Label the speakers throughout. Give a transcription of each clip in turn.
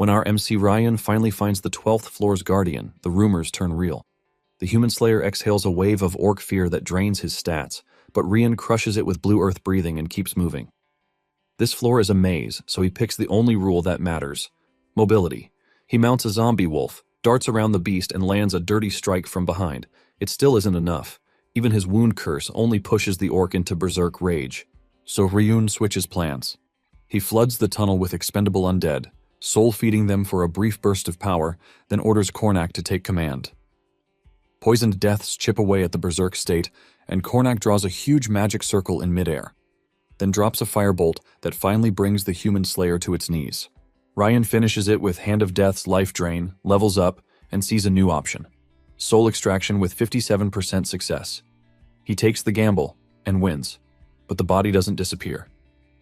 Speaker 1: When our MC Ryan finally finds the 12th floor's guardian, the rumors turn real. The human slayer exhales a wave of orc fear that drains his stats, but Ryan crushes it with blue earth breathing and keeps moving. This floor is a maze, so he picks the only rule that matters: mobility. He mounts a zombie wolf, darts around the beast, and lands a dirty strike from behind. It still isn't enough. Even his wound curse only pushes the orc into berserk rage. So Ryun switches plans. He floods the tunnel with expendable undead, soul-feeding them for a brief burst of power, then orders Kornak to take command. Poisoned deaths chip away at the berserk state, and Kornak draws a huge magic circle in midair, then drops a firebolt that finally brings the human slayer to its knees. Ryan finishes it with Hand of Death's life drain, levels up, and sees a new option: soul extraction with 57% success. He takes the gamble and wins, but the body doesn't disappear.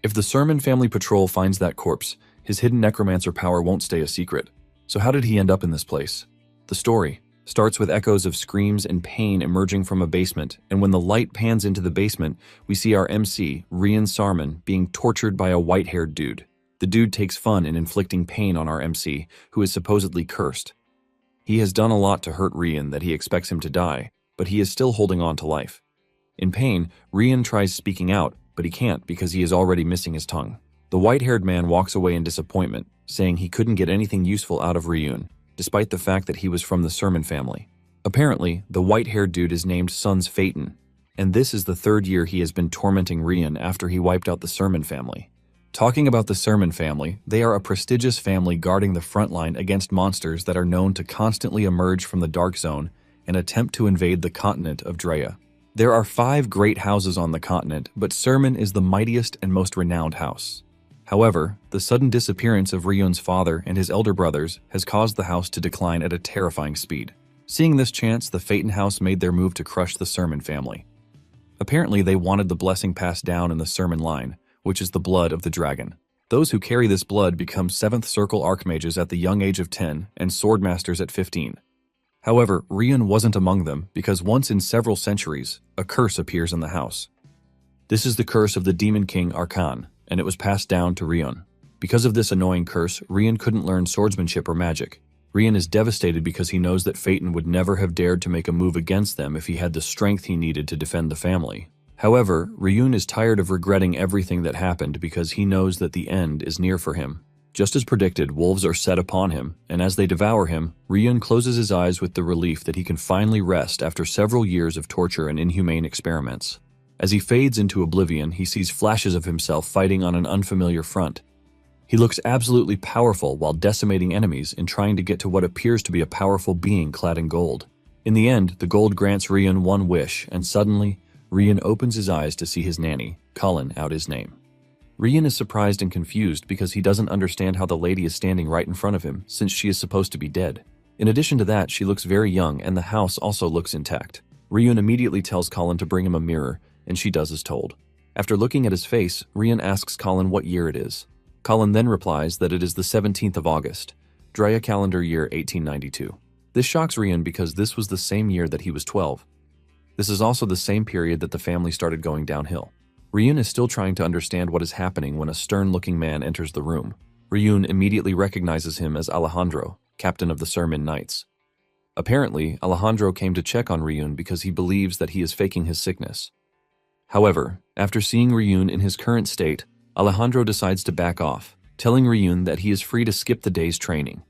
Speaker 1: If the Sermon family patrol finds that corpse, his hidden necromancer power won't stay a secret. So how did he end up in this place? The story starts with echoes of screams and pain emerging from a basement, and when the light pans into the basement, we see our MC, Rian Sarman, being tortured by a white-haired dude. The dude takes fun in inflicting pain on our MC, who is supposedly cursed. He has done a lot to hurt Rian that he expects him to die, but he is still holding on to life. In pain, Rian tries speaking out, but he can't because he is already missing his tongue. The white-haired man walks away in disappointment, saying he couldn't get anything useful out of Ryun, despite the fact that he was from the Sermon family. Apparently, the white-haired dude is named Sons Phaeton, and this is the third year he has been tormenting Rian after he wiped out the Sermon family. Talking about the Sermon family, they are a prestigious family guarding the front line against monsters that are known to constantly emerge from the Dark Zone and attempt to invade the continent of Drea. There are 5 great houses on the continent, but Sermon is the mightiest and most renowned house. However, the sudden disappearance of Ryun's father and his elder brothers has caused the house to decline at a terrifying speed. Seeing this chance, the Phaeton house made their move to crush the Sermon family. Apparently, they wanted the blessing passed down in the Sermon line, which is the blood of the dragon. Those who carry this blood become 7th Circle Archmages at the young age of 10 and Swordmasters at 15. However, Ryun wasn't among them because once in several centuries, a curse appears in the house. This is the curse of the Demon King Arkan, and it was passed down to Ryun. Because of this annoying curse, Ryun couldn't learn swordsmanship or magic. Ryun is devastated because he knows that Phaeton would never have dared to make a move against them if he had the strength he needed to defend the family. However, Ryun is tired of regretting everything that happened because he knows that the end is near for him. Just as predicted, wolves are set upon him, and as they devour him, Ryun closes his eyes with the relief that he can finally rest after several years of torture and inhumane experiments. As he fades into oblivion, he sees flashes of himself fighting on an unfamiliar front. He looks absolutely powerful while decimating enemies and trying to get to what appears to be a powerful being clad in gold. In the end, the gold grants Ryun one wish, and suddenly, Ryun opens his eyes to see his nanny, Colin, out his name. Ryun is surprised and confused because he doesn't understand how the lady is standing right in front of him, since she is supposed to be dead. In addition to that, she looks very young, and the house also looks intact. Ryun immediately tells Colin to bring him a mirror, and she does as told. After looking at his face, Ryun asks Colin what year it is. Colin then replies that it is the 17th of August, Drea calendar year 1892. This shocks Ryun because this was the same year that he was 12. This is also the same period that the family started going downhill. Ryun is still trying to understand what is happening when a stern-looking man enters the room. Ryun immediately recognizes him as Alejandro, captain of the Sermon Knights. Apparently, Alejandro came to check on Ryun because he believes that he is faking his sickness. However, after seeing Ryun in his current state, Alejandro decides to back off, telling Ryun that he is free to skip the day's training.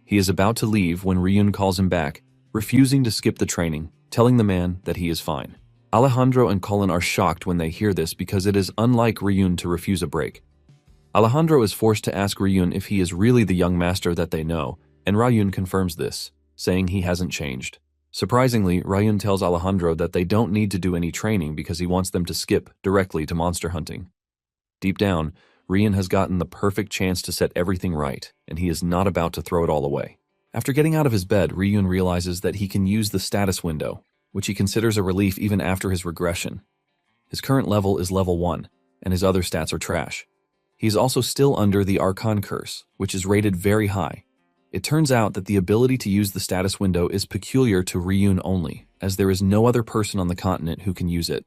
Speaker 1: He is about to leave when Ryun calls him back, refusing to skip the training, telling the man that he is fine. Alejandro and Colin are shocked when they hear this because it is unlike Ryun to refuse a break. Alejandro is forced to ask Ryun if he is really the young master that they know, and Ryun confirms this, saying he hasn't changed. Surprisingly, Ryun tells Alejandro that they don't need to do any training because he wants them to skip directly to monster hunting. Deep down, Ryun has gotten the perfect chance to set everything right, and he is not about to throw it all away. After getting out of his bed, Ryun realizes that he can use the status window, which he considers a relief even after his regression. His current level is level 1, and his other stats are trash. He is also still under the Archon curse, which is rated very high. It turns out that the ability to use the status window is peculiar to Ryun only, as there is no other person on the continent who can use it.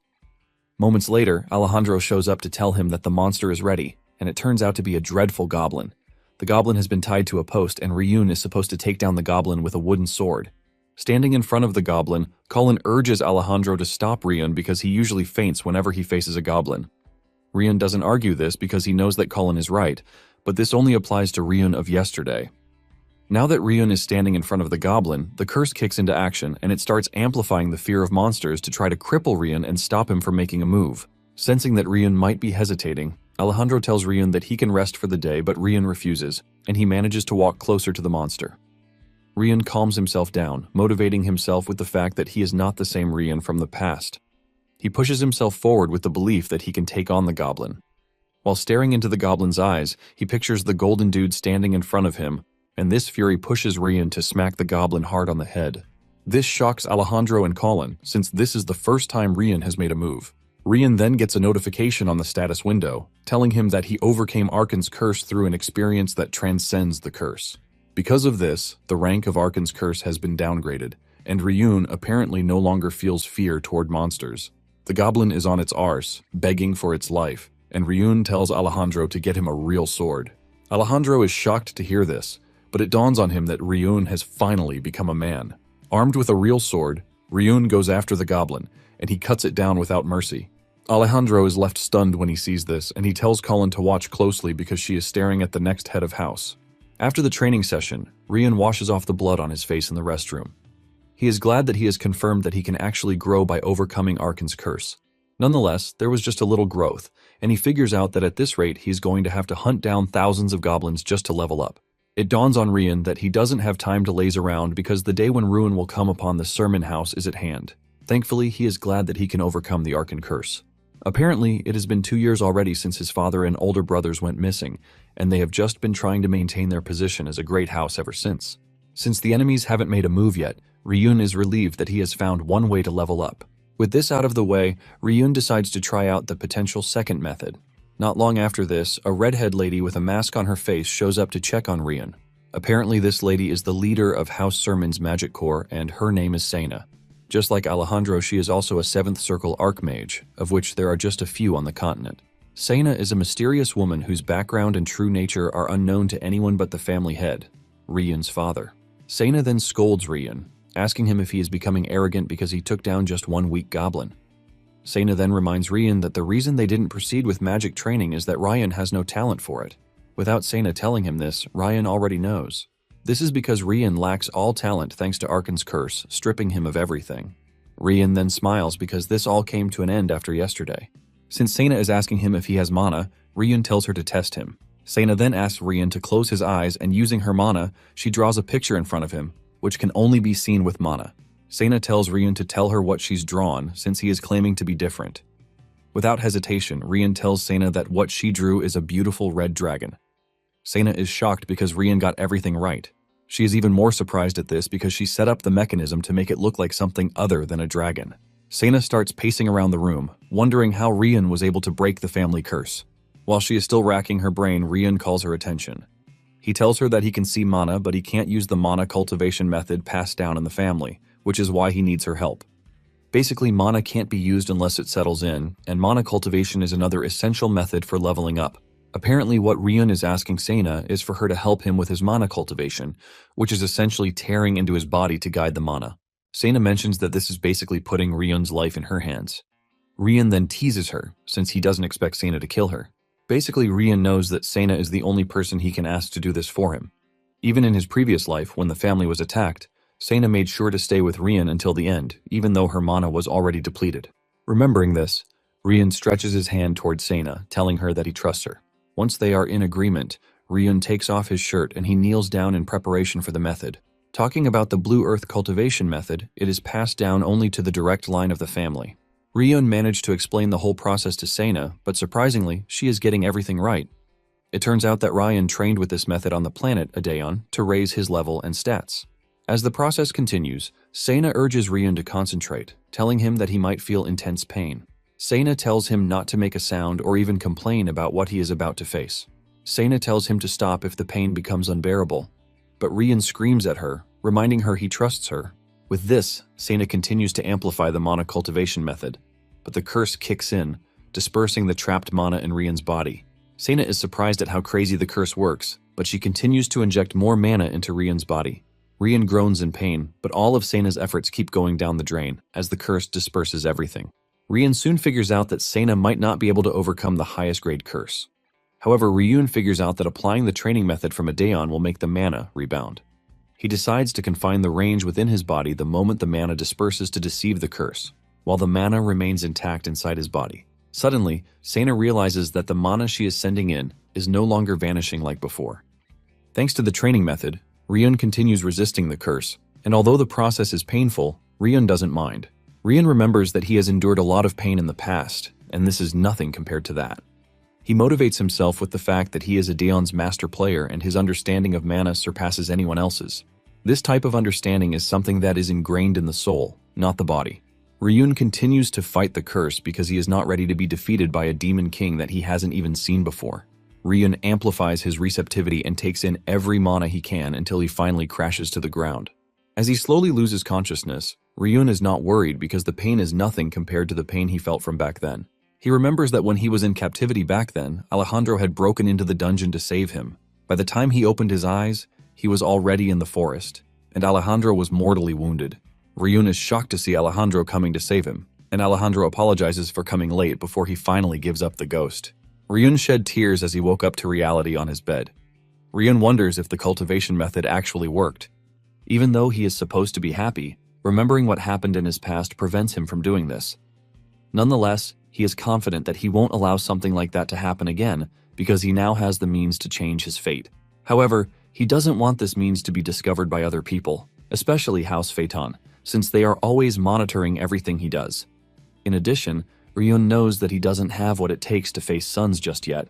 Speaker 1: Moments later, Alejandro shows up to tell him that the monster is ready, and it turns out to be a dreadful goblin. The goblin has been tied to a post, and Ryun is supposed to take down the goblin with a wooden sword. Standing in front of the goblin, Colin urges Alejandro to stop Ryun because he usually faints whenever he faces a goblin. Ryun doesn't argue this because he knows that Colin is right, but this only applies to Ryun of yesterday. Now that Ryun is standing in front of the goblin, the curse kicks into action and it starts amplifying the fear of monsters to try to cripple Ryun and stop him from making a move. Sensing that Ryun might be hesitating, Alejandro tells Ryun that he can rest for the day, but Ryun refuses, and he manages to walk closer to the monster. Ryun calms himself down, motivating himself with the fact that he is not the same Ryun from the past. He pushes himself forward with the belief that he can take on the goblin. While staring into the goblin's eyes, he pictures the golden dude standing in front of him, and this fury pushes Ryun to smack the goblin hard on the head. This shocks Alejandro and Colin, since this is the first time Ryun has made a move. Ryun then gets a notification on the status window, telling him that he overcame Arkan's curse through an experience that transcends the curse. Because of this, the rank of Arkan's curse has been downgraded, and Ryun apparently no longer feels fear toward monsters. The goblin is on its arse, begging for its life, and Ryun tells Alejandro to get him a real sword. Alejandro is shocked to hear this, but it dawns on him that Ryun has finally become a man. Armed with a real sword, Ryun goes after the goblin, and he cuts it down without mercy. Alejandro is left stunned when he sees this, and he tells Colin to watch closely because she is staring at the next head of house. After the training session, Ryun washes off the blood on his face in the restroom. He is glad that he has confirmed that he can actually grow by overcoming Arkan's curse. Nonetheless, there was just a little growth, and he figures out that at this rate he's going to have to hunt down thousands of goblins just to level up. It dawns on Ryun that he doesn't have time to laze around because the day when ruin will come upon the sermon house is at hand. Thankfully, he is glad that he can overcome the Arkan curse. Apparently, it has been 2 years already since his father and older brothers went missing, and they have just been trying to maintain their position as a great house ever since. Since the enemies haven't made a move yet, Ryun is relieved that he has found one way to level up. With this out of the way, Ryun decides to try out the potential second method. Not long after this, a redhead lady with a mask on her face shows up to check on Ryun. Apparently, this lady is the leader of House Sermon's Magic Corps, and her name is Sena. Just like Alejandro, she is also a 7th Circle Archmage, of which there are just a few on the continent. Sena is a mysterious woman whose background and true nature are unknown to anyone but the family head, Ryun's father. Sena then scolds Ryun, asking him if he is becoming arrogant because he took down just one weak goblin. Sena then reminds Ryun that the reason they didn't proceed with magic training is that Ryun has no talent for it. Without Sena telling him this, Ryun already knows. This is because Ryun lacks all talent thanks to Arkan's curse, stripping him of everything. Ryun then smiles because this all came to an end after yesterday. Since Sena is asking him if he has mana, Ryun tells her to test him. Sena then asks Ryun to close his eyes, and using her mana, she draws a picture in front of him, which can only be seen with mana. Sena tells Ryun to tell her what she's drawn, since he is claiming to be different. Without hesitation, Ryun tells Sena that what she drew is a beautiful red dragon. Sena is shocked because Ryun got everything right. She is even more surprised at this because she set up the mechanism to make it look like something other than a dragon. Sena starts pacing around the room, wondering how Ryun was able to break the family curse. While she is still racking her brain, Ryun calls her attention. He tells her that he can see mana, but he can't use the mana cultivation method passed down in the family, which is why he needs her help. Basically, mana can't be used unless it settles in, and mana cultivation is another essential method for leveling up. Apparently, what Ryun is asking Sena is for her to help him with his mana cultivation, which is essentially tearing into his body to guide the mana. Sena mentions that this is basically putting Ryun's life in her hands. Ryun then teases her, since he doesn't expect Sena to kill her. Basically, Ryun knows that Sena is the only person he can ask to do this for him. Even in his previous life, when the family was attacked, Sena made sure to stay with Ryun until the end, even though her mana was already depleted. Remembering this, Ryun stretches his hand towards Sena, telling her that he trusts her. Once they are in agreement, Ryun takes off his shirt and he kneels down in preparation for the method. Talking about the Blue Earth cultivation method, it is passed down only to the direct line of the family. Ryun managed to explain the whole process to Sena, but surprisingly, she is getting everything right. It turns out that Ryun trained with this method on the planet Adeon to raise his level and stats. As the process continues, Sena urges Ryun to concentrate, telling him that he might feel intense pain. Sena tells him not to make a sound or even complain about what he is about to face. Sena tells him to stop if the pain becomes unbearable, but Ryun screams at her, reminding her he trusts her. With this, Sena continues to amplify the mana cultivation method, but the curse kicks in, dispersing the trapped mana in Ryun's body. Sena is surprised at how crazy the curse works, but she continues to inject more mana into Ryun's body. Ryun groans in pain, but all of Seina's efforts keep going down the drain as the curse disperses everything. Ryun soon figures out that Seina might not be able to overcome the highest grade curse. However, Ryun figures out that applying the training method from a Daeon will make the mana rebound. He decides to confine the range within his body the moment the mana disperses to deceive the curse, while the mana remains intact inside his body. Suddenly, Seina realizes that the mana she is sending in is no longer vanishing like before. Thanks to the training method, Ryun continues resisting the curse, and although the process is painful, Ryun doesn't mind. Ryun remembers that he has endured a lot of pain in the past, and this is nothing compared to that. He motivates himself with the fact that he is a Daeon's master player and his understanding of mana surpasses anyone else's. This type of understanding is something that is ingrained in the soul, not the body. Ryun continues to fight the curse because he is not ready to be defeated by a demon king that he hasn't even seen before. Ryun amplifies his receptivity and takes in every mana he can until he finally crashes to the ground. As he slowly loses consciousness, Ryun is not worried because the pain is nothing compared to the pain he felt from back then. He remembers that when he was in captivity back then, Alejandro had broken into the dungeon to save him. By the time he opened his eyes, he was already in the forest, and Alejandro was mortally wounded. Ryun is shocked to see Alejandro coming to save him, and Alejandro apologizes for coming late before he finally gives up the ghost. Ryun shed tears as he woke up to reality on his bed. Ryun wonders if the cultivation method actually worked. Even though he is supposed to be happy, remembering what happened in his past prevents him from doing this. Nonetheless, he is confident that he won't allow something like that to happen again because he now has the means to change his fate. However, he doesn't want this means to be discovered by other people, especially House Phaeton, since they are always monitoring everything he does. In addition, Ryun knows that he doesn't have what it takes to face Suns just yet.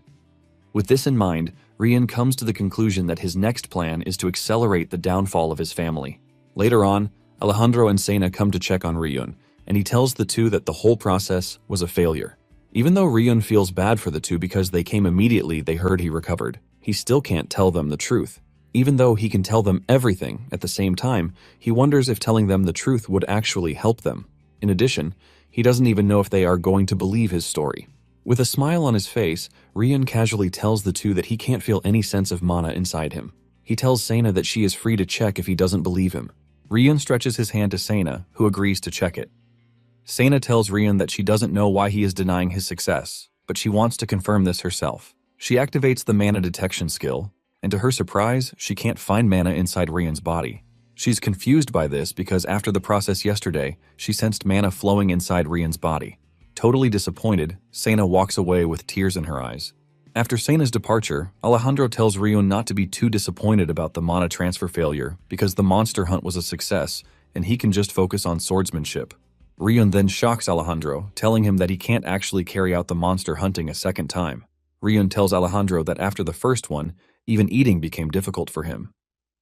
Speaker 1: With this in mind, Ryun comes to the conclusion that his next plan is to accelerate the downfall of his family. Later on, Alejandro and Seina come to check on Ryun, and he tells the two that the whole process was a failure. Even though Ryun feels bad for the two because they came immediately they heard he recovered, he still can't tell them the truth. Even though he can tell them everything at the same time, he wonders if telling them the truth would actually help them. In addition, he doesn't even know if they are going to believe his story. With a smile on his face, Ryun casually tells the two that he can't feel any sense of mana inside him. He tells Seina that she is free to check if he doesn't believe him. Ryun stretches his hand to Seina, who agrees to check it. Seina tells Ryun that she doesn't know why he is denying his success, but she wants to confirm this herself. She activates the mana detection skill, and to her surprise, she can't find mana inside Ryun's body. She's confused by this because after the process yesterday, she sensed mana flowing inside Ryun's body. Totally disappointed, Seina walks away with tears in her eyes. After Seina's departure, Alejandro tells Ryun not to be too disappointed about the mana transfer failure because the monster hunt was a success and he can just focus on swordsmanship. Ryun then shocks Alejandro, telling him that he can't actually carry out the monster hunting a second time. Ryun tells Alejandro that after the first one, even eating became difficult for him.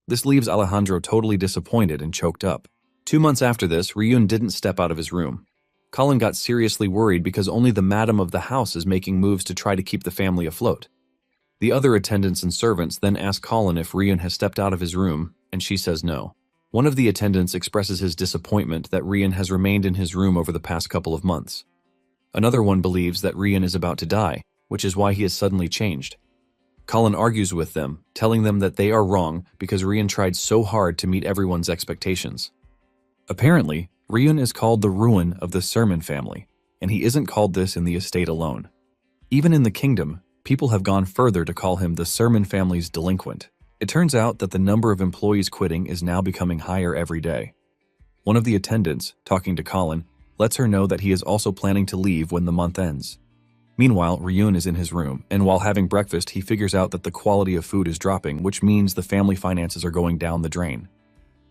Speaker 1: This leaves Alejandro totally disappointed and choked up. 2 months after this, Ryun didn't step out of his room. Colin got seriously worried because only the madam of the house is making moves to try to keep the family afloat. The other attendants and servants then ask Colin if Ryun has stepped out of his room, and she says no. One of the attendants expresses his disappointment that Ryun has remained in his room over the past couple of months. Another one believes that Ryun is about to die, which is why he has suddenly changed. Colin argues with them, telling them that they are wrong because Ryun tried so hard to meet everyone's expectations. Apparently, Ryun is called the ruin of the Sermon family, and he isn't called this in the estate alone. Even in the kingdom, people have gone further to call him the Sermon family's delinquent. It turns out that the number of employees quitting is now becoming higher every day. One of the attendants, talking to Colin, lets her know that he is also planning to leave when the month ends. Meanwhile, Ryun is in his room, and while having breakfast, he figures out that the quality of food is dropping, which means the family finances are going down the drain.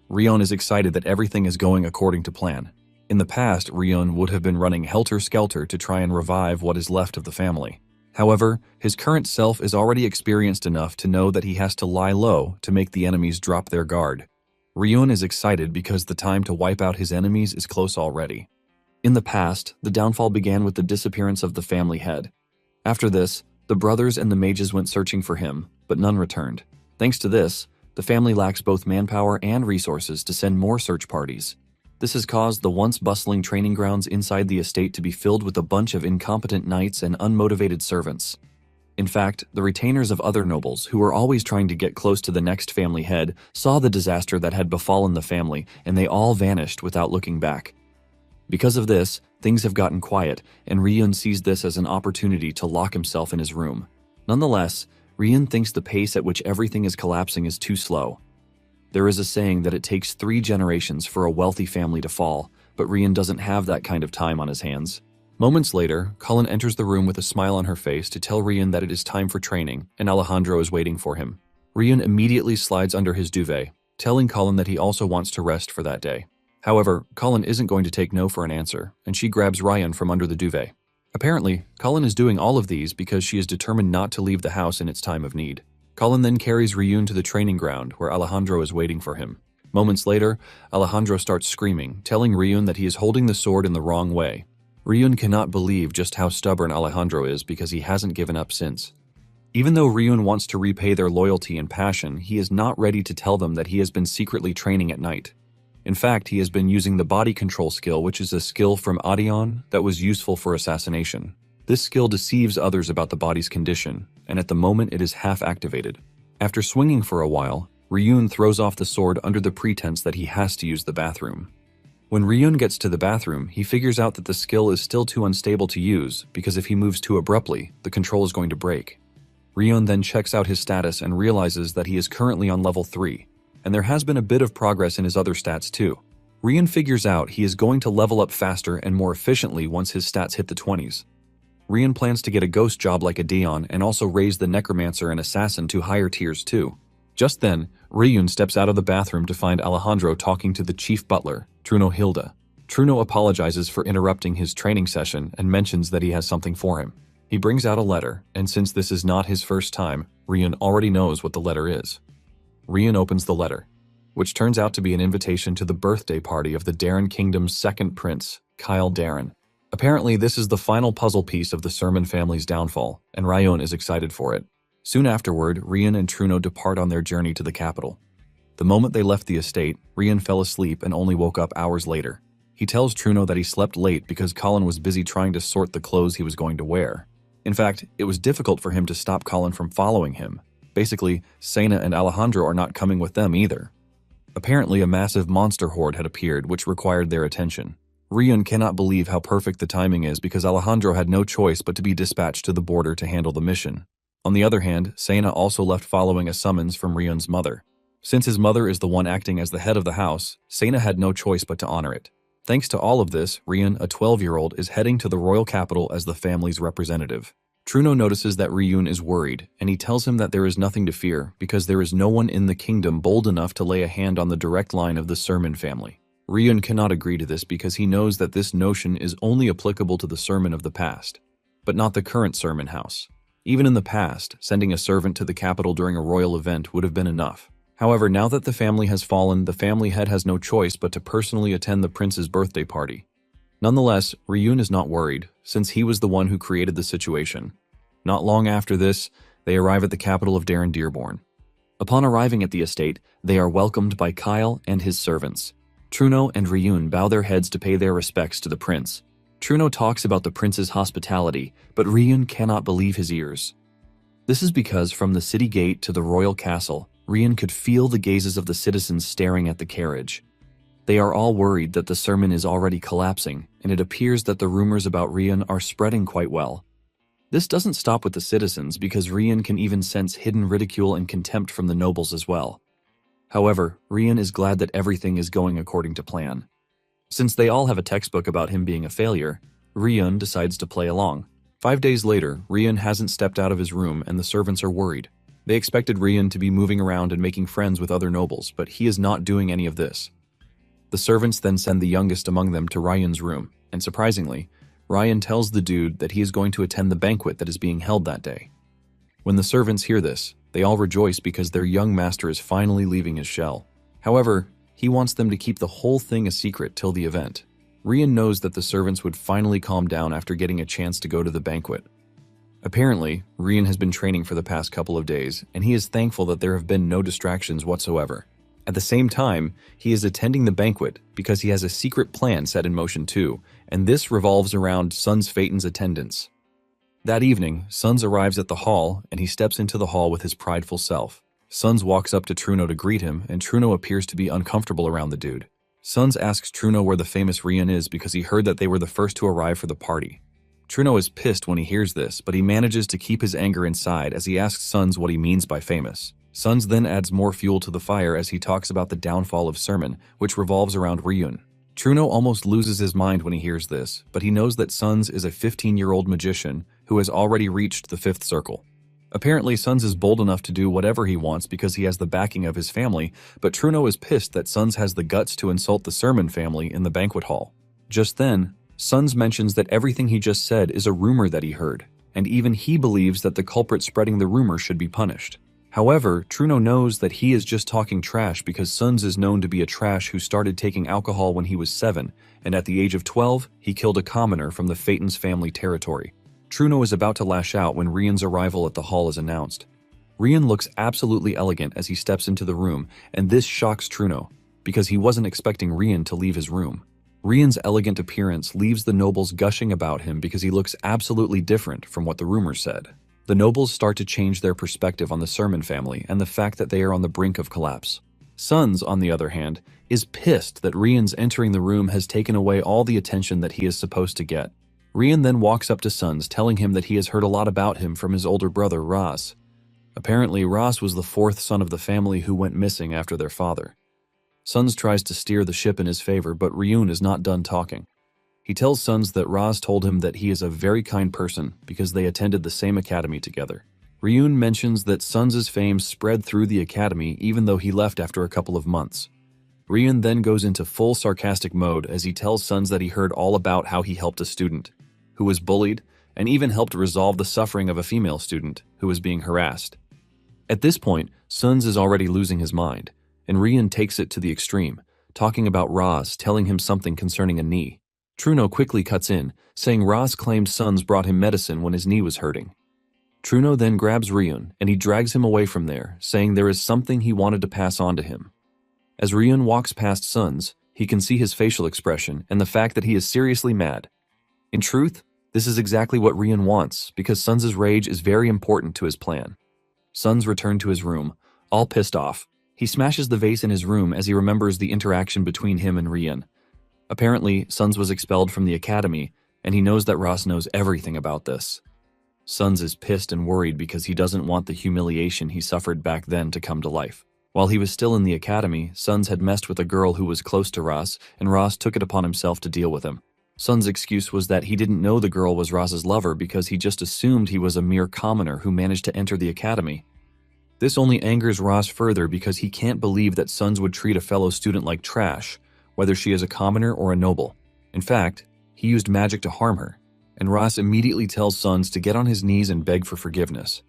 Speaker 1: Ryun is excited that everything is going according to plan. In the past, Ryun would have been running helter-skelter to try and revive what is left of the family. However, his current self is already experienced enough to know that he has to lie low to make the enemies drop their guard. Ryun is excited because the time to wipe out his enemies is close already. In the past, the downfall began with the disappearance of the family head. After this, the brothers and the mages went searching for him, but none returned. Thanks to this, the family lacks both manpower and resources to send more search parties. This has caused the once bustling training grounds inside the estate to be filled with a bunch of incompetent knights and unmotivated servants. In fact, the retainers of other nobles, who were always trying to get close to the next family head, saw the disaster that had befallen the family, and they all vanished without looking back. Because of this, things have gotten quiet, and Ryun sees this as an opportunity to lock himself in his room. Nonetheless, Ryun thinks the pace at which everything is collapsing is too slow. There is a saying that it takes 3 generations for a wealthy family to fall, but Ryun doesn't have that kind of time on his hands. Moments later, Cullen enters the room with a smile on her face to tell Ryun that it is time for training, and Alejandro is waiting for him. Ryun immediately slides under his duvet, telling Cullen that he also wants to rest for that day. However, Cullen isn't going to take no for an answer, and she grabs Ryun from under the duvet. Apparently, Cullen is doing all of these because she is determined not to leave the house in its time of need. Cullen then carries Ryun to the training ground where Alejandro is waiting for him. Moments later, Alejandro starts screaming, telling Ryun that he is holding the sword in the wrong way. Ryun cannot believe just how stubborn Alejandro is because he hasn't given up since. Even though Ryun wants to repay their loyalty and passion, he is not ready to tell them that he has been secretly training at night. In fact, he has been using the body control skill, which is a skill from Adion that was useful for assassination. This skill deceives others about the body's condition, and at the moment it is half-activated. After swinging for a while, Ryun throws off the sword under the pretense that he has to use the bathroom. When Ryun gets to the bathroom, he figures out that the skill is still too unstable to use because if he moves too abruptly, the control is going to break. Ryun then checks out his status and realizes that he is currently on level 3, and there has been a bit of progress in his other stats too. Ryun figures out he is going to level up faster and more efficiently once his stats hit the 20s. Ryun plans to get a ghost job like a Dion and also raise the Necromancer and Assassin to higher tiers too. Just then, Ryun steps out of the bathroom to find Alejandro talking to the chief butler, Truno Hilda. Truno apologizes for interrupting his training session and mentions that he has something for him. He brings out a letter, and since this is not his first time, Ryun already knows what the letter is. Ryun opens the letter, which turns out to be an invitation to the birthday party of the Darren Kingdom's second prince, Kyle Darren. Apparently, this is the final puzzle piece of the Sermon family's downfall, and Ryun is excited for it. Soon afterward, Ryun and Truno depart on their journey to the capital. The moment they left the estate, Ryun fell asleep and only woke up hours later. He tells Truno that he slept late because Colin was busy trying to sort the clothes he was going to wear. In fact, it was difficult for him to stop Colin from following him. Basically, Sena and Alejandro are not coming with them either. Apparently, a massive monster horde had appeared which required their attention. Ryun cannot believe how perfect the timing is because Alejandro had no choice but to be dispatched to the border to handle the mission. On the other hand, Sena also left following a summons from Ryun's mother. Since his mother is the one acting as the head of the house, Sena had no choice but to honor it. Thanks to all of this, Ryun, a 12-year-old, is heading to the royal capital as the family's representative. Truno notices that Ryun is worried, and he tells him that there is nothing to fear because there is no one in the kingdom bold enough to lay a hand on the direct line of the Sermon family. Ryun cannot agree to this because he knows that this notion is only applicable to the Sermon of the past, but not the current Sermon house. Even in the past, sending a servant to the capital during a royal event would have been enough. However, now that the family has fallen, the family head has no choice but to personally attend the prince's birthday party. Nonetheless, Ryun is not worried, since he was the one who created the situation. Not long after this, they arrive at the capital of Darren Dearborn. Upon arriving at the estate, they are welcomed by Kyle and his servants. Truno and Ryun bow their heads to pay their respects to the prince. Truno talks about the prince's hospitality, but Ryun cannot believe his ears. This is because from the city gate to the royal castle, Ryun could feel the gazes of the citizens staring at the carriage. They are all worried that the sermon is already collapsing, and it appears that the rumors about Ryun are spreading quite well. This doesn't stop with the citizens because Ryun can even sense hidden ridicule and contempt from the nobles as well. However, Ryun is glad that everything is going according to plan. Since they all have a textbook about him being a failure, Ryun decides to play along. 5 days later, Ryun hasn't stepped out of his room and the servants are worried. They expected Ryun to be moving around and making friends with other nobles, but he is not doing any of this. The servants then send the youngest among them to Ryun's room, and surprisingly, Ryun tells the dude that he is going to attend the banquet that is being held that day. When the servants hear this, they all rejoice because their young master is finally leaving his shell. However, he wants them to keep the whole thing a secret till the event. Ryun knows that the servants would finally calm down after getting a chance to go to the banquet. Apparently, Ryun has been training for the past couple of days, and he is thankful that there have been no distractions whatsoever. At the same time, he is attending the banquet because he has a secret plan set in motion too, and this revolves around Sons Phaeton's attendance. That evening, Suns arrives at the hall, and he steps into the hall with his prideful self. Suns walks up to Truno to greet him, and Truno appears to be uncomfortable around the dude. Suns asks Truno where the famous Rian is because he heard that they were the first to arrive for the party. Truno is pissed when he hears this, but he manages to keep his anger inside as he asks Suns what he means by famous. Suns then adds more fuel to the fire as he talks about the downfall of Sermon, which revolves around Ryun. Truno almost loses his mind when he hears this, but he knows that Suns is a 15-year-old magician who has already reached the 5th circle. Apparently, Suns is bold enough to do whatever he wants because he has the backing of his family, but Truno is pissed that Suns has the guts to insult the Sermon family in the banquet hall. Just then, Suns mentions that everything he just said is a rumor that he heard, and even he believes that the culprit spreading the rumor should be punished. However, Truno knows that he is just talking trash because Suns is known to be a trash who started taking alcohol when he was 7, and at the age of 12, he killed a commoner from the Phaeton's family territory. Truno is about to lash out when Rian's arrival at the hall is announced. Rian looks absolutely elegant as he steps into the room, and this shocks Truno, because he wasn't expecting Rian to leave his room. Rian's elegant appearance leaves the nobles gushing about him because he looks absolutely different from what the rumors said. The nobles start to change their perspective on the Sermon family and the fact that they are on the brink of collapse. Suns, on the other hand, is pissed that Rian's entering the room has taken away all the attention that he is supposed to get. Rian then walks up to Suns, telling him that he has heard a lot about him from his older brother, Ras. Apparently, Ras was the 4th son of the family who went missing after their father. Suns tries to steer the ship in his favor, but Ryun is not done talking. He tells Suns that Ras told him that he is a very kind person because they attended the same academy together. Ryun mentions that Suns' fame spread through the academy even though he left after a couple of months. Ryun then goes into full sarcastic mode as he tells Suns that he heard all about how he helped a student who was bullied, and even helped resolve the suffering of a female student who was being harassed. At this point, Suns is already losing his mind, and Rian takes it to the extreme, talking about Ras telling him something concerning a knee. Truno quickly cuts in, saying Ras claimed Suns brought him medicine when his knee was hurting. Truno then grabs Ryun, and he drags him away from there, saying there is something he wanted to pass on to him. As Ryun walks past Suns, he can see his facial expression and the fact that he is seriously mad. In truth, this is exactly what Ryun wants, because Suns' rage is very important to his plan. Suns returns to his room, all pissed off. He smashes the vase in his room as he remembers the interaction between him and Ryun. Apparently, Suns was expelled from the academy, and he knows that Ras knows everything about this. Suns is pissed and worried because he doesn't want the humiliation he suffered back then to come to life. While he was still in the academy, Suns had messed with a girl who was close to Ras, and Ras took it upon himself to deal with him. Suns' excuse was that he didn't know the girl was Ras's lover because he just assumed he was a mere commoner who managed to enter the academy. This only angers Ras further because he can't believe that Suns would treat a fellow student like trash, whether she is a commoner or a noble. In fact, he used magic to harm her, and Ras immediately tells Suns to get on his knees and beg for forgiveness.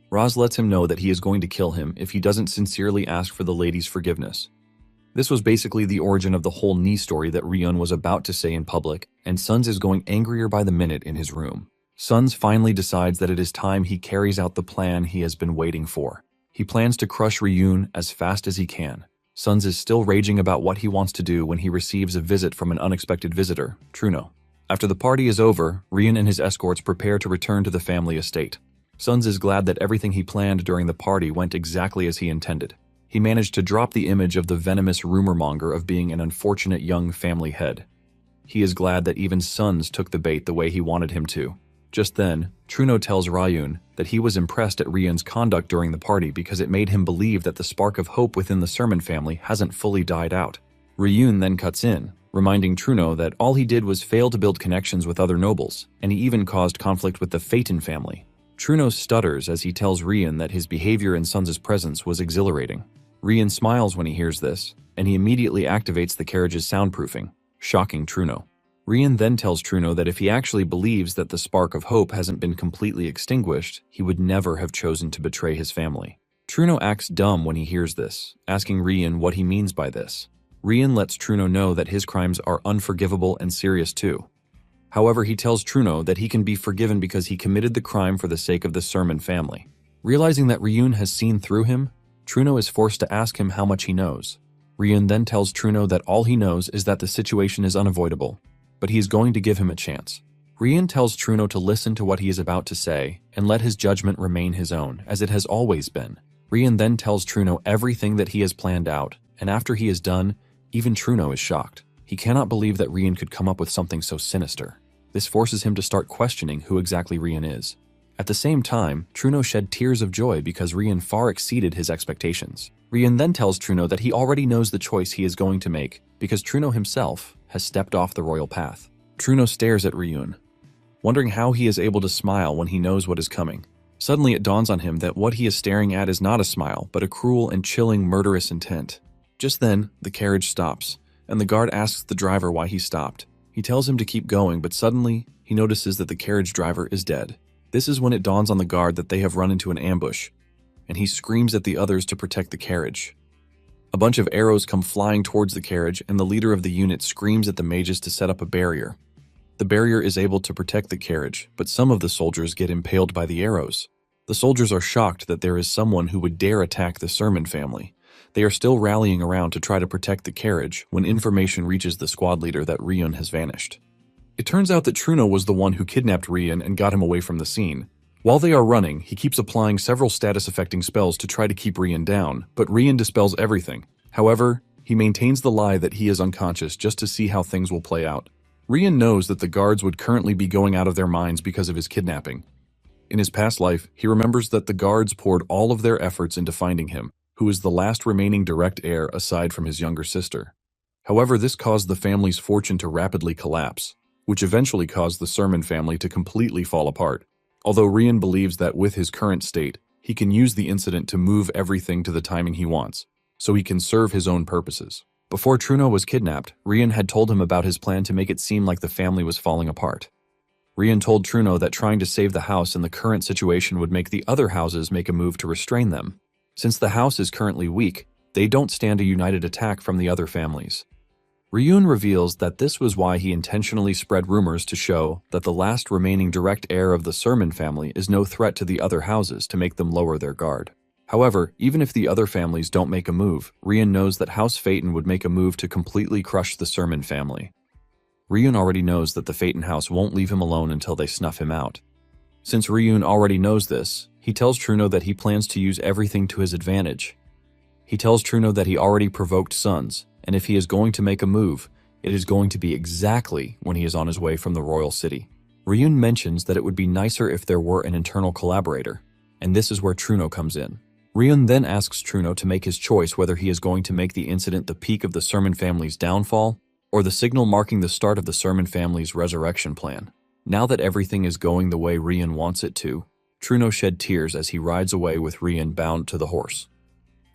Speaker 1: Ras lets him know that he is going to kill him if he doesn't sincerely ask for the lady's forgiveness. This was basically the origin of the whole knee story that Ryun was about to say in public, and Suns is going angrier by the minute in his room. Suns finally decides that it is time he carries out the plan he has been waiting for. He plans to crush Ryun as fast as he can. Suns is still raging about what he wants to do when he receives a visit from an unexpected visitor, Truno. After the party is over, Ryun and his escorts prepare to return to the family estate. Suns is glad that everything he planned during the party went exactly as he intended. He managed to drop the image of the venomous rumor monger of being an unfortunate young family head. He is glad that even Suns took the bait the way he wanted him to. Just then, Truno tells Ryun that he was impressed at Ryun's conduct during the party because it made him believe that the spark of hope within the Sermon family hasn't fully died out. Ryun then cuts in, reminding Truno that all he did was fail to build connections with other nobles, and he even caused conflict with the Phaeton family. Truno stutters as he tells Ryun that his behavior in Suns' presence was exhilarating. Ryun smiles when he hears this, and he immediately activates the carriage's soundproofing, shocking Truno. Ryun then tells Truno that if he actually believes that the spark of hope hasn't been completely extinguished, he would never have chosen to betray his family. Truno acts dumb when he hears this, asking Ryun what he means by this. Ryun lets Truno know that his crimes are unforgivable and serious too. However, he tells Truno that he can be forgiven because he committed the crime for the sake of the Sermon family. Realizing that Ryun has seen through him, Truno is forced to ask him how much he knows. Ryun then tells Truno that all he knows is that the situation is unavoidable, but he is going to give him a chance. Rian tells Truno to listen to what he is about to say and let his judgment remain his own, as it has always been. Rian then tells Truno everything that he has planned out, and after he is done, even Truno is shocked. He cannot believe that Rian could come up with something so sinister. This forces him to start questioning who exactly Rian is. At the same time, Truno shed tears of joy because Rian far exceeded his expectations. Rian then tells Truno that he already knows the choice he is going to make because Truno himself has stepped off the royal path. Truno stares at Rian, wondering how he is able to smile when he knows what is coming. Suddenly it dawns on him that what he is staring at is not a smile, but a cruel and chilling murderous intent. Just then, the carriage stops, and the guard asks the driver why he stopped. He tells him to keep going, but suddenly, he notices that the carriage driver is dead. This is when it dawns on the guard that they have run into an ambush, and he screams at the others to protect the carriage. A bunch of arrows come flying towards the carriage, and the leader of the unit screams at the mages to set up a barrier. The barrier is able to protect the carriage, but some of the soldiers get impaled by the arrows. The soldiers are shocked that there is someone who would dare attack the Sermon family. They are still rallying around to try to protect the carriage when information reaches the squad leader that Rian has vanished. It turns out that Truno was the one who kidnapped Rian and got him away from the scene. While they are running, he keeps applying several status-affecting spells to try to keep Rian down, but Rian dispels everything. However, he maintains the lie that he is unconscious just to see how things will play out. Rian knows that the guards would currently be going out of their minds because of his kidnapping. In his past life, he remembers that the guards poured all of their efforts into finding him, who is the last remaining direct heir aside from his younger sister. However, this caused the family's fortune to rapidly collapse, which eventually caused the Sermon family to completely fall apart. Although Rian believes that with his current state, he can use the incident to move everything to the timing he wants, so he can serve his own purposes. Before Truno was kidnapped, Rian had told him about his plan to make it seem like the family was falling apart. Rian told Truno that trying to save the house in the current situation would make the other houses make a move to restrain them. Since the house is currently weak, they don't stand a united attack from the other families. Rian reveals that this was why he intentionally spread rumors to show that the last remaining direct heir of the Sermon family is no threat to the other houses to make them lower their guard. However, even if the other families don't make a move, Rian knows that House Phaeton would make a move to completely crush the Sermon family. Rian already knows that the Phaeton house won't leave him alone until they snuff him out. Since Rian already knows this, he tells Truno that he plans to use everything to his advantage. He tells Truno that he already provoked Sons, and if he is going to make a move, it is going to be exactly when he is on his way from the royal city. Rian mentions that it would be nicer if there were an internal collaborator, and this is where Truno comes in. Rian then asks Truno to make his choice whether he is going to make the incident the peak of the Sermon family's downfall, or the signal marking the start of the Sermon family's resurrection plan. Now that everything is going the way Rian wants it to, Truno shed tears as he rides away with Rian bound to the horse.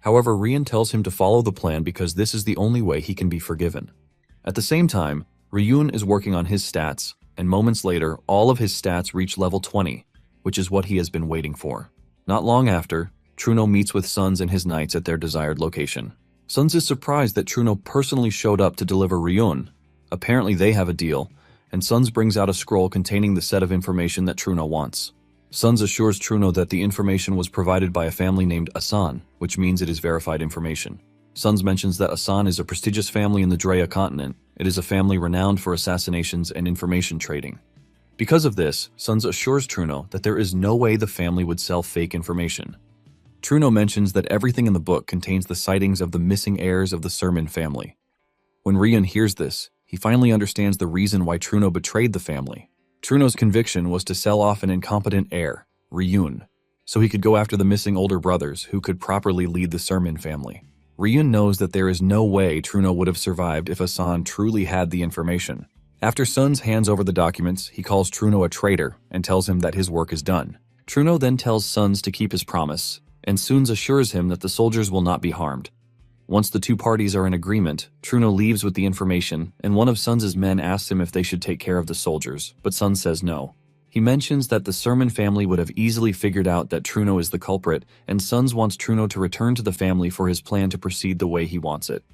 Speaker 1: However, Rian tells him to follow the plan because this is the only way he can be forgiven. At the same time, Rian is working on his stats, and moments later, all of his stats reach level 20, which is what he has been waiting for. Not long after, Truno meets with Sons and his knights at their desired location. Sons is surprised that Truno personally showed up to deliver Rian. Apparently they have a deal, and Sons brings out a scroll containing the set of information that Truno wants. Sons assures Truno that the information was provided by a family named Asan, which means it is verified information. Sons mentions that Asan is a prestigious family in the Drea continent. It is a family renowned for assassinations and information trading. Because of this, Sons assures Truno that there is no way the family would sell fake information. Truno mentions that everything in the book contains the sightings of the missing heirs of the Sermon family. When Rian hears this, he finally understands the reason why Truno betrayed the family. Truno's conviction was to sell off an incompetent heir, Rian, so he could go after the missing older brothers who could properly lead the Sermon family. Rian knows that there is no way Truno would have survived if Asan truly had the information. After Sons hands over the documents, he calls Truno a traitor and tells him that his work is done. Truno then tells Sons to keep his promise, and Sons assures him that the soldiers will not be harmed. Once the two parties are in agreement, Truno leaves with the information, and one of Sons' men asks him if they should take care of the soldiers, but Sons says no. He mentions that the Sermon family would have easily figured out that Truno is the culprit, and Sons wants Truno to return to the family for his plan to proceed the way he wants it.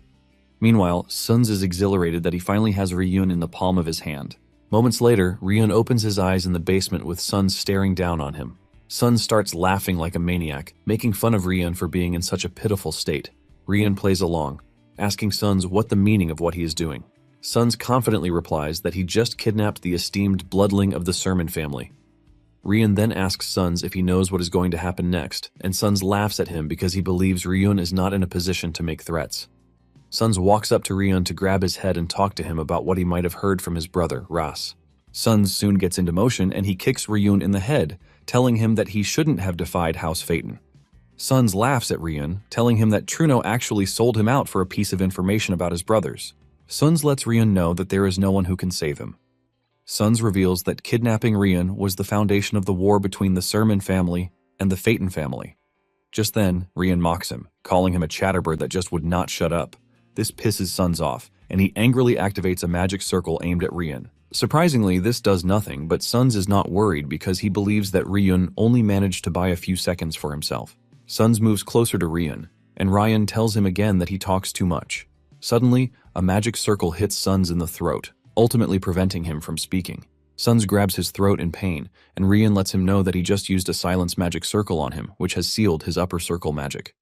Speaker 1: Meanwhile, Sons is exhilarated that he finally has Rian in the palm of his hand. Moments later, Rian opens his eyes in the basement with Sons staring down on him. Sons starts laughing like a maniac, making fun of Rian for being in such a pitiful state. Rian plays along, asking Sons what the meaning of what he is doing. Suns confidently replies that he just kidnapped the esteemed bloodling of the Sermon family. Ryun then asks Suns if he knows what is going to happen next, and Suns laughs at him because he believes Ryun is not in a position to make threats. Suns walks up to Ryun to grab his head and talk to him about what he might have heard from his brother, Ras. Suns soon gets into motion and he kicks Ryun in the head, telling him that he shouldn't have defied House Phaeton. Suns laughs at Ryun, telling him that Truno actually sold him out for a piece of information about his brothers. Suns lets Ryun know that there is no one who can save him. Suns reveals that kidnapping Ryun was the foundation of the war between the Sermon family and the Phaeton family. Just then, Ryun mocks him, calling him a chatterbird that just would not shut up. This pisses Suns off, and he angrily activates a magic circle aimed at Ryun. Surprisingly, this does nothing, but Suns is not worried because he believes that Ryun only managed to buy a few seconds for himself. Suns moves closer to Ryun, and Ryan tells him again that he talks too much. Suddenly, a magic circle hits Suns in the throat, ultimately preventing him from speaking. Suns grabs his throat in pain, and Ryun lets him know that he just used a silence magic circle on him, which has sealed his upper circle magic.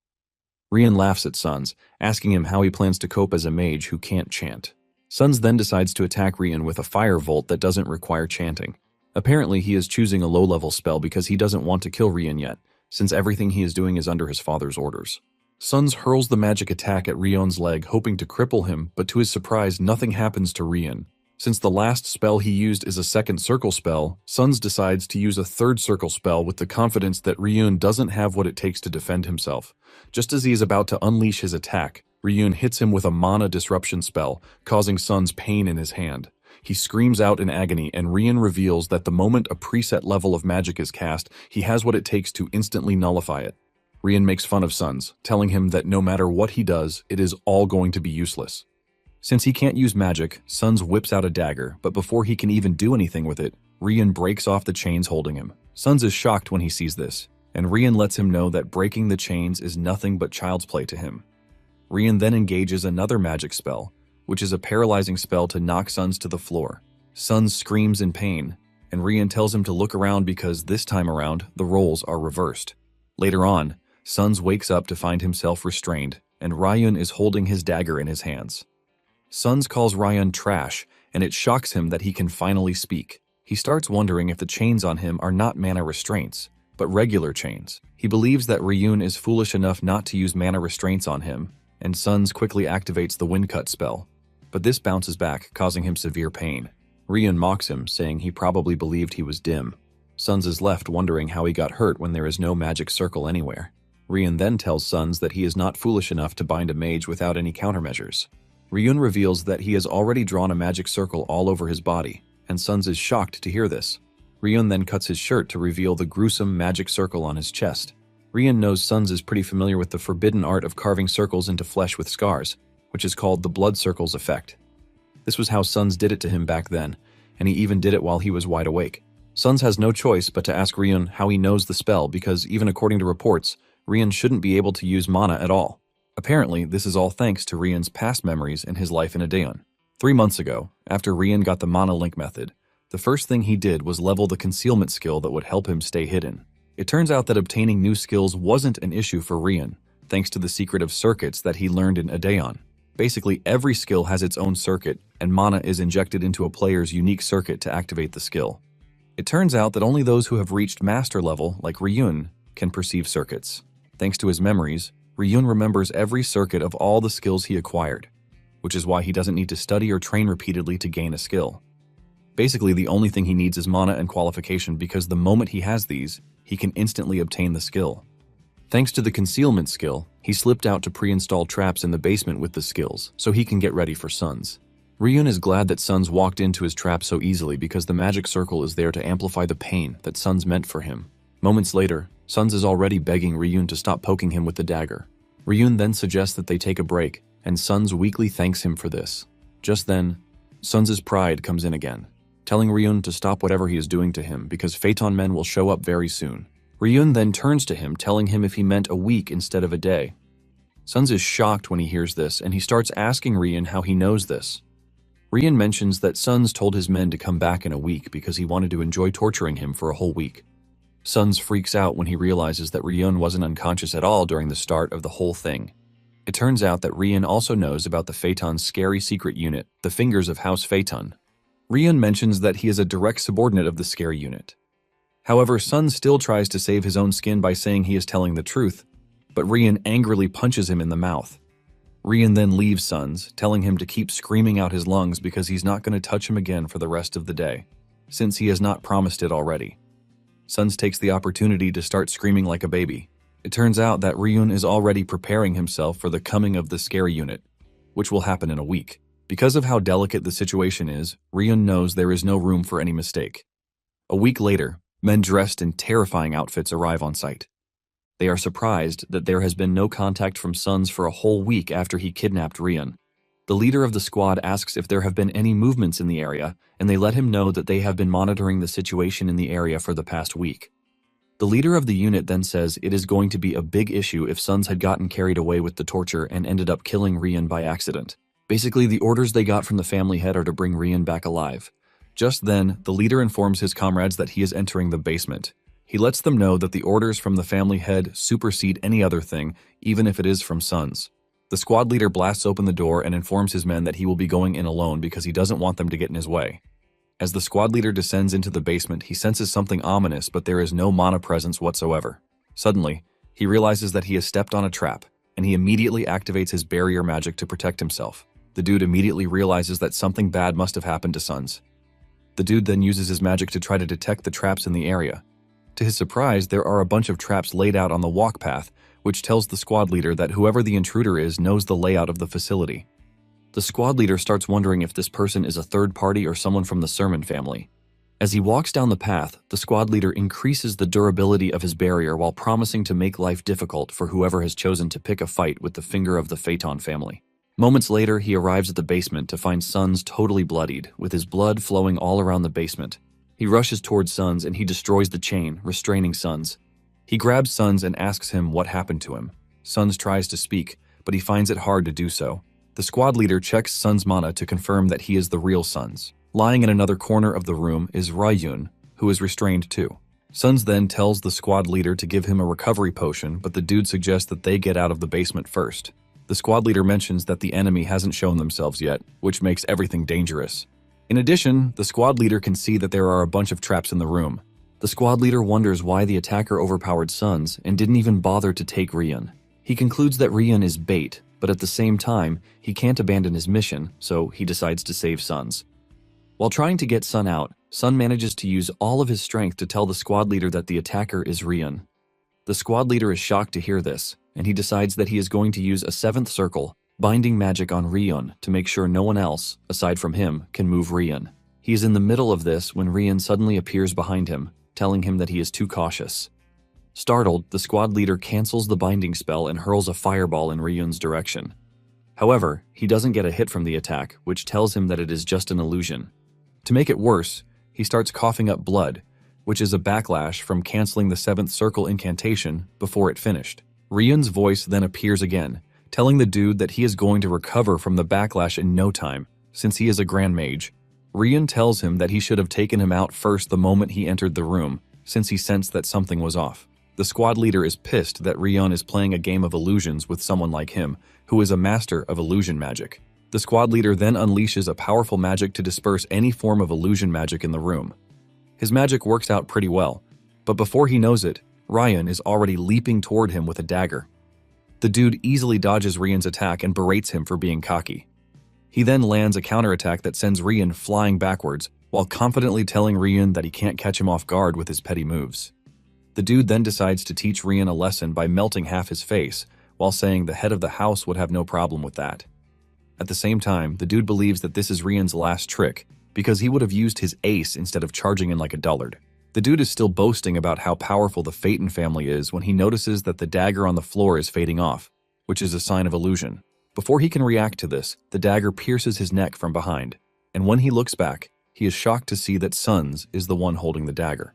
Speaker 1: Ryun laughs at Suns, asking him how he plans to cope as a mage who can't chant. Suns then decides to attack Ryun with a fire volt that doesn't require chanting. Apparently, he is choosing a low-level spell because he doesn't want to kill Ryun yet, since everything he is doing is under his father's orders. Suns hurls the magic attack at Ryun's leg, hoping to cripple him, but to his surprise, nothing happens to Ryun. Since the last spell he used is a second circle spell, Suns decides to use a third circle spell with the confidence that Ryun doesn't have what it takes to defend himself. Just as he is about to unleash his attack, Ryun hits him with a mana disruption spell, causing Suns pain in his hand. He screams out in agony, and Ryun reveals that the moment a preset level of magic is cast, he has what it takes to instantly nullify it. Ryun makes fun of Suns, telling him that no matter what he does, it is all going to be useless. Since he can't use magic, Suns whips out a dagger, but before he can even do anything with it, Ryun breaks off the chains holding him. Suns is shocked when he sees this, and Ryun lets him know that breaking the chains is nothing but child's play to him. Ryun then engages another magic spell, which is a paralyzing spell to knock Suns to the floor. Suns screams in pain, and Ryun tells him to look around because this time around, the roles are reversed. Later on, Suns wakes up to find himself restrained, and Ryun is holding his dagger in his hands. Suns calls Ryun trash, and it shocks him that he can finally speak. He starts wondering if the chains on him are not mana restraints, but regular chains. He believes that Ryun is foolish enough not to use mana restraints on him, and Suns quickly activates the Wind Cut spell. But this bounces back, causing him severe pain. Ryun mocks him, saying he probably believed he was dim. Suns is left wondering how he got hurt when there is no magic circle anywhere. Ryun then tells Suns that he is not foolish enough to bind a mage without any countermeasures. Ryun reveals that he has already drawn a magic circle all over his body, and Suns is shocked to hear this. Ryun then cuts his shirt to reveal the gruesome magic circle on his chest. Ryun knows Suns is pretty familiar with the forbidden art of carving circles into flesh with scars, which is called the blood circles effect. This was how Suns did it to him back then, and he even did it while he was wide awake. Suns has no choice but to ask Ryun how he knows the spell because even according to reports, Ryun shouldn't be able to use mana at all. Apparently, this is all thanks to Ryun's past memories and his life in Aedeon. 3 months ago, after Ryun got the mana link method, the first thing he did was level the concealment skill that would help him stay hidden. It turns out that obtaining new skills wasn't an issue for Ryun, thanks to the secret of circuits that he learned in Aedeon. Basically, every skill has its own circuit, and mana is injected into a player's unique circuit to activate the skill. It turns out that only those who have reached master level, like Ryun, can perceive circuits. Thanks to his memories, Ryun remembers every circuit of all the skills he acquired, which is why he doesn't need to study or train repeatedly to gain a skill. Basically, the only thing he needs is mana and qualification because the moment he has these, he can instantly obtain the skill. Thanks to the concealment skill, he slipped out to pre-install traps in the basement with the skills, so he can get ready for Suns. Ryun is glad that Suns walked into his trap so easily because the magic circle is there to amplify the pain that Suns meant for him. Moments later, Suns is already begging Ryun to stop poking him with the dagger. Ryun then suggests that they take a break, and Suns weakly thanks him for this. Just then, Suns' pride comes in again, telling Ryun to stop whatever he is doing to him because Phaeton men will show up very soon. Ryun then turns to him, telling him if he meant a week instead of a day. Suns is shocked when he hears this, and he starts asking Ryun how he knows this. Ryun mentions that Suns told his men to come back in a week because he wanted to enjoy torturing him for a whole week. Suns freaks out when he realizes that Ryun wasn't unconscious at all during the start of the whole thing. It turns out that Rian also knows about the Phaeton's scary secret unit, the Fingers of House Phaeton. Rian mentions that he is a direct subordinate of the scary unit. However, Sun still tries to save his own skin by saying he is telling the truth, but Rian angrily punches him in the mouth. Rian then leaves Suns, telling him to keep screaming out his lungs because he's not going to touch him again for the rest of the day, since he has not promised it already. Suns takes the opportunity to start screaming like a baby. It turns out that Ryun is already preparing himself for the coming of the scary unit, which will happen in a week. Because of how delicate the situation is, Ryun knows there is no room for any mistake. A week later, men dressed in terrifying outfits arrive on site. They are surprised that there has been no contact from Suns for a whole week after he kidnapped Rian. The leader of the squad asks if there have been any movements in the area, and they let him know that they have been monitoring the situation in the area for the past week. The leader of the unit then says it is going to be a big issue if Suns had gotten carried away with the torture and ended up killing Rian by accident. Basically, the orders they got from the family head are to bring Rian back alive. Just then, the leader informs his comrades that he is entering the basement. He lets them know that the orders from the family head supersede any other thing, even if it is from Suns. The squad leader blasts open the door and informs his men that he will be going in alone because he doesn't want them to get in his way. As the squad leader descends into the basement, he senses something ominous, but there is no mana presence whatsoever. Suddenly, he realizes that he has stepped on a trap, and he immediately activates his barrier magic to protect himself. The dude immediately realizes that something bad must have happened to Suns. The dude then uses his magic to try to detect the traps in the area. To his surprise, there are a bunch of traps laid out on the walk path, which tells the squad leader that whoever the intruder is knows the layout of the facility. The squad leader starts wondering if this person is a third party or someone from the Sermon family. As he walks down the path, the squad leader increases the durability of his barrier while promising to make life difficult for whoever has chosen to pick a fight with the Finger of the Phaeton family. Moments later, he arrives at the basement to find Suns totally bloodied, with his blood flowing all around the basement. He rushes towards Suns and he destroys the chain, restraining Suns. He grabs Suns and asks him what happened to him. Suns tries to speak, but he finds it hard to do so. The squad leader checks Suns' mana to confirm that he is the real Suns. Lying in another corner of the room is Ryun, who is restrained too. Suns then tells the squad leader to give him a recovery potion, but the dude suggests that they get out of the basement first. The squad leader mentions that the enemy hasn't shown themselves yet, which makes everything dangerous. In addition, the squad leader can see that there are a bunch of traps in the room. The squad leader wonders why the attacker overpowered Suns and didn't even bother to take Rian. He concludes that Rian is bait, but at the same time, he can't abandon his mission, so he decides to save Suns. While trying to get Sun out, Sun manages to use all of his strength to tell the squad leader that the attacker is Rian. The squad leader is shocked to hear this, and he decides that he is going to use a seventh circle, binding magic on Rian to make sure no one else, aside from him, can move Rian. He is in the middle of this when Rian suddenly appears behind him, telling him that he is too cautious. Startled, the squad leader cancels the binding spell and hurls a fireball in Ryun's direction. However, he doesn't get a hit from the attack, which tells him that it is just an illusion. To make it worse, he starts coughing up blood, which is a backlash from canceling the seventh circle incantation before it finished. Ryun's voice then appears again, telling the dude that he is going to recover from the backlash in no time, since he is a grand mage. Ryun tells him that he should have taken him out first the moment he entered the room, since he sensed that something was off. The squad leader is pissed that Ryun is playing a game of illusions with someone like him, who is a master of illusion magic. The squad leader then unleashes a powerful magic to disperse any form of illusion magic in the room. His magic works out pretty well, but before he knows it, Ryun is already leaping toward him with a dagger. The dude easily dodges Ryun's attack and berates him for being cocky. He then lands a counterattack that sends Ryun flying backwards, while confidently telling Ryun that he can't catch him off guard with his petty moves. The dude then decides to teach Ryun a lesson by melting half his face, while saying the head of the house would have no problem with that. At the same time, the dude believes that this is Ryun's last trick, because he would have used his ace instead of charging in like a dullard. The dude is still boasting about how powerful the Phaeton family is when he notices that the dagger on the floor is fading off, which is a sign of illusion. Before he can react to this, the dagger pierces his neck from behind, and when he looks back, he is shocked to see that Suns is the one holding the dagger.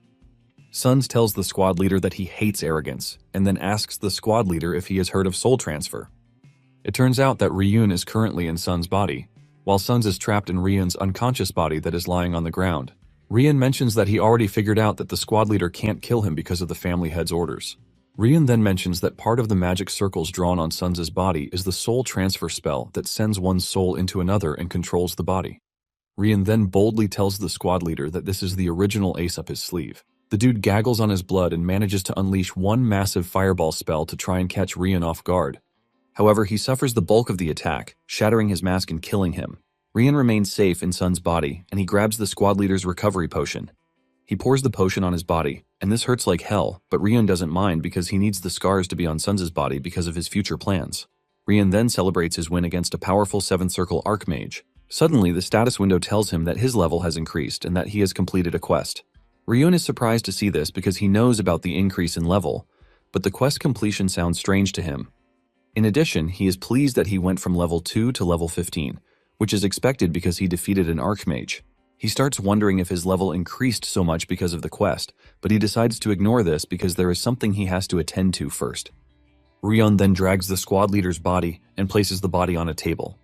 Speaker 1: Suns tells the squad leader that he hates arrogance, and then asks the squad leader if he has heard of soul transfer. It turns out that Ryun is currently in Suns' body, while Suns is trapped in Ryun's unconscious body that is lying on the ground. Ryun mentions that he already figured out that the squad leader can't kill him because of the family head's orders. Rian then mentions that part of the magic circles drawn on Sun's body is the soul transfer spell that sends one's soul into another and controls the body. Rian then boldly tells the squad leader that this is the original ace up his sleeve. The dude gaggles on his blood and manages to unleash one massive fireball spell to try and catch Rian off guard. However, he suffers the bulk of the attack, shattering his mask and killing him. Rian remains safe in Sun's body, and he grabs the squad leader's recovery potion. He pours the potion on his body, and this hurts like hell, but Rian doesn't mind because he needs the scars to be on Sun's body because of his future plans. Rian then celebrates his win against a powerful 7th Circle Archmage. Suddenly, the status window tells him that his level has increased and that he has completed a quest. Rian is surprised to see this because he knows about the increase in level, but the quest completion sounds strange to him. In addition, he is pleased that he went from level 2 to level 15, which is expected because he defeated an Archmage. He starts wondering if his level increased so much because of the quest, but he decides to ignore this because there is something he has to attend to first. Rian then drags the squad leader's body and places the body on a table.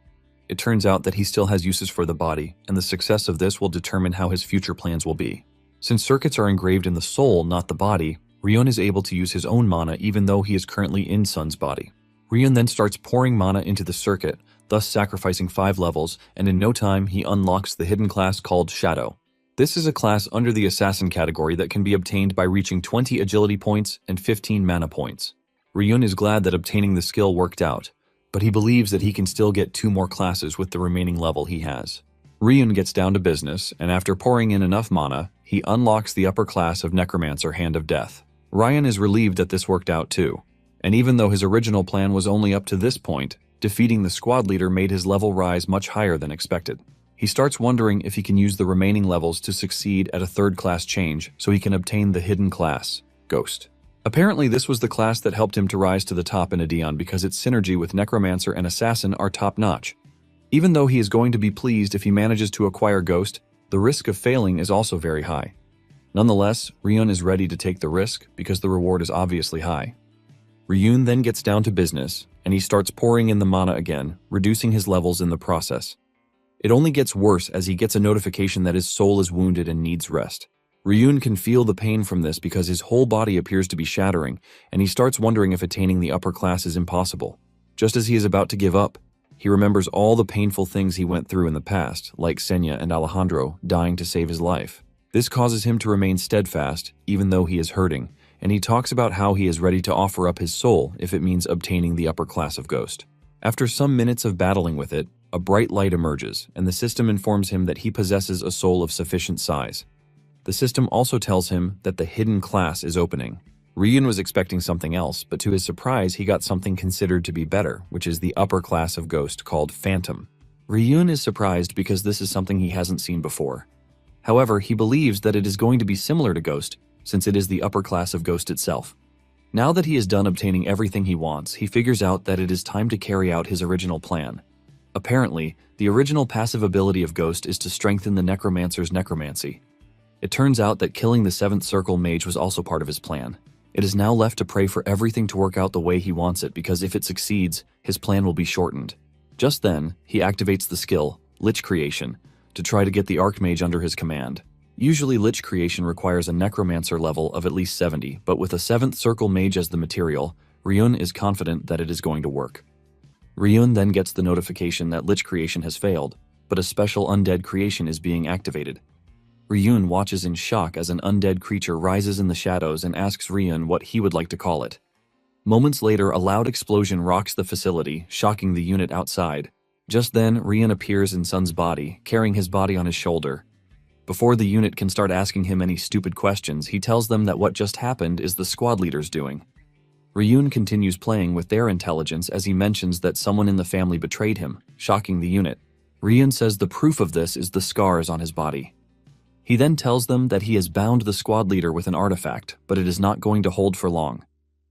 Speaker 1: It turns out that he still has uses for the body, and the success of this will determine how his future plans will be. Since circuits are engraved in the soul, not the body, Rian is able to use his own mana even though he is currently in Sun's body. Rian then starts pouring mana into the circuit, thus sacrificing 5 levels, and in no time he unlocks the hidden class called Shadow. This is a class under the Assassin category that can be obtained by reaching 20 agility points and 15 mana points. Rian is glad that obtaining the skill worked out, but he believes that he can still get 2 more classes with the remaining level he has. Rian gets down to business, and after pouring in enough mana, he unlocks the upper class of Necromancer Hand of Death. Rian is relieved that this worked out too, and even though his original plan was only up to this point, defeating the squad leader made his level rise much higher than expected. He starts wondering if he can use the remaining levels to succeed at a 3rd class change so he can obtain the hidden class, Ghost. Apparently this was the class that helped him to rise to the top in Adeon because its synergy with Necromancer and Assassin are top-notch. Even though he is going to be pleased if he manages to acquire Ghost, the risk of failing is also very high. Nonetheless, Rian is ready to take the risk because the reward is obviously high. Rian then gets down to business, and he starts pouring in the mana again, reducing his levels in the process. It only gets worse as he gets a notification that his soul is wounded and needs rest. Rian can feel the pain from this because his whole body appears to be shattering, and he starts wondering if attaining the upper class is impossible. Just as he is about to give up, he remembers all the painful things he went through in the past, like Senya and Alejandro dying to save his life. This causes him to remain steadfast, even though he is hurting, and he talks about how he is ready to offer up his soul if it means obtaining the upper class of Ghost. After some minutes of battling with it, a bright light emerges, and the system informs him that he possesses a soul of sufficient size. The system also tells him that the hidden class is opening. Rian was expecting something else, but to his surprise, he got something considered to be better, which is the upper class of Ghost called Phantom. Rian is surprised because this is something he hasn't seen before. However, he believes that it is going to be similar to Ghost, since it is the upper class of Ghost itself. Now that he is done obtaining everything he wants, he figures out that it is time to carry out his original plan. Apparently, the original passive ability of Ghost is to strengthen the Necromancer's necromancy. It turns out that killing the 7th Circle Mage was also part of his plan. It is now left to pray for everything to work out the way he wants it because if it succeeds, his plan will be shortened. Just then, he activates the skill, Lich Creation, to try to get the Archmage under his command. Usually Lich Creation requires a Necromancer level of at least 70, but with a 7th Circle Mage as the material, Rian is confident that it is going to work. Rian then gets the notification that Lich Creation has failed, but a special undead creation is being activated. Rian watches in shock as an undead creature rises in the shadows and asks Rian what he would like to call it. Moments later, a loud explosion rocks the facility, shocking the unit outside. Just then, Rian appears in Sun's body, carrying his body on his shoulder. Before the unit can start asking him any stupid questions, he tells them that what just happened is the squad leader's doing. Rian continues playing with their intelligence as he mentions that someone in the family betrayed him, shocking the unit. Rian says the proof of this is the scars on his body. He then tells them that he has bound the squad leader with an artifact, but it is not going to hold for long.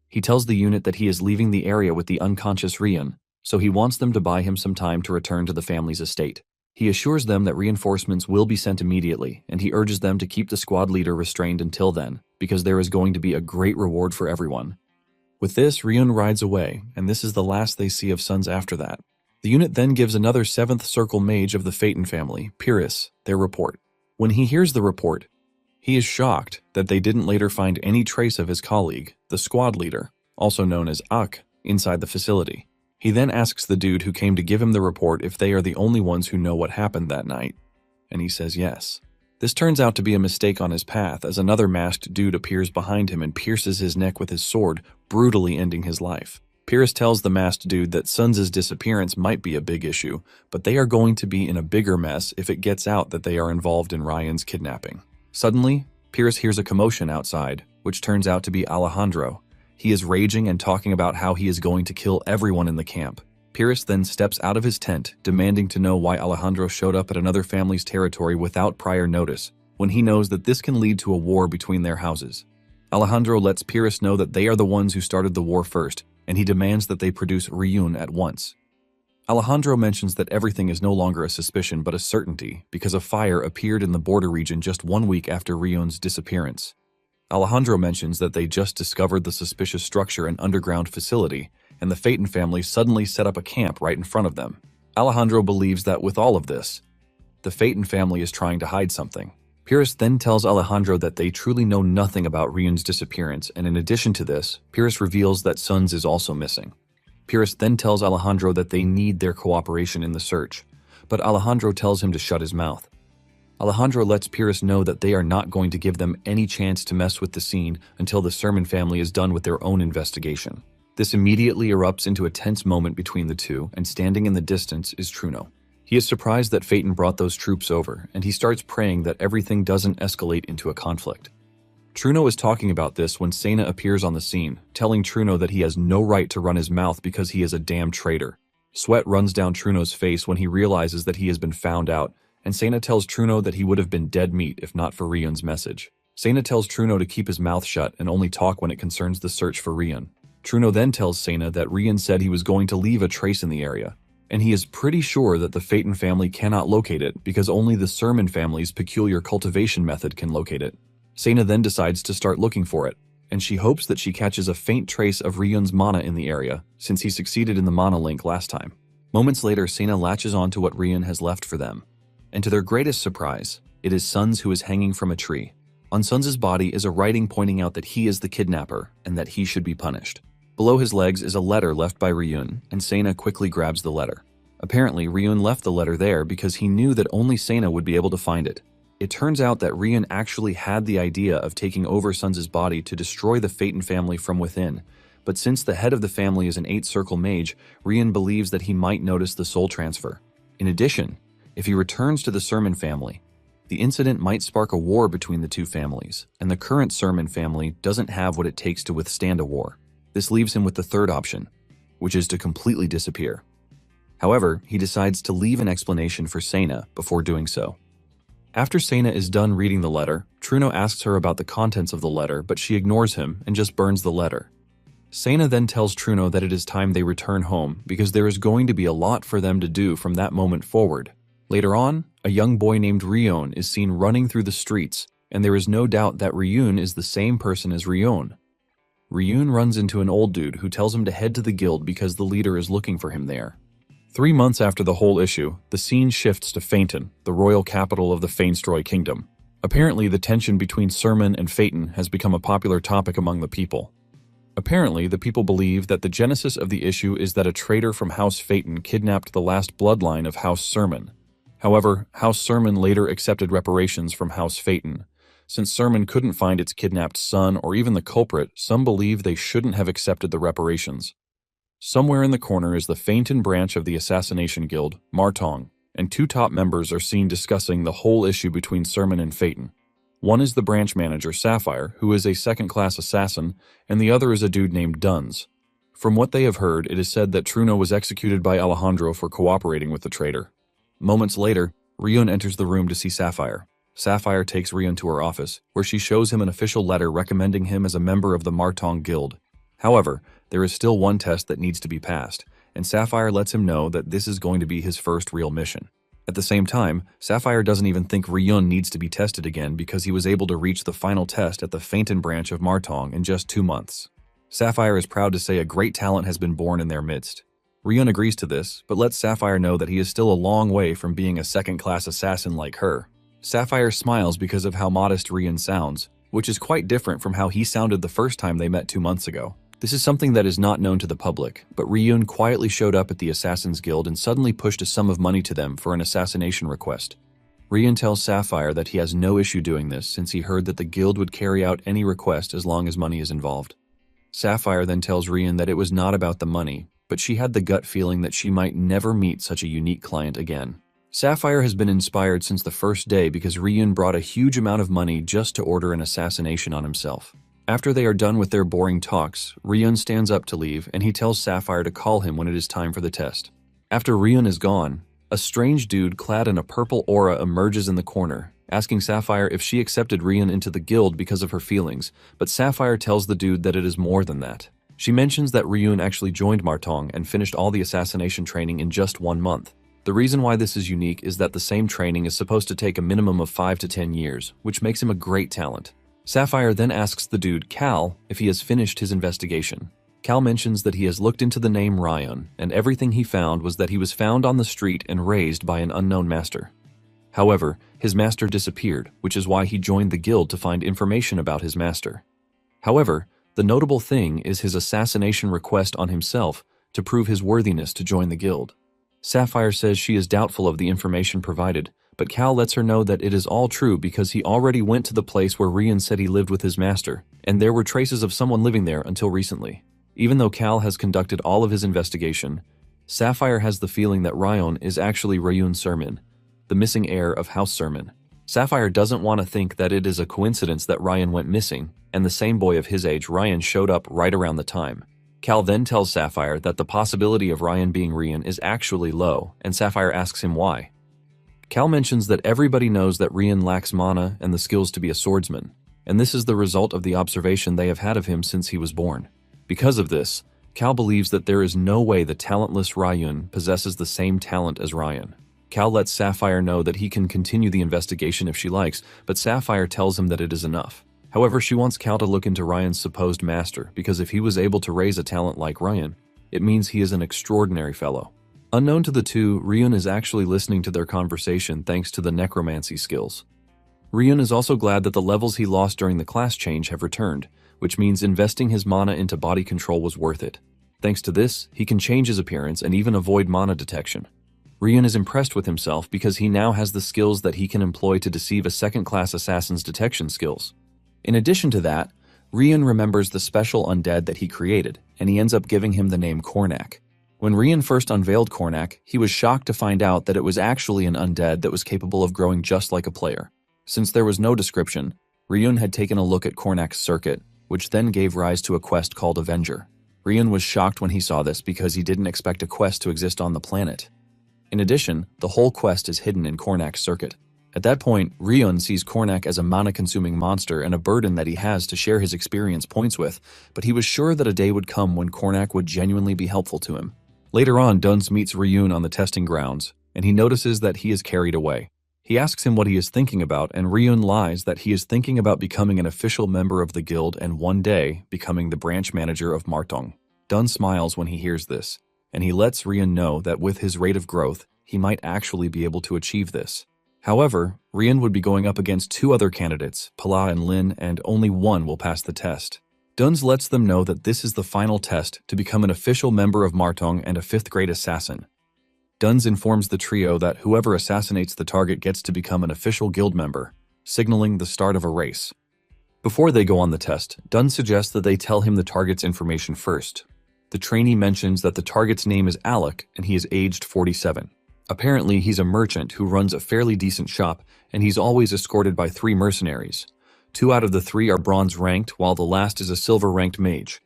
Speaker 1: He tells the unit that he is leaving the area with the unconscious Rian, so he wants them to buy him some time to return to the family's estate. He assures them that reinforcements will be sent immediately, and he urges them to keep the squad leader restrained until then, because there is going to be a great reward for everyone. With this, Rian rides away, and this is the last they see of Sons after that. The unit then gives another 7th Circle Mage of the Phaeton family, Pyrrhus, their report. When he hears the report, He is shocked that they didn't later find any trace of his colleague, the squad leader, also known as Ak, inside the facility. He then asks the dude who came to give him the report if they are the only ones who know what happened that night, and he says yes. This turns out to be a mistake on his path, as another masked dude appears behind him and pierces his neck with his sword, brutally ending his life. Pyrrhus tells the masked dude that Sons' disappearance might be a big issue, but they are going to be in a bigger mess if it gets out that they are involved in Ryan's kidnapping. Suddenly, Pyrrhus hears a commotion outside, which turns out to be Alejandro. He is raging and talking about how he is going to kill everyone in the camp. Pyrrhus then steps out of his tent, demanding to know why Alejandro showed up at another family's territory without prior notice, when he knows that this can lead to a war between their houses. Alejandro lets Pyrrhus know that they are the ones who started the war first, and he demands that they produce Ryun at once. Alejandro mentions that everything is no longer a suspicion but a certainty because a fire appeared in the border region just 1 week after Ryun's disappearance. Alejandro mentions that they just discovered the suspicious structure and underground facility, and the Phaeton family suddenly set up a camp right in front of them. Alejandro believes that with all of this, the Phaeton family is trying to hide something. Pyrrhus then tells Alejandro that they truly know nothing about Ryun's disappearance, and in addition to this, Pyrrhus reveals that Sons is also missing. Pyrrhus then tells Alejandro that they need their cooperation in the search, but Alejandro tells him to shut his mouth. Alejandro lets Pyrrhus know that they are not going to give them any chance to mess with the scene until the Sermon family is done with their own investigation. This immediately erupts into a tense moment between the two, and standing in the distance is Truno. He is surprised that Phaeton brought those troops over, and he starts praying that everything doesn't escalate into a conflict. Truno is talking about this when Sena appears on the scene, telling Truno that he has no right to run his mouth because he is a damn traitor. Sweat runs down Truno's face when he realizes that he has been found out, and Sena tells Truno that he would have been dead meat if not for Ryun's message. Sena tells Truno to keep his mouth shut and only talk when it concerns the search for Ryun. Truno then tells Sena that Ryun said he was going to leave a trace in the area, and he is pretty sure that the Phaeton family cannot locate it because only the Sermon family's peculiar cultivation method can locate it. Sena then decides to start looking for it, and she hopes that she catches a faint trace of Ryun's mana in the area, since he succeeded in the mana link last time. Moments later, Sena latches on to what Ryun has left for them, and to their greatest surprise, it is Sons who is hanging from a tree. On Sons' body is a writing pointing out that he is the kidnapper, and that he should be punished. Below his legs is a letter left by Ryun, and Sena quickly grabs the letter. Apparently, Ryun left the letter there because he knew that only Sena would be able to find it. It turns out that Ryun actually had the idea of taking over Sons' body to destroy the Phaeton family from within, but since the head of the family is an 8-circle mage, Ryun believes that he might notice the soul transfer. In addition, if he returns to the Sermon family, the incident might spark a war between the two families, and the current Sermon family doesn't have what it takes to withstand a war. This leaves him with the third option, which is to completely disappear. However, he decides to leave an explanation for Sena before doing so. After Sena is done reading the letter, Truno asks her about the contents of the letter, but she ignores him and just burns the letter. Sena then tells Truno that it is time they return home because there is going to be a lot for them to do from that moment forward. Later on, a young boy named Ryun is seen running through the streets, and there is no doubt that Ryun is the same person as Ryun. Ryun runs into an old dude who tells him to head to the guild because the leader is looking for him there. 3 months after the whole issue, the scene shifts to Phaeton, the royal capital of the Phaenstroy kingdom. Apparently, the tension between Sermon and Phaeton has become a popular topic among the people. Apparently, the people believe that the genesis of the issue is that a traitor from House Phaeton kidnapped the last bloodline of House Sermon. However, House Sermon later accepted reparations from House Phaeton. Since Sermon couldn't find its kidnapped son or even the culprit, some believe they shouldn't have accepted the reparations. Somewhere in the corner is the Phaeton branch of the Assassination Guild, Martong, and 2 top members are seen discussing the whole issue between Sermon and Phaeton. One is the branch manager, Sapphire, who is a second-class assassin, and the other is a dude named Duns. From what they have heard, it is said that Truno was executed by Alejandro for cooperating with the traitor. Moments later, Ryun enters the room to see Sapphire. Sapphire takes Ryun to her office, where she shows him an official letter recommending him as a member of the Martong Guild. However, there is still one test that needs to be passed, and Sapphire lets him know that this is going to be his first real mission. At the same time, Sapphire doesn't even think Ryun needs to be tested again because he was able to reach the final test at the Phaeton branch of Martong in just 2 months. Sapphire is proud to say a great talent has been born in their midst. Ryun agrees to this, but lets Sapphire know that he is still a long way from being a second-class assassin like her. Sapphire smiles because of how modest Rian sounds, which is quite different from how he sounded the first time they met 2 months ago. This is something that is not known to the public, but Ryun quietly showed up at the Assassin's Guild and suddenly pushed a sum of money to them for an assassination request. Rian tells Sapphire that he has no issue doing this since he heard that the guild would carry out any request as long as money is involved. Sapphire then tells Rian that it was not about the money, but she had the gut feeling that she might never meet such a unique client again. Sapphire has been inspired since the first day because Ryun brought a huge amount of money just to order an assassination on himself. After they are done with their boring talks, Ryun stands up to leave and he tells Sapphire to call him when it is time for the test. After Ryun is gone, a strange dude clad in a purple aura emerges in the corner, asking Sapphire if she accepted Ryun into the guild because of her feelings, but Sapphire tells the dude that it is more than that. She mentions that Ryun actually joined Martong and finished all the assassination training in just 1 month. The reason why this is unique is that the same training is supposed to take a minimum of 5 to 10 years, which makes him a great talent. Sapphire then asks the dude, Cal, if he has finished his investigation. Cal mentions that he has looked into the name Ryan, and everything he found was that he was found on the street and raised by an unknown master. However, his master disappeared, which is why he joined the guild to find information about his master. However, the notable thing is his assassination request on himself to prove his worthiness to join the guild. Sapphire says she is doubtful of the information provided, but Cal lets her know that it is all true because he already went to the place where Rian said he lived with his master, and there were traces of someone living there until recently. Even though Cal has conducted all of his investigation, Sapphire has the feeling that Ryan is actually Ryun Sermon, the missing heir of House Sermon. Sapphire doesn't want to think that it is a coincidence that Ryan went missing, and the same boy of his age, Ryan, showed up right around the time. Cal then tells Sapphire that the possibility of Ryan being Rian is actually low, and Sapphire asks him why. Cal mentions that everybody knows that Rian lacks mana and the skills to be a swordsman, and this is the result of the observation they have had of him since he was born. Because of this, Cal believes that there is no way the talentless Ryun possesses the same talent as Ryan. Cal lets Sapphire know that he can continue the investigation if she likes, but Sapphire tells him that it is enough. However, she wants Cal to look into Ryan's supposed master, because if he was able to raise a talent like Ryan, it means he is an extraordinary fellow. Unknown to the two, Ryun is actually listening to their conversation thanks to the necromancy skills. Ryun is also glad that the levels he lost during the class change have returned, which means investing his mana into body control was worth it. Thanks to this, he can change his appearance and even avoid mana detection. Ryun is impressed with himself because he now has the skills that he can employ to deceive a second-class assassin's detection skills. In addition to that, Ryun remembers the special undead that he created, and he ends up giving him the name Kornak. When Ryun first unveiled Kornak, he was shocked to find out that it was actually an undead that was capable of growing just like a player. Since there was no description, Ryun had taken a look at Kornak's circuit, which then gave rise to a quest called Avenger. Ryun was shocked when he saw this because he didn't expect a quest to exist on the planet. In addition, the whole quest is hidden in Kornak's circuit. At that point, Ryun sees Kornak as a mana-consuming monster and a burden that he has to share his experience points with, but he was sure that a day would come when Kornak would genuinely be helpful to him. Later on, Duns meets Ryun on the testing grounds, and he notices that he is carried away. He asks him what he is thinking about, and Ryun lies that he is thinking about becoming an official member of the guild and one day becoming the branch manager of Martong. Dun smiles when he hears this, and he lets Ryun know that with his rate of growth, he might actually be able to achieve this. However, Ryun would be going up against 2 other candidates, Pala and Lin, and only one will pass the test. Duns lets them know that this is the final test to become an official member of Martong and a 5th grade assassin. Duns informs the trio that whoever assassinates the target gets to become an official guild member, signaling the start of a race. Before they go on the test, Duns suggests that they tell him the target's information first. The trainee mentions that the target's name is Alec and he is aged 47. Apparently, he's a merchant who runs a fairly decent shop, and he's always escorted by 3 mercenaries. 2 out of the 3 are bronze ranked, while the last is a silver ranked mage.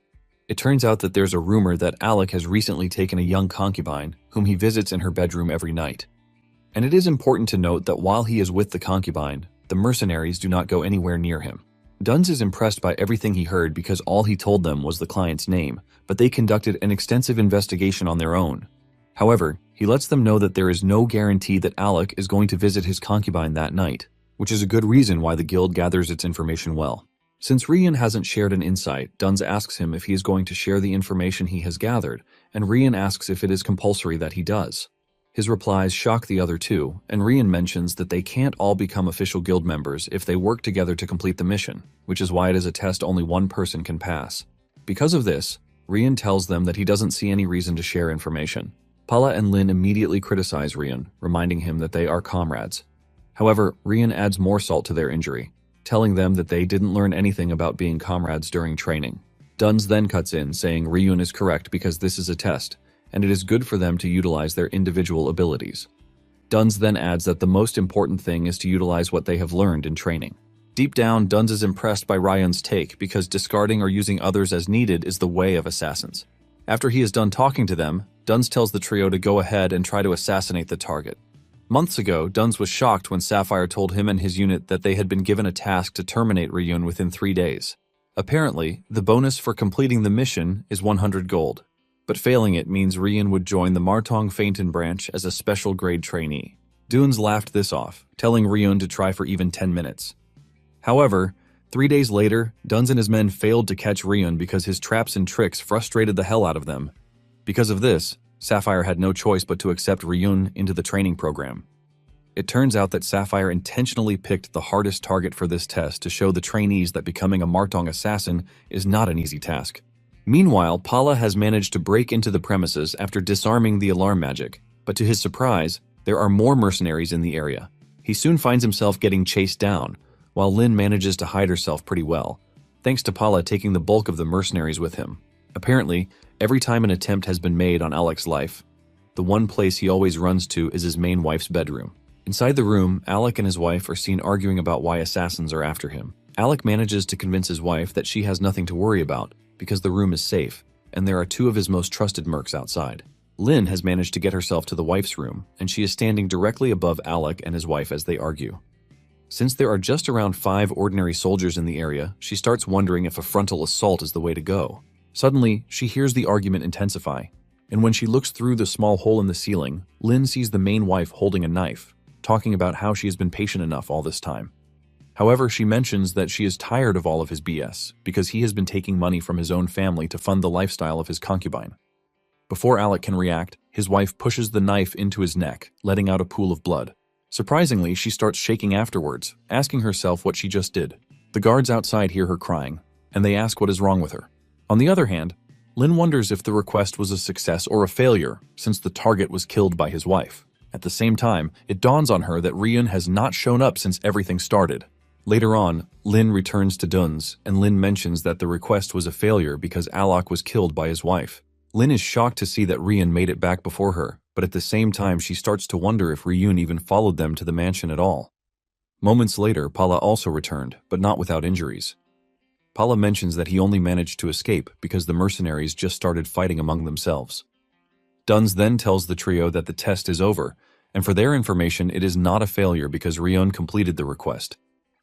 Speaker 1: It turns out that there's a rumor that Alec has recently taken a young concubine, whom he visits in her bedroom every night. And it is important to note that while he is with the concubine, the mercenaries do not go anywhere near him. Duns is impressed by everything he heard because all he told them was the client's name, but they conducted an extensive investigation on their own. However, he lets them know that there is no guarantee that Alec is going to visit his concubine that night, which is a good reason why the guild gathers its information well. Since Ryun hasn't shared an insight, Duns asks him if he is going to share the information he has gathered, and Ryun asks if it is compulsory that he does. His replies shock the other two, and Rian mentions that they can't all become official guild members if they work together to complete the mission, which is why it is a test only one person can pass. Because of this, Rian tells them that he doesn't see any reason to share information. Pala and Lin immediately criticize Rian, reminding him that they are comrades. However, Rian adds more salt to their injury, telling them that they didn't learn anything about being comrades during training. Duns then cuts in, saying Ryun is correct because this is a test, and it is good for them to utilize their individual abilities. Duns then adds that the most important thing is to utilize what they have learned in training. Deep down, Duns is impressed by Ryan's take because discarding or using others as needed is the way of assassins. After he is done talking to them, Duns tells the trio to go ahead and try to assassinate the target. Months ago, Duns was shocked when Sapphire told him and his unit that they had been given a task to terminate Ryun within 3 days. Apparently, the bonus for completing the mission is 100 gold. But failing it means Rian would join the Martong Fainton branch as a special grade trainee. Dunes laughed this off, telling Ryun to try for even 10 minutes. However, 3 days later, Duns and his men failed to catch Ryun because his traps and tricks frustrated the hell out of them. Because of this, Sapphire had no choice but to accept Ryun into the training program. It turns out that Sapphire intentionally picked the hardest target for this test to show the trainees that becoming a Martong assassin is not an easy task. Meanwhile, Pala has managed to break into the premises after disarming the alarm magic, but to his surprise, there are more mercenaries in the area. He soon finds himself getting chased down, while Lin manages to hide herself pretty well, thanks to Pala taking the bulk of the mercenaries with him. Apparently, every time an attempt has been made on Alec's life, the one place he always runs to is his main wife's bedroom. Inside the room, Alec and his wife are seen arguing about why assassins are after him. Alec manages to convince his wife that she has nothing to worry about, because the room is safe, and there are 2 of his most trusted mercs outside. Lin has managed to get herself to the wife's room, and she is standing directly above Alec and his wife as they argue. Since there are just around 5 ordinary soldiers in the area, she starts wondering if a frontal assault is the way to go. Suddenly, she hears the argument intensify, and when she looks through the small hole in the ceiling, Lin sees the main wife holding a knife, talking about how she has been patient enough all this time. However, she mentions that she is tired of all of his BS because he has been taking money from his own family to fund the lifestyle of his concubine. Before Alec can react, his wife pushes the knife into his neck, letting out a pool of blood. Surprisingly, she starts shaking afterwards, asking herself what she just did. The guards outside hear her crying, and they ask what is wrong with her. On the other hand, Lin wonders if the request was a success or a failure, since the target was killed by his wife. At the same time, it dawns on her that Ryun has not shown up since everything started. Later on, Lin returns to Duns, and Lin mentions that the request was a failure because Alok was killed by his wife. Lin is shocked to see that Rian made it back before her, but at the same time she starts to wonder if Ryun even followed them to the mansion at all. Moments later, Pala also returned, but not without injuries. Pala mentions that he only managed to escape because the mercenaries just started fighting among themselves. Duns then tells the trio that the test is over, and for their information it is not a failure because Ryun completed the request.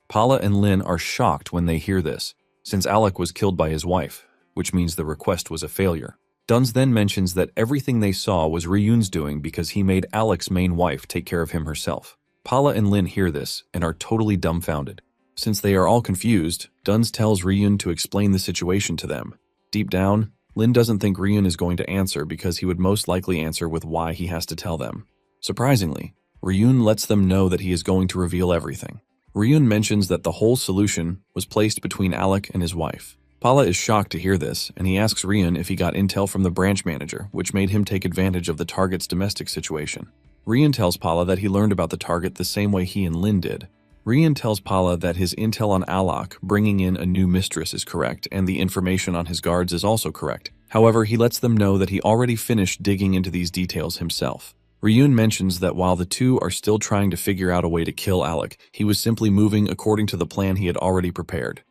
Speaker 1: Pala and Lin are shocked when they hear this, since Alec was killed by his wife, which means the request was a failure. Duns then mentions that everything they saw was Ryun's doing because he made Alec's main wife take care of him herself. Pala and Lin hear this and are totally dumbfounded. Since they are all confused, Duns tells Ryun to explain the situation to them. Deep down, Lin doesn't think Ryun is going to answer because he would most likely answer with why he has to tell them. Surprisingly, Ryun lets them know that he is going to reveal everything. Ryun mentions that the whole solution was placed between Alec and his wife. Pala is shocked to hear this, and he asks Ryun if he got intel from the branch manager, which made him take advantage of the target's domestic situation. Ryun tells Pala that he learned about the target the same way he and Lin did. Ryun tells Pala that his intel on Alok bringing in a new mistress is correct, and the information on his guards is also correct. However, he lets them know that he already finished digging into these details himself. Ryun mentions that while the two are still trying to figure out a way to kill Alec, he was simply moving according to the plan he had already prepared.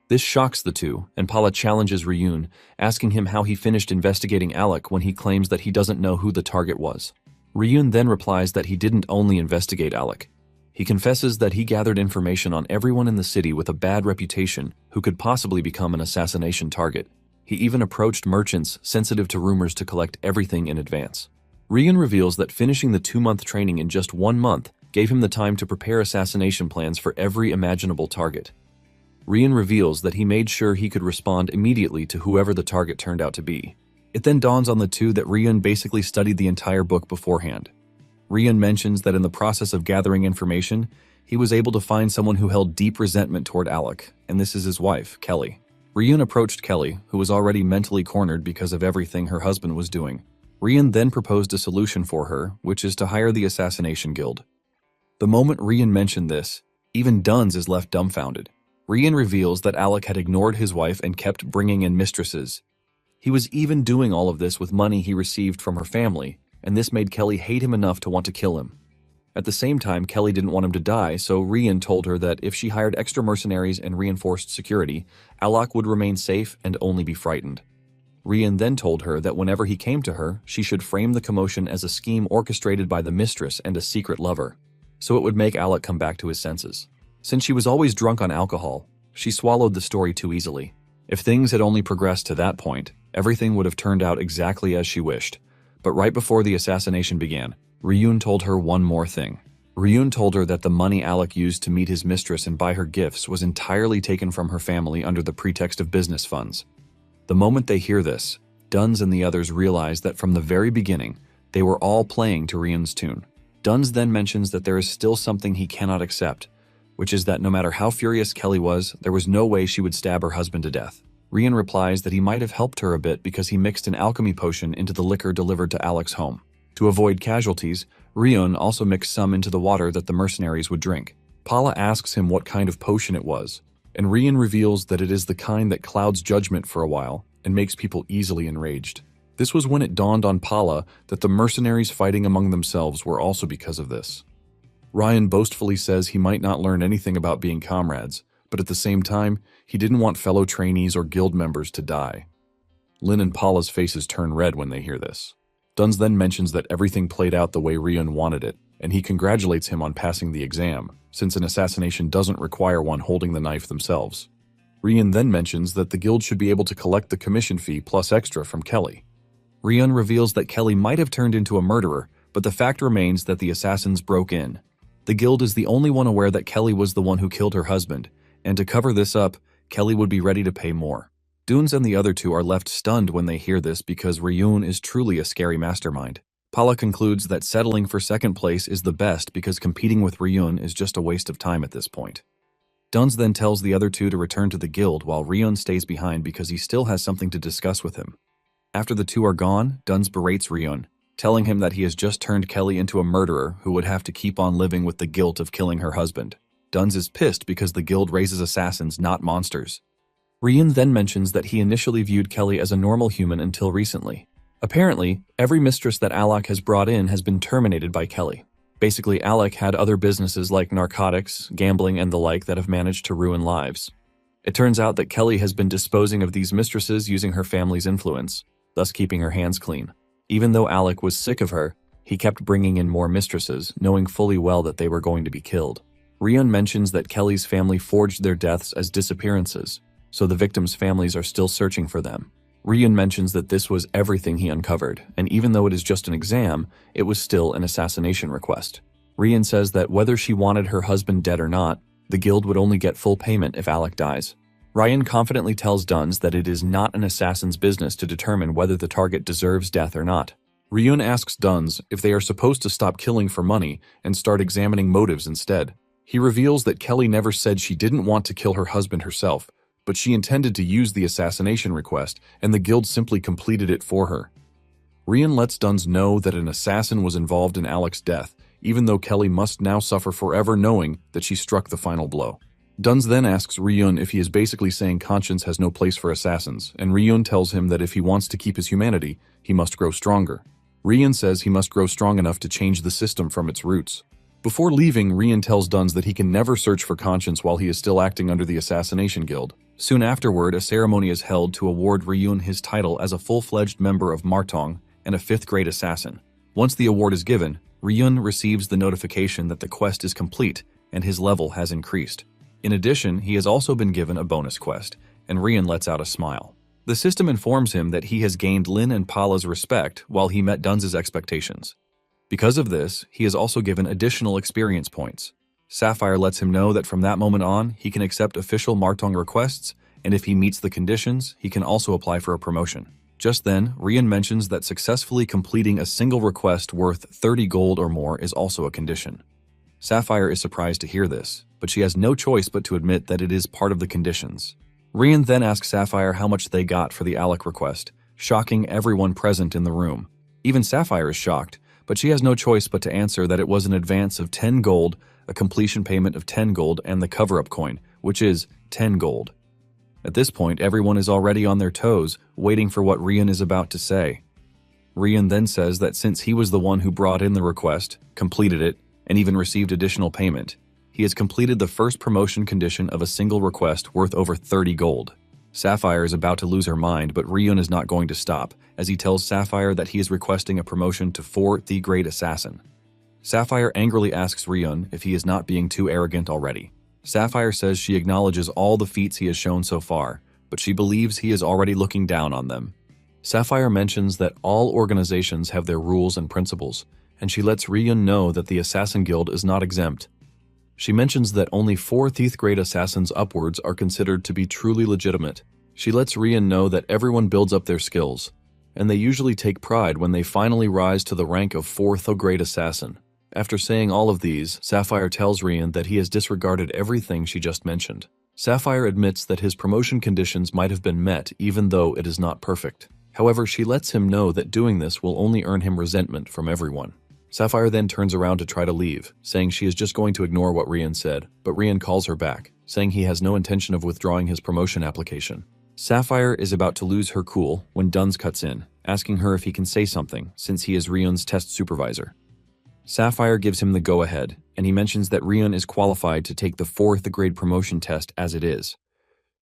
Speaker 1: This shocks the two, and Pala challenges Ryun, asking him how he finished investigating Alec when he claims that he doesn't know who the target was. Ryun then replies that he didn't only investigate Alec. He confesses that he gathered information on everyone in the city with a bad reputation who could possibly become an assassination target. He even approached merchants sensitive to rumors to collect everything in advance. Ryun reveals that finishing the 2-month training in just 1 month gave him the time to prepare assassination plans for every imaginable target. Ryun reveals that he made sure he could respond immediately to whoever the target turned out to be. It then dawns on the two that Ryun basically studied the entire book beforehand. Ryun mentions that in the process of gathering information, he was able to find someone who held deep resentment toward Alec, and this is his wife, Kelly. Ryun approached Kelly, who was already mentally cornered because of everything her husband was doing. Ryun then proposed a solution for her, which is to hire the Assassination Guild. The moment Ryun mentioned this, even Duns is left dumbfounded. Ryun reveals that Alec had ignored his wife and kept bringing in mistresses. He was even doing all of this with money he received from her family, and this made Kelly hate him enough to want to kill him. At the same time, Kelly didn't want him to die, so Ryun told her that if she hired extra mercenaries and reinforced security, Alec would remain safe and only be frightened. Ryun then told her that whenever he came to her, she should frame the commotion as a scheme orchestrated by the mistress and a secret lover, so it would make Alec come back to his senses. Since she was always drunk on alcohol, she swallowed the story too easily. If things had only progressed to that point, everything would have turned out exactly as she wished. But right before the assassination began, Ryun told her one more thing. Ryun told her that the money Alec used to meet his mistress and buy her gifts was entirely taken from her family under the pretext of business funds. The moment they hear this, Duns and the others realize that from the very beginning, they were all playing to Ryun's tune. Duns then mentions that there is still something he cannot accept, which is that no matter how furious Kelly was, there was no way she would stab her husband to death. Ryun replies that he might have helped her a bit because he mixed an alchemy potion into the liquor delivered to Alec's home. To avoid casualties, Ryun also mixed some into the water that the mercenaries would drink. Paula asks him what kind of potion it was, and Ryun reveals that it is the kind that clouds judgment for a while and makes people easily enraged. This was when it dawned on Paula that the mercenaries fighting among themselves were also because of this. Ryan boastfully says he might not learn anything about being comrades, but at the same time, he didn't want fellow trainees or guild members to die. Lin and Paula's faces turn red when they hear this. Duns then mentions that everything played out the way Ryun wanted it, and he congratulates him on passing the exam, since an assassination doesn't require one holding the knife themselves. Ryun then mentions that the guild should be able to collect the commission fee plus extra from Kelly. Ryun reveals that Kelly might have turned into a murderer, but the fact remains that the assassins broke in. The guild is the only one aware that Kelly was the one who killed her husband, and to cover this up, Kelly would be ready to pay more. Duns and the other two are left stunned when they hear this because Ryun is truly a scary mastermind. Paula concludes that settling for second place is the best because competing with Ryun is just a waste of time at this point. Duns then tells the other two to return to the guild while Ryun stays behind because he still has something to discuss with him. After the two are gone, Duns berates Ryun, telling him that he has just turned Kelly into a murderer who would have to keep on living with the guilt of killing her husband. Duns is pissed because the guild raises assassins, not monsters. Ryun then mentions that he initially viewed Kelly as a normal human until recently. Apparently, every mistress that Alec has brought in has been terminated by Kelly. Basically, Alec had other businesses like narcotics, gambling, and the like that have managed to ruin lives. It turns out that Kelly has been disposing of these mistresses using her family's influence, thus keeping her hands clean. Even though Alec was sick of her, he kept bringing in more mistresses, knowing fully well that they were going to be killed. Ryun mentions that Kelly's family forged their deaths as disappearances, so the victims' families are still searching for them. Ryun mentions that this was everything he uncovered, and even though it is just an exam, it was still an assassination request. Ryun says that whether she wanted her husband dead or not, the guild would only get full payment if Alec dies. Ryan confidently tells Duns that it is not an assassin's business to determine whether the target deserves death or not. Ryun asks Duns if they are supposed to stop killing for money and start examining motives instead. He reveals that Kelly never said she didn't want to kill her husband herself, but she intended to use the assassination request, and the guild simply completed it for her. Ryun lets Duns know that an assassin was involved in Alec's death, even though Kelly must now suffer forever knowing that she struck the final blow. Duns then asks Ryun if he is basically saying conscience has no place for assassins, and Ryun tells him that if he wants to keep his humanity, he must grow stronger. Ryun says he must grow strong enough to change the system from its roots. Before leaving, Ryun tells Duns that he can never search for conscience while he is still acting under the Assassination Guild. Soon afterward, a ceremony is held to award Ryun his title as a full-fledged member of Martong and a 5th-grade assassin. Once the award is given, Ryun receives the notification that the quest is complete and his level has increased. In addition, he has also been given a bonus quest, and Ryun lets out a smile. The system informs him that he has gained Lin and Paula's respect while he met Duns' expectations. Because of this, he is also given additional experience points. Sapphire lets him know that from that moment on, he can accept official Martong requests, and if he meets the conditions, he can also apply for a promotion. Just then, Rian mentions that successfully completing a single request worth 30 gold or more is also a condition. Sapphire is surprised to hear this, but she has no choice but to admit that it is part of the conditions. Rian then asks Sapphire how much they got for the Alec request, shocking everyone present in the room. Even Sapphire is shocked, but she has no choice but to answer that it was an advance of 10 gold, a completion payment of 10 gold, and the cover-up coin, which is 10 gold. At this point, everyone is already on their toes, waiting for what Rian is about to say. Rian then says that since he was the one who brought in the request, completed it, and even received additional payment, he has completed the first promotion condition of a single request worth over 30 gold. Sapphire is about to lose her mind, but Rian is not going to stop, as he tells Sapphire that he is requesting a promotion to 4th the Great Assassin. Sapphire angrily asks Rian if he is not being too arrogant already. Sapphire says she acknowledges all the feats he has shown so far, but she believes he is already looking down on them. Sapphire mentions that all organizations have their rules and principles, and she lets Rian know that the Assassin Guild is not exempt. She mentions that only 4th grade assassins upwards are considered to be truly legitimate. She lets Rian know that everyone builds up their skills, and they usually take pride when they finally rise to the rank of 4th grade assassin. After saying all of these, Sapphire tells Rian that he has disregarded everything she just mentioned. Sapphire admits that his promotion conditions might have been met even though it is not perfect. However, she lets him know that doing this will only earn him resentment from everyone. Sapphire then turns around to try to leave, saying she is just going to ignore what Rian said, but Rian calls her back, saying he has no intention of withdrawing his promotion application. Sapphire is about to lose her cool when Duns cuts in, asking her if he can say something since he is Rian's test supervisor. Sapphire gives him the go-ahead, and he mentions that Rian is qualified to take the 4th grade promotion test as it is.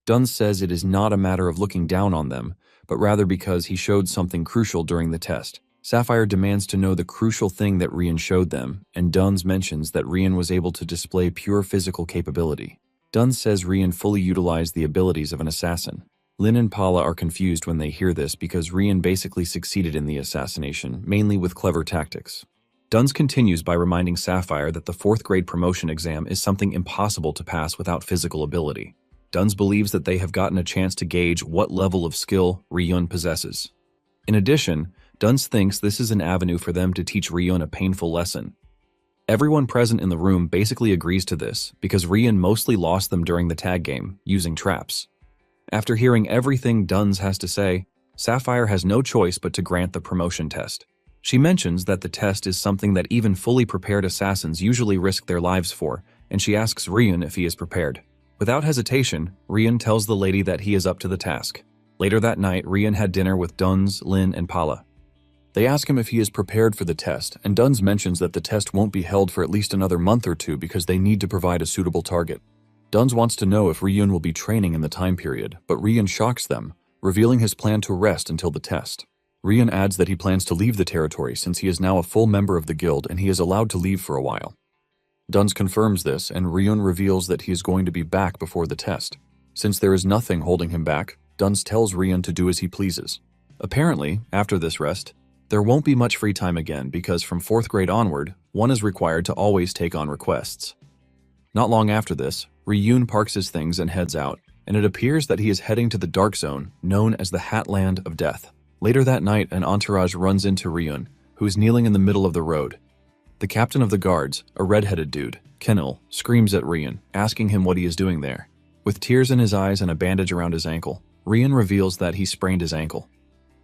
Speaker 1: Duns says it is not a matter of looking down on them, but rather because he showed something crucial during the test. Sapphire demands to know the crucial thing that Rian showed them, and Duns mentions that Rian was able to display pure physical capability. Duns says Rian fully utilized the abilities of an assassin. Lin and Paula are confused when they hear this because Rian basically succeeded in the assassination, mainly with clever tactics. Duns continues by reminding Sapphire that the 4th grade promotion exam is something impossible to pass without physical ability. Duns believes that they have gotten a chance to gauge what level of skill Rian possesses. In addition, Duns thinks this is an avenue for them to teach Rian a painful lesson. Everyone present in the room basically agrees to this because Rian mostly lost them during the tag game, using traps. After hearing everything Duns has to say, Sapphire has no choice but to grant the promotion test. She mentions that the test is something that even fully prepared assassins usually risk their lives for, and she asks Rian if he is prepared. Without hesitation, Rian tells the lady that he is up to the task. Later that night, Rian had dinner with Duns, Lin, and Paula. They ask him if he is prepared for the test, and Duns mentions that the test won't be held for at least another month or two because they need to provide a suitable target. Duns wants to know if Rian will be training in the time period, but Rian shocks them, revealing his plan to rest until the test. Rian adds that he plans to leave the territory since he is now a full member of the guild and he is allowed to leave for a while. Duns confirms this, and Rian reveals that he is going to be back before the test. Since there is nothing holding him back, Duns tells Rian to do as he pleases. Apparently, after this rest, there won't be much free time again because from 4th grade onward, one is required to always take on requests. Not long after this, Rian parks his things and heads out, and it appears that he is heading to the Dark Zone, known as the Hatland of Death. Later that night, an entourage runs into Rian, who is kneeling in the middle of the road. The captain of the guards, a red-headed dude, Kenil, screams at Rian, asking him what he is doing there. With tears in his eyes and a bandage around his ankle, Rian reveals that he sprained his ankle.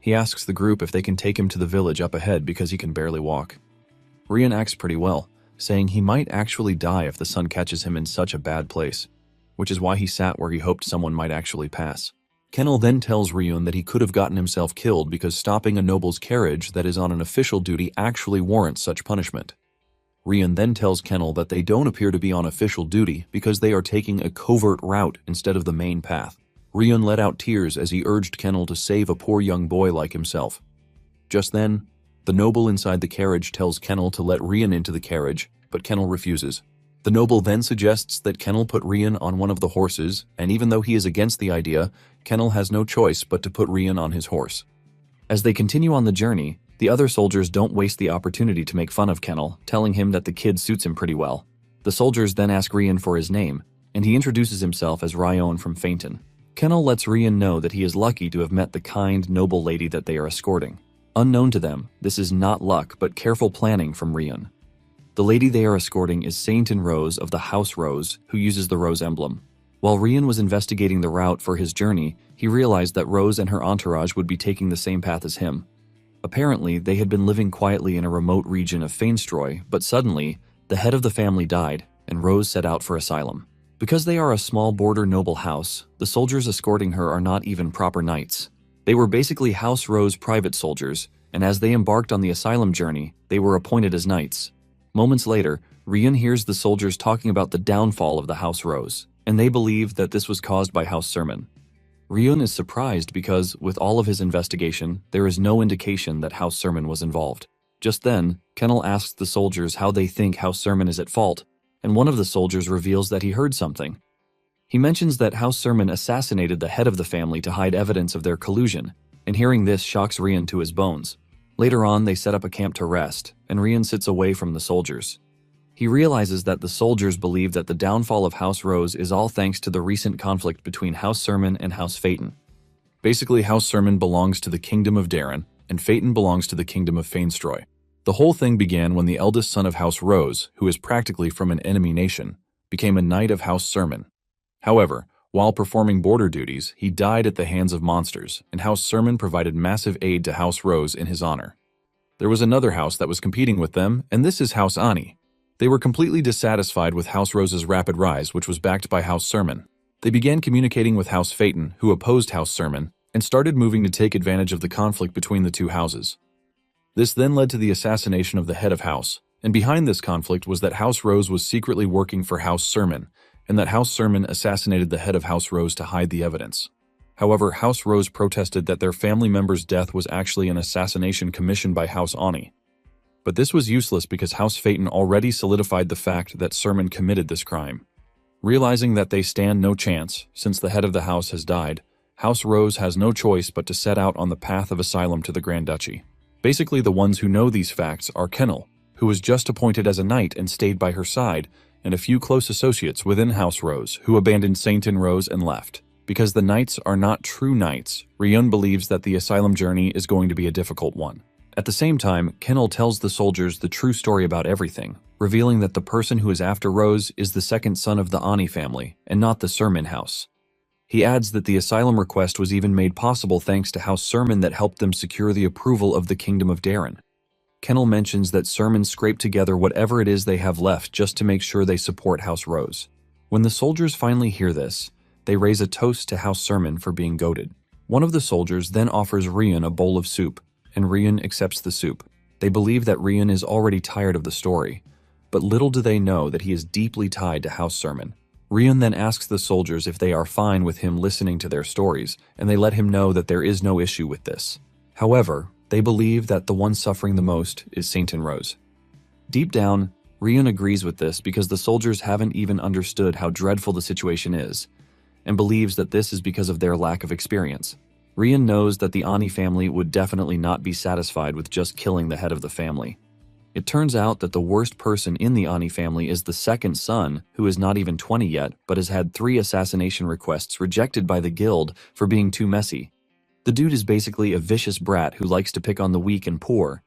Speaker 1: He asks the group if they can take him to the village up ahead because he can barely walk. Rian acts pretty well, saying he might actually die if the sun catches him in such a bad place, which is why he sat where he hoped someone might actually pass. Kenil then tells Rian that he could have gotten himself killed because stopping a noble's carriage that is on an official duty actually warrants such punishment. Rian then tells Kenil that they don't appear to be on official duty because they are taking a covert route instead of the main path. Rian let out tears as he urged Kenil to save a poor young boy like himself. Just then, the noble inside the carriage tells Kenil to let Rian into the carriage, but Kenil refuses. The noble then suggests that Kenil put Rian on one of the horses, and even though he is against the idea, Kenil has no choice but to put Rian on his horse. As they continue on the journey, the other soldiers don't waste the opportunity to make fun of Kenil, telling him that the kid suits him pretty well. The soldiers then ask Rian for his name, and he introduces himself as Ryan from Fainton. Kennel lets Rian know that he is lucky to have met the kind, noble lady that they are escorting. Unknown to them, this is not luck but careful planning from Rian. The lady they are escorting is Saint Rose of the House Rose, who uses the rose emblem. While Rian was investigating the route for his journey, he realized that Rose and her entourage would be taking the same path as him. Apparently, they had been living quietly in a remote region of Feinstroy, but suddenly, the head of the family died, and Rose set out for asylum. Because they are a small border noble house, the soldiers escorting her are not even proper knights. They were basically House Rose private soldiers, and as they embarked on the asylum journey, they were appointed as knights. Moments later, Rian hears the soldiers talking about the downfall of the House Rose, and they believe that this was caused by House Sermon. Rian is surprised because, with all of his investigation, there is no indication that House Sermon was involved. Just then, Kennel asks the soldiers how they think House Sermon is at fault, and one of the soldiers reveals that he heard something. He mentions that House Sermon assassinated the head of the family to hide evidence of their collusion, and hearing this shocks Rian to his bones. Later on, they set up a camp to rest, and Rian sits away from the soldiers. He realizes that the soldiers believe that the downfall of House Rose is all thanks to the recent conflict between House Sermon and House Phaeton. Basically, House Sermon belongs to the Kingdom of Darren, and Phaeton belongs to the Kingdom of Feinstroy. The whole thing began when the eldest son of House Rose, who is practically from an enemy nation, became a knight of House Sermon. However, while performing border duties, he died at the hands of monsters, and House Sermon provided massive aid to House Rose in his honor. There was another house that was competing with them, and this is House Ani. They were completely dissatisfied with House Rose's rapid rise, which was backed by House Sermon. They began communicating with House Phaeton, who opposed House Sermon, and started moving to take advantage of the conflict between the two houses. This then led to the assassination of the head of house, and behind this conflict was that House Rose was secretly working for House Sermon, and that House Sermon assassinated the head of House Rose to hide the evidence. However, House Rose protested that their family member's death was actually an assassination commissioned by House Ani. But this was useless because House Phaeton already solidified the fact that Sermon committed this crime. Realizing that they stand no chance, since the head of the house has died, House Rose has no choice but to set out on the path of asylum to the Grand Duchy. Basically, the ones who know these facts are Kennel, who was just appointed as a knight and stayed by her side, and a few close associates within House Rose who abandoned Saint Rose and left. Because the knights are not true knights, Rian believes that the asylum journey is going to be a difficult one. At the same time, Kennel tells the soldiers the true story about everything, revealing that the person who is after Rose is the second son of the Ani family, and not the Sermon house. He adds that the asylum request was even made possible thanks to House Sermon that helped them secure the approval of the Kingdom of Darren. Kennel mentions that Sermon scraped together whatever it is they have left just to make sure they support House Rose. When the soldiers finally hear this, they raise a toast to House Sermon for being goated. One of the soldiers then offers Rian a bowl of soup, and Rian accepts the soup. They believe that Rian is already tired of the story, but little do they know that he is deeply tied to House Sermon. Rian then asks the soldiers if they are fine with him listening to their stories, and they let him know that there is no issue with this. However, they believe that the one suffering the most is Saint Rose. Deep down, Rian agrees with this because the soldiers haven't even understood how dreadful the situation is, and believes that this is because of their lack of experience. Rian knows that the Ani family would definitely not be satisfied with just killing the head of the family. It turns out that the worst person in the Ani family is the second son, who is not even 20 yet, but has had 3 assassination requests rejected by the guild for being too messy. The dude is basically a vicious brat who likes to pick on the weak and poor.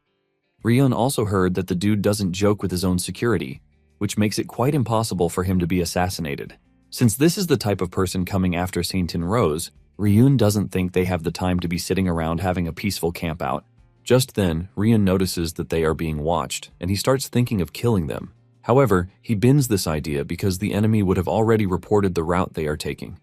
Speaker 1: Rian also heard that the dude doesn't joke with his own security, which makes it quite impossible for him to be assassinated. Since this is the type of person coming after Saint Rose, Rian doesn't think they have the time to be sitting around having a peaceful campout. Just then, Rian notices that they are being watched, and he starts thinking of killing them. However, he bins this idea because the enemy would have already reported the route they are taking.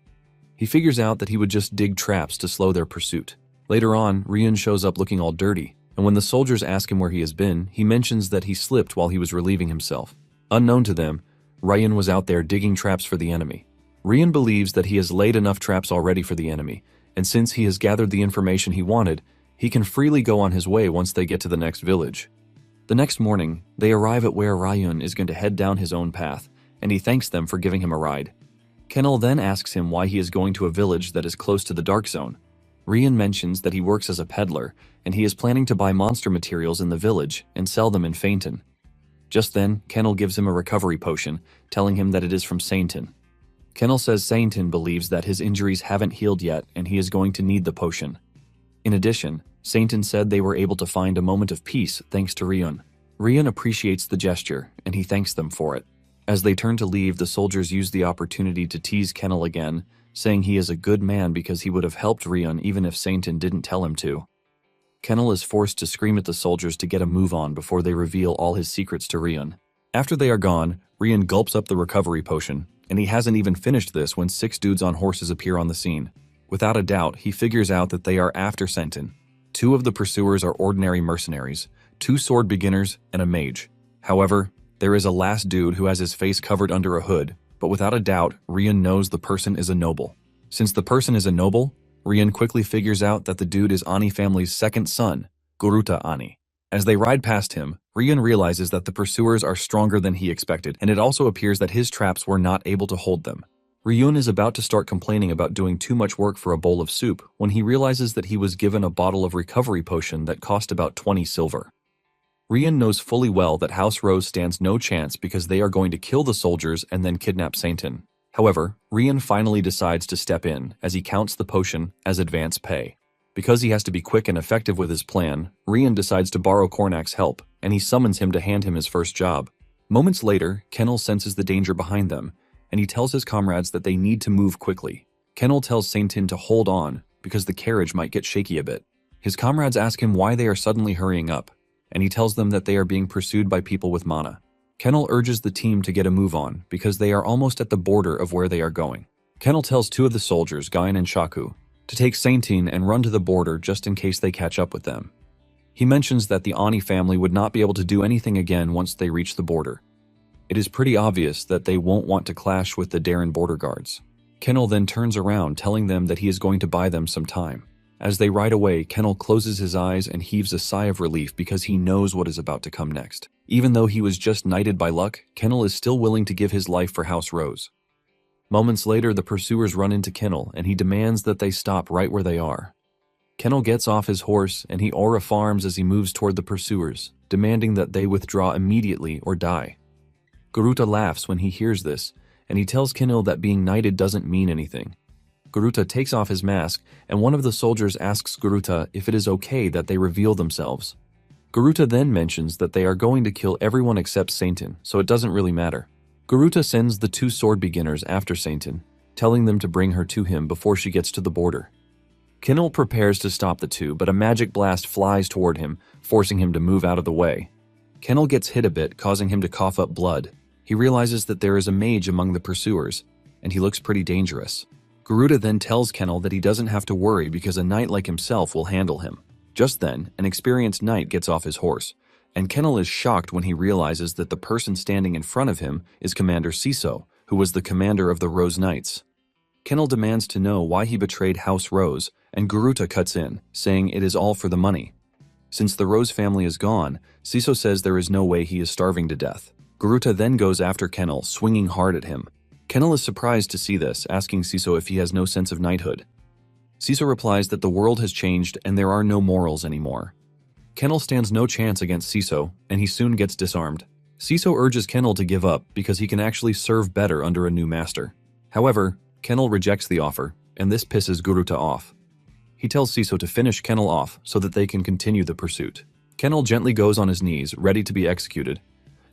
Speaker 1: He figures out that he would just dig traps to slow their pursuit. Later on, Rian shows up looking all dirty, and when the soldiers ask him where he has been, he mentions that he slipped while he was relieving himself. Unknown to them, Rian was out there digging traps for the enemy. Rian believes that he has laid enough traps already for the enemy, and since he has gathered the information he wanted, he can freely go on his way once they get to the next village. The next morning, they arrive at where Rian is going to head down his own path, and he thanks them for giving him a ride. Kennel then asks him why he is going to a village that is close to the Dark Zone. Rian mentions that he works as a peddler, and he is planning to buy monster materials in the village and sell them in Phaeton. Just then, Kennel gives him a recovery potion, telling him that it is from Sainton. Kennel says Saintin believes that his injuries haven't healed yet and he is going to need the potion. In addition, Saintin said they were able to find a moment of peace thanks to Ryun. Ryun appreciates the gesture and he thanks them for it. As they turn to leave, the soldiers use the opportunity to tease Kennel again, saying he is a good man because he would have helped Ryun even if Saintin didn't tell him to. Kennel is forced to scream at the soldiers to get a move on before they reveal all his secrets to Ryun. After they are gone, Ryun gulps up the recovery potion, and he hasn't even finished this when 6 dudes on horses appear on the scene. Without a doubt, he figures out that they are after Saintin. 2 of the pursuers are ordinary mercenaries, 2 sword beginners, and a mage. However, there is a last dude who has his face covered under a hood, but without a doubt, Ryun knows the person is a noble. Since the person is a noble, Ryun quickly figures out that the dude is Ani family's second son, Garuta Ani. As they ride past him, Ryun realizes that the pursuers are stronger than he expected, and it also appears that his traps were not able to hold them. Ryun is about to start complaining about doing too much work for a bowl of soup when he realizes that he was given a bottle of recovery potion that cost about 20 silver. Ryun knows fully well that House Rose stands no chance because they are going to kill the soldiers and then kidnap Saintin. However, Ryun finally decides to step in as he counts the potion as advance pay. Because he has to be quick and effective with his plan, Ryun decides to borrow Cornac's help, and he summons him to hand him his first job. Moments later, Kennel senses the danger behind them, and he tells his comrades that they need to move quickly. Kennel tells Saintin to hold on, because the carriage might get shaky a bit. His comrades ask him why they are suddenly hurrying up, and he tells them that they are being pursued by people with mana. Kennel urges the team to get a move on, because they are almost at the border of where they are going. Kennel tells 2 of the soldiers, Guyan and Shaku, to take Saintin and run to the border just in case they catch up with them. He mentions that the Ani family would not be able to do anything again once they reach the border. It is pretty obvious that they won't want to clash with the Darren border guards. Kennel then turns around, telling them that he is going to buy them some time. As they ride away, Kennel closes his eyes and heaves a sigh of relief because he knows what is about to come next. Even though he was just knighted by luck, Kennel is still willing to give his life for House Rose. Moments later, the pursuers run into Kennel, and he demands that they stop right where they are. Kennel gets off his horse, and he aura farms as he moves toward the pursuers, demanding that they withdraw immediately or die. Garuta laughs when he hears this, and he tells Kennel that being knighted doesn't mean anything. Garuta takes off his mask, and one of the soldiers asks Garuta if it is okay that they reveal themselves. Garuta then mentions that they are going to kill everyone except Saintin, so it doesn't really matter. Garuta sends the 2 sword beginners after Saintin, telling them to bring her to him before she gets to the border. Kennel prepares to stop the 2, but a magic blast flies toward him, forcing him to move out of the way. Kennel gets hit a bit, causing him to cough up blood. He realizes that there is a mage among the pursuers, and he looks pretty dangerous. Garuta then tells Kennel that he doesn't have to worry because a knight like himself will handle him. Just then, an experienced knight gets off his horse, and Kennel is shocked when he realizes that the person standing in front of him is Commander Siso, who was the commander of the Rose Knights. Kennel demands to know why he betrayed House Rose, and Garuta cuts in, saying it is all for the money. Since the Rose family is gone, Siso says there is no way he is starving to death. Garuta then goes after Kennel, swinging hard at him. Kennel is surprised to see this, asking Siso if he has no sense of knighthood. Siso replies that the world has changed and there are no morals anymore. Kennel stands no chance against Siso, and he soon gets disarmed. Siso urges Kennel to give up because he can actually serve better under a new master. However, Kennel rejects the offer, and this pisses Garuta off. He tells Siso to finish Kennel off so that they can continue the pursuit. Kennel gently goes on his knees, ready to be executed,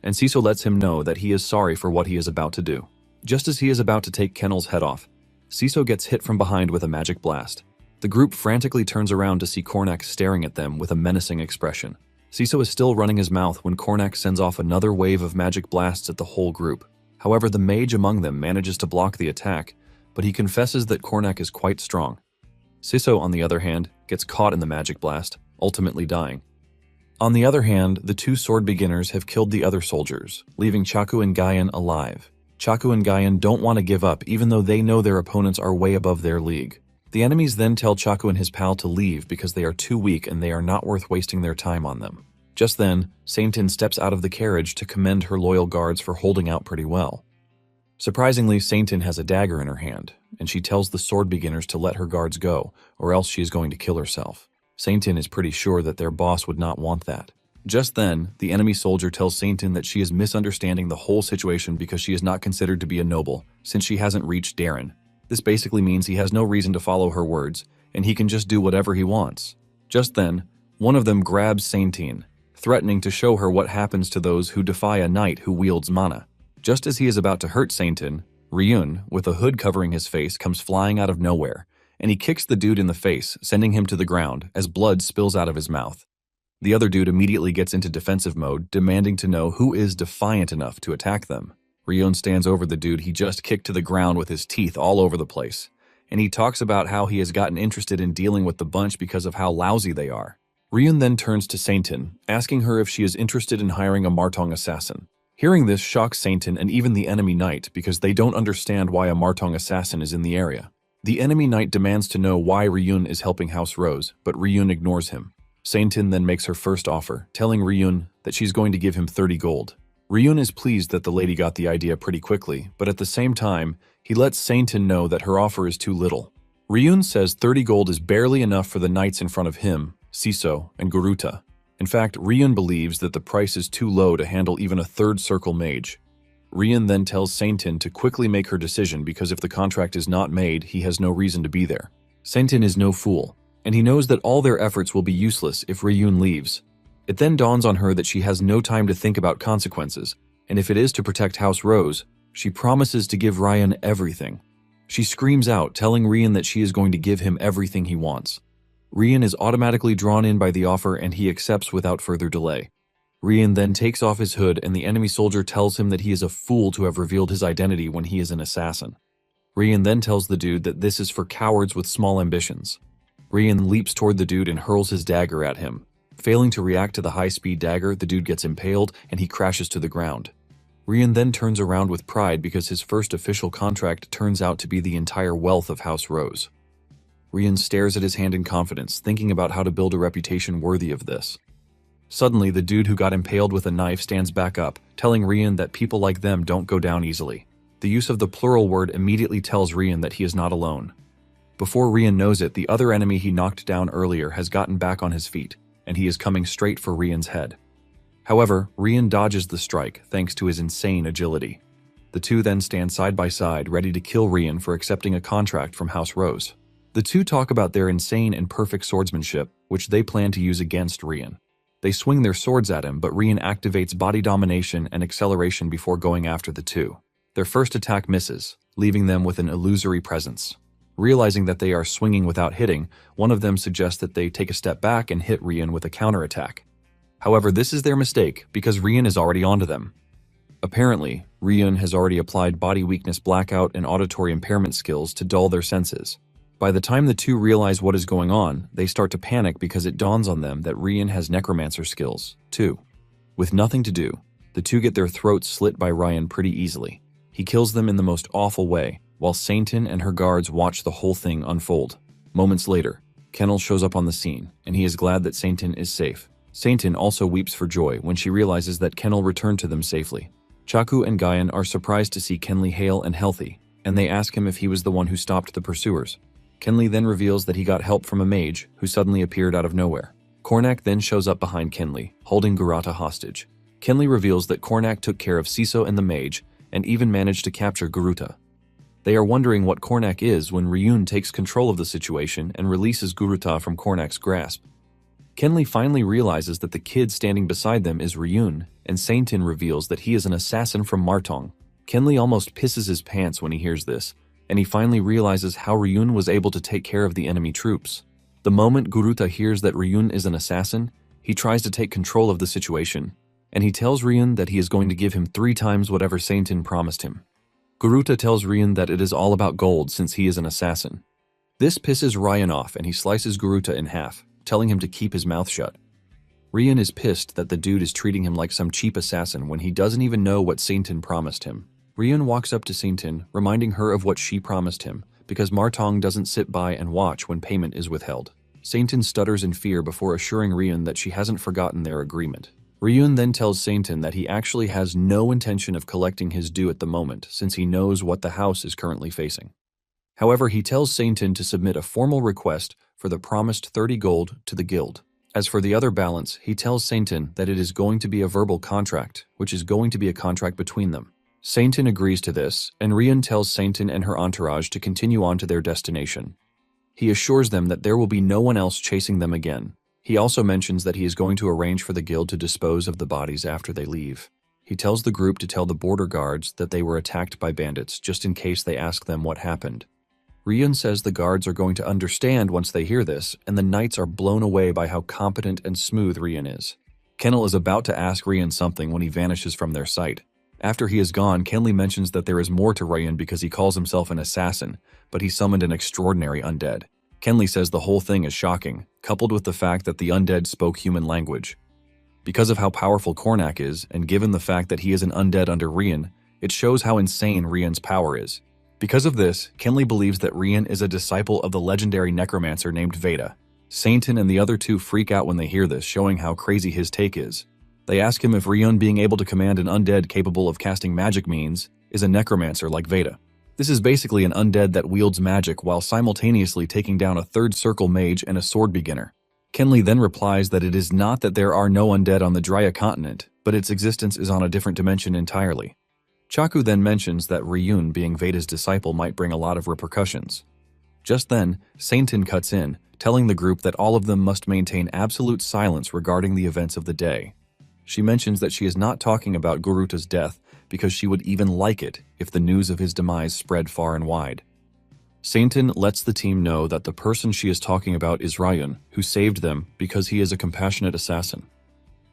Speaker 1: and Siso lets him know that he is sorry for what he is about to do. Just as he is about to take Kennel's head off, Siso gets hit from behind with a magic blast. The group frantically turns around to see Cornac staring at them with a menacing expression. Siso is still running his mouth when Cornac sends off another wave of magic blasts at the whole group. However, the mage among them manages to block the attack, but he confesses that Cornac is quite strong. Siso, on the other hand, gets caught in the magic blast, ultimately dying. On the other hand, the 2 sword beginners have killed the other soldiers, leaving Chaku and Guyan alive. Chaku and Guyan don't want to give up even though they know their opponents are way above their league. The enemies then tell Chaku and his pal to leave because they are too weak and they are not worth wasting their time on them. Just then, Saintin steps out of the carriage to commend her loyal guards for holding out pretty well. Surprisingly, Saintin has a dagger in her hand, and she tells the sword beginners to let her guards go, or else she is going to kill herself. Saintin is pretty sure that their boss would not want that. Just then, the enemy soldier tells Saintin that she is misunderstanding the whole situation because she is not considered to be a noble, since she hasn't reached Darren. This basically means he has no reason to follow her words, and he can just do whatever he wants. Just then, one of them grabs Saintin, threatening to show her what happens to those who defy a knight who wields mana. Just as he is about to hurt Saintin, Ryun, with a hood covering his face, comes flying out of nowhere, and he kicks the dude in the face, sending him to the ground as blood spills out of his mouth. The other dude immediately gets into defensive mode, demanding to know who is defiant enough to attack them. Ryun stands over the dude he just kicked to the ground with his teeth all over the place, and he talks about how he has gotten interested in dealing with the bunch because of how lousy they are. Ryun then turns to Saintin, asking her if she is interested in hiring a Martong assassin. Hearing this shocks Saintin and even the enemy knight because they don't understand why a Martong assassin is in the area. The enemy knight demands to know why Ryun is helping House Rose, but Ryun ignores him. Saintin then makes her first offer, telling Ryun that she's going to give him 30 gold. Ryun is pleased that the lady got the idea pretty quickly, but at the same time, he lets Saintin know that her offer is too little. Ryun says 30 gold is barely enough for the knights in front of him, Siso, and Guruta. In fact, Ryun believes that the price is too low to handle even a third circle mage. Ryun then tells Saintin to quickly make her decision because if the contract is not made, he has no reason to be there. Saintin is no fool, and he knows that all their efforts will be useless if Ryun leaves. It then dawns on her that she has no time to think about consequences, and if it is to protect House Rose, she promises to give Ryan everything. She screams out, telling Ryun that she is going to give him everything he wants. Ryun is automatically drawn in by the offer and he accepts without further delay. Ryun then takes off his hood and the enemy soldier tells him that he is a fool to have revealed his identity when he is an assassin. Ryun then tells the dude that this is for cowards with small ambitions. Ryun leaps toward the dude and hurls his dagger at him. Failing to react to the high-speed dagger, the dude gets impaled and he crashes to the ground. Ryun then turns around with pride because his first official contract turns out to be the entire wealth of House Rose. Ryun stares at his hand in confidence, thinking about how to build a reputation worthy of this. Suddenly, the dude who got impaled with a knife stands back up, telling Ryun that people like them don't go down easily. The use of the plural word immediately tells Ryun that he is not alone. Before Ryun knows it, the other enemy he knocked down earlier has gotten back on his feet, and he is coming straight for Ryun's head. However, Ryun dodges the strike thanks to his insane agility. The two then stand side by side, ready to kill Ryun for accepting a contract from House Rose. The two talk about their insane and perfect swordsmanship, which they plan to use against Ryun. They swing their swords at him, but Ryun activates body domination and acceleration before going after the two. Their first attack misses, leaving them with an illusory presence. Realizing that they are swinging without hitting, one of them suggests that they take a step back and hit Ryun with a counterattack. However, this is their mistake because Ryun is already onto them. Apparently, Ryun has already applied body weakness blackout and auditory impairment skills to dull their senses. By the time the two realize what is going on, they start to panic because it dawns on them that Ryun has necromancer skills, too. With nothing to do, the two get their throats slit by Ryan pretty easily. He kills them in the most awful way, while Saintin and her guards watch the whole thing unfold. Moments later, Kennel shows up on the scene, and he is glad that Saintin is safe. Saintin also weeps for joy when she realizes that Kennel returned to them safely. Chaku and Guyan are surprised to see Kenley hale and healthy, and they ask him if he was the one who stopped the pursuers. Kenley then reveals that he got help from a mage who suddenly appeared out of nowhere. Kornak then shows up behind Kenley, holding Gurata hostage. Kenley reveals that Kornak took care of Siso and the mage, and even managed to capture Guruta. They are wondering what Kornak is when Ryun takes control of the situation and releases Guruta from Kornak's grasp. Kenley finally realizes that the kid standing beside them is Ryun, and Saintin reveals that he is an assassin from Martong. Kenley almost pisses his pants when he hears this, and he finally realizes how Ryun was able to take care of the enemy troops. The moment Guruta hears that Ryun is an assassin, he tries to take control of the situation, and he tells Ryun that he is going to give him 3 times whatever Saintin promised him. Guruta tells Ryun that it is all about gold since he is an assassin. This pisses Ryan off and he slices Guruta in half, telling him to keep his mouth shut. Ryun is pissed that the dude is treating him like some cheap assassin when he doesn't even know what Saintin promised him. Ryun walks up to Saintin, reminding her of what she promised him, because Martong doesn't sit by and watch when payment is withheld. Saintin stutters in fear before assuring Ryun that she hasn't forgotten their agreement. Ryun then tells Saintin that he actually has no intention of collecting his due at the moment since he knows what the house is currently facing. However, he tells Saintin to submit a formal request for the promised 30 gold to the guild. As for the other balance, he tells Saintin that it is going to be a verbal contract, which is going to be a contract between them. Saintin agrees to this, and Rian tells Saintin and her entourage to continue on to their destination. He assures them that there will be no one else chasing them again. He also mentions that he is going to arrange for the guild to dispose of the bodies after they leave. He tells the group to tell the border guards that they were attacked by bandits just in case they ask them what happened. Rian says the guards are going to understand once they hear this, and the knights are blown away by how competent and smooth Rian is. Kennel is about to ask Rian something when he vanishes from their sight. After he is gone, Kenley mentions that there is more to Rian because he calls himself an assassin, but he summoned an extraordinary undead. Kenley says the whole thing is shocking, coupled with the fact that the undead spoke human language. Because of how powerful Cornac is, and given the fact that he is an undead under Rian, it shows how insane Rian's power is. Because of this, Kenley believes that Rian is a disciple of the legendary necromancer named Veda. Saintin and the other two freak out when they hear this, showing how crazy his take is. They ask him if Rian being able to command an undead capable of casting magic means is a necromancer like Veda. This is basically an undead that wields magic while simultaneously taking down a third circle mage and a sword beginner. Kenley then replies that it is not that there are no undead on the Drya continent, but its existence is on a different dimension entirely. Chaku then mentions that Ryun being Veda's disciple might bring a lot of repercussions. Just then, Saintin cuts in, telling the group that all of them must maintain absolute silence regarding the events of the day. She mentions that she is not talking about Guruta's death because she would even like it if the news of his demise spread far and wide. Saintin lets the team know that the person she is talking about is Ryun, who saved them because he is a compassionate assassin.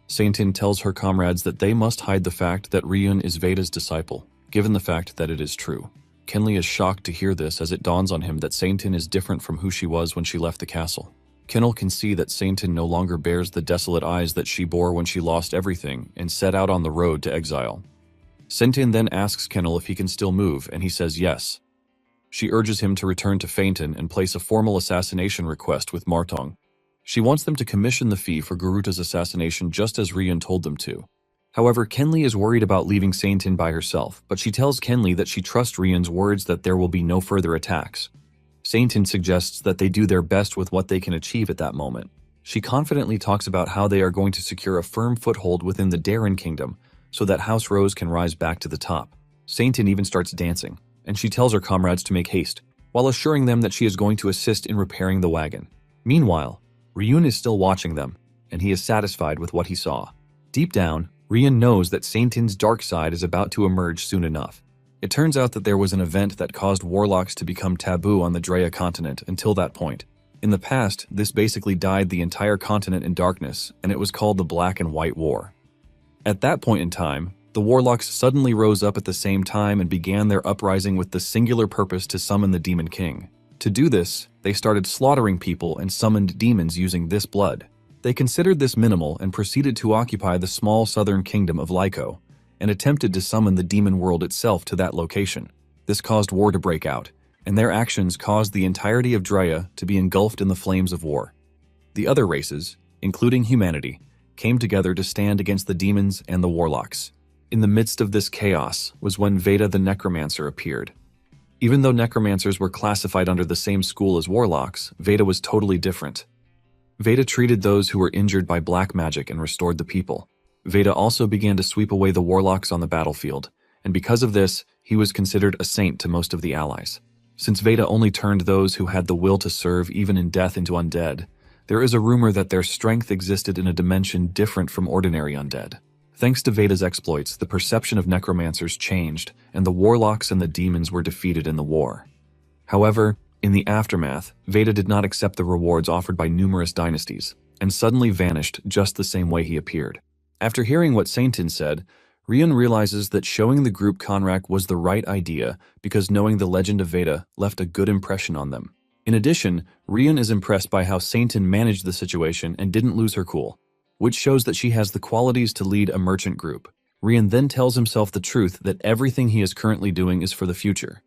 Speaker 1: Saintin tells her comrades that they must hide the fact that Ryun is Veda's disciple, given the fact that it is true. Kenley is shocked to hear this as it dawns on him that Saintin is different from who she was when she left the castle. Kennel can see that Saintin no longer bears the desolate eyes that she bore when she lost everything and set out on the road to exile. Saintin then asks Kennel if he can still move, and he says yes. She urges him to return to Fainton and place a formal assassination request with Martong. She wants them to commission the fee for Guruta's assassination just as Rian told them to. However, Kenley is worried about leaving Saintin by herself, but she tells Kenley that she trusts Rian's words that there will be no further attacks. Saintin suggests that they do their best with what they can achieve at that moment. She confidently talks about how they are going to secure a firm foothold within the Darren Kingdom so that House Rose can rise back to the top. Saintin even starts dancing, and she tells her comrades to make haste, while assuring them that she is going to assist in repairing the wagon. Meanwhile, Ryun is still watching them, and he is satisfied with what he saw. Deep down, Rian knows that Saintin's dark side is about to emerge soon enough. It turns out that there was an event that caused warlocks to become taboo on the Drya continent until that point. In the past, this basically dyed the entire continent in darkness, and it was called the Black and White War. At that point in time, the warlocks suddenly rose up at the same time and began their uprising with the singular purpose to summon the Demon King. To do this, they started slaughtering people and summoned demons using this blood. They considered this minimal and proceeded to occupy the small southern kingdom of Lyco, and attempted to summon the demon world itself to that location. This caused war to break out, and their actions caused the entirety of Drya to be engulfed in the flames of war. The other races, including humanity, came together to stand against the demons and the warlocks. In the midst of this chaos was when Veda the Necromancer appeared. Even though necromancers were classified under the same school as warlocks, Veda was totally different. Veda treated those who were injured by black magic and restored the people. Veda also began to sweep away the warlocks on the battlefield, and because of this, he was considered a saint to most of the allies. Since Veda only turned those who had the will to serve even in death into undead, there is a rumor that their strength existed in a dimension different from ordinary undead. Thanks to Veda's exploits, the perception of necromancers changed, and the warlocks and the demons were defeated in the war. However, in the aftermath, Veda did not accept the rewards offered by numerous dynasties, and suddenly vanished just the same way he appeared. After hearing what Saintin said, Rian realizes that showing the group Conrac was the right idea because knowing the legend of Veda left a good impression on them. In addition, Rian is impressed by how Saintin managed the situation and didn't lose her cool, which shows that she has the qualities to lead a merchant group. Rian then tells himself the truth that everything he is currently doing is for the future.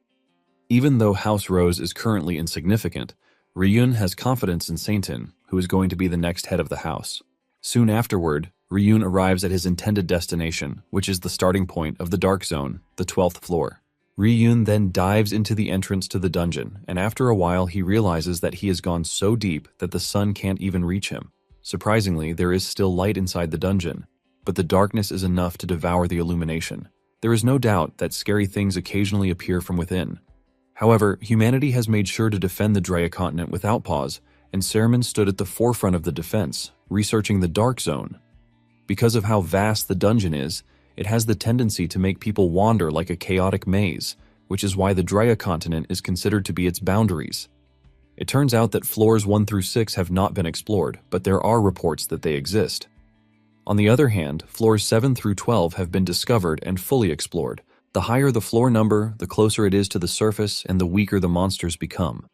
Speaker 1: Even though House Rose is currently insignificant, Ryun has confidence in Saintin, who is going to be the next head of the house. Soon afterward, Ryun arrives at his intended destination, which is the starting point of the Dark Zone, the 12th floor. Ryun then dives into the entrance to the dungeon, and after a while he realizes that he has gone so deep that the sun can't even reach him. Surprisingly, there is still light inside the dungeon, but the darkness is enough to devour the illumination. There is no doubt that scary things occasionally appear from within. However, humanity has made sure to defend the Drea continent without pause, and Saruman stood at the forefront of the defense, researching the Dark Zone. Because of how vast the dungeon is, it has the tendency to make people wander like a chaotic maze, which is why the Drea continent is considered to be its boundaries. It turns out that floors 1 through 6 have not been explored, but there are reports that they exist. On the other hand, floors 7 through 12 have been discovered and fully explored. The higher the floor number, the closer it is to the surface and the weaker the monsters become.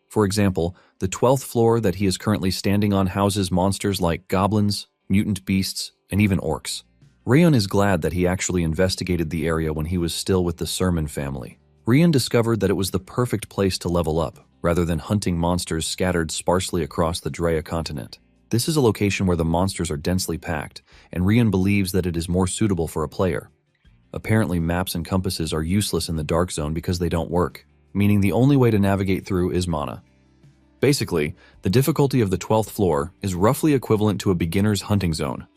Speaker 1: For example, the 12th floor that he is currently standing on houses monsters like goblins, mutant beasts, and even orcs. Rayun is glad that he actually investigated the area when he was still with the Sermon family. Rayun discovered that it was the perfect place to level up, rather than hunting monsters scattered sparsely across the Drea continent. This is a location where the monsters are densely packed, and Rayun believes that it is more suitable for a player. Apparently, maps and compasses are useless in the Dark Zone because they don't work, meaning the only way to navigate through is mana. Basically, the difficulty of the 12th floor is roughly equivalent to a beginner's hunting zone.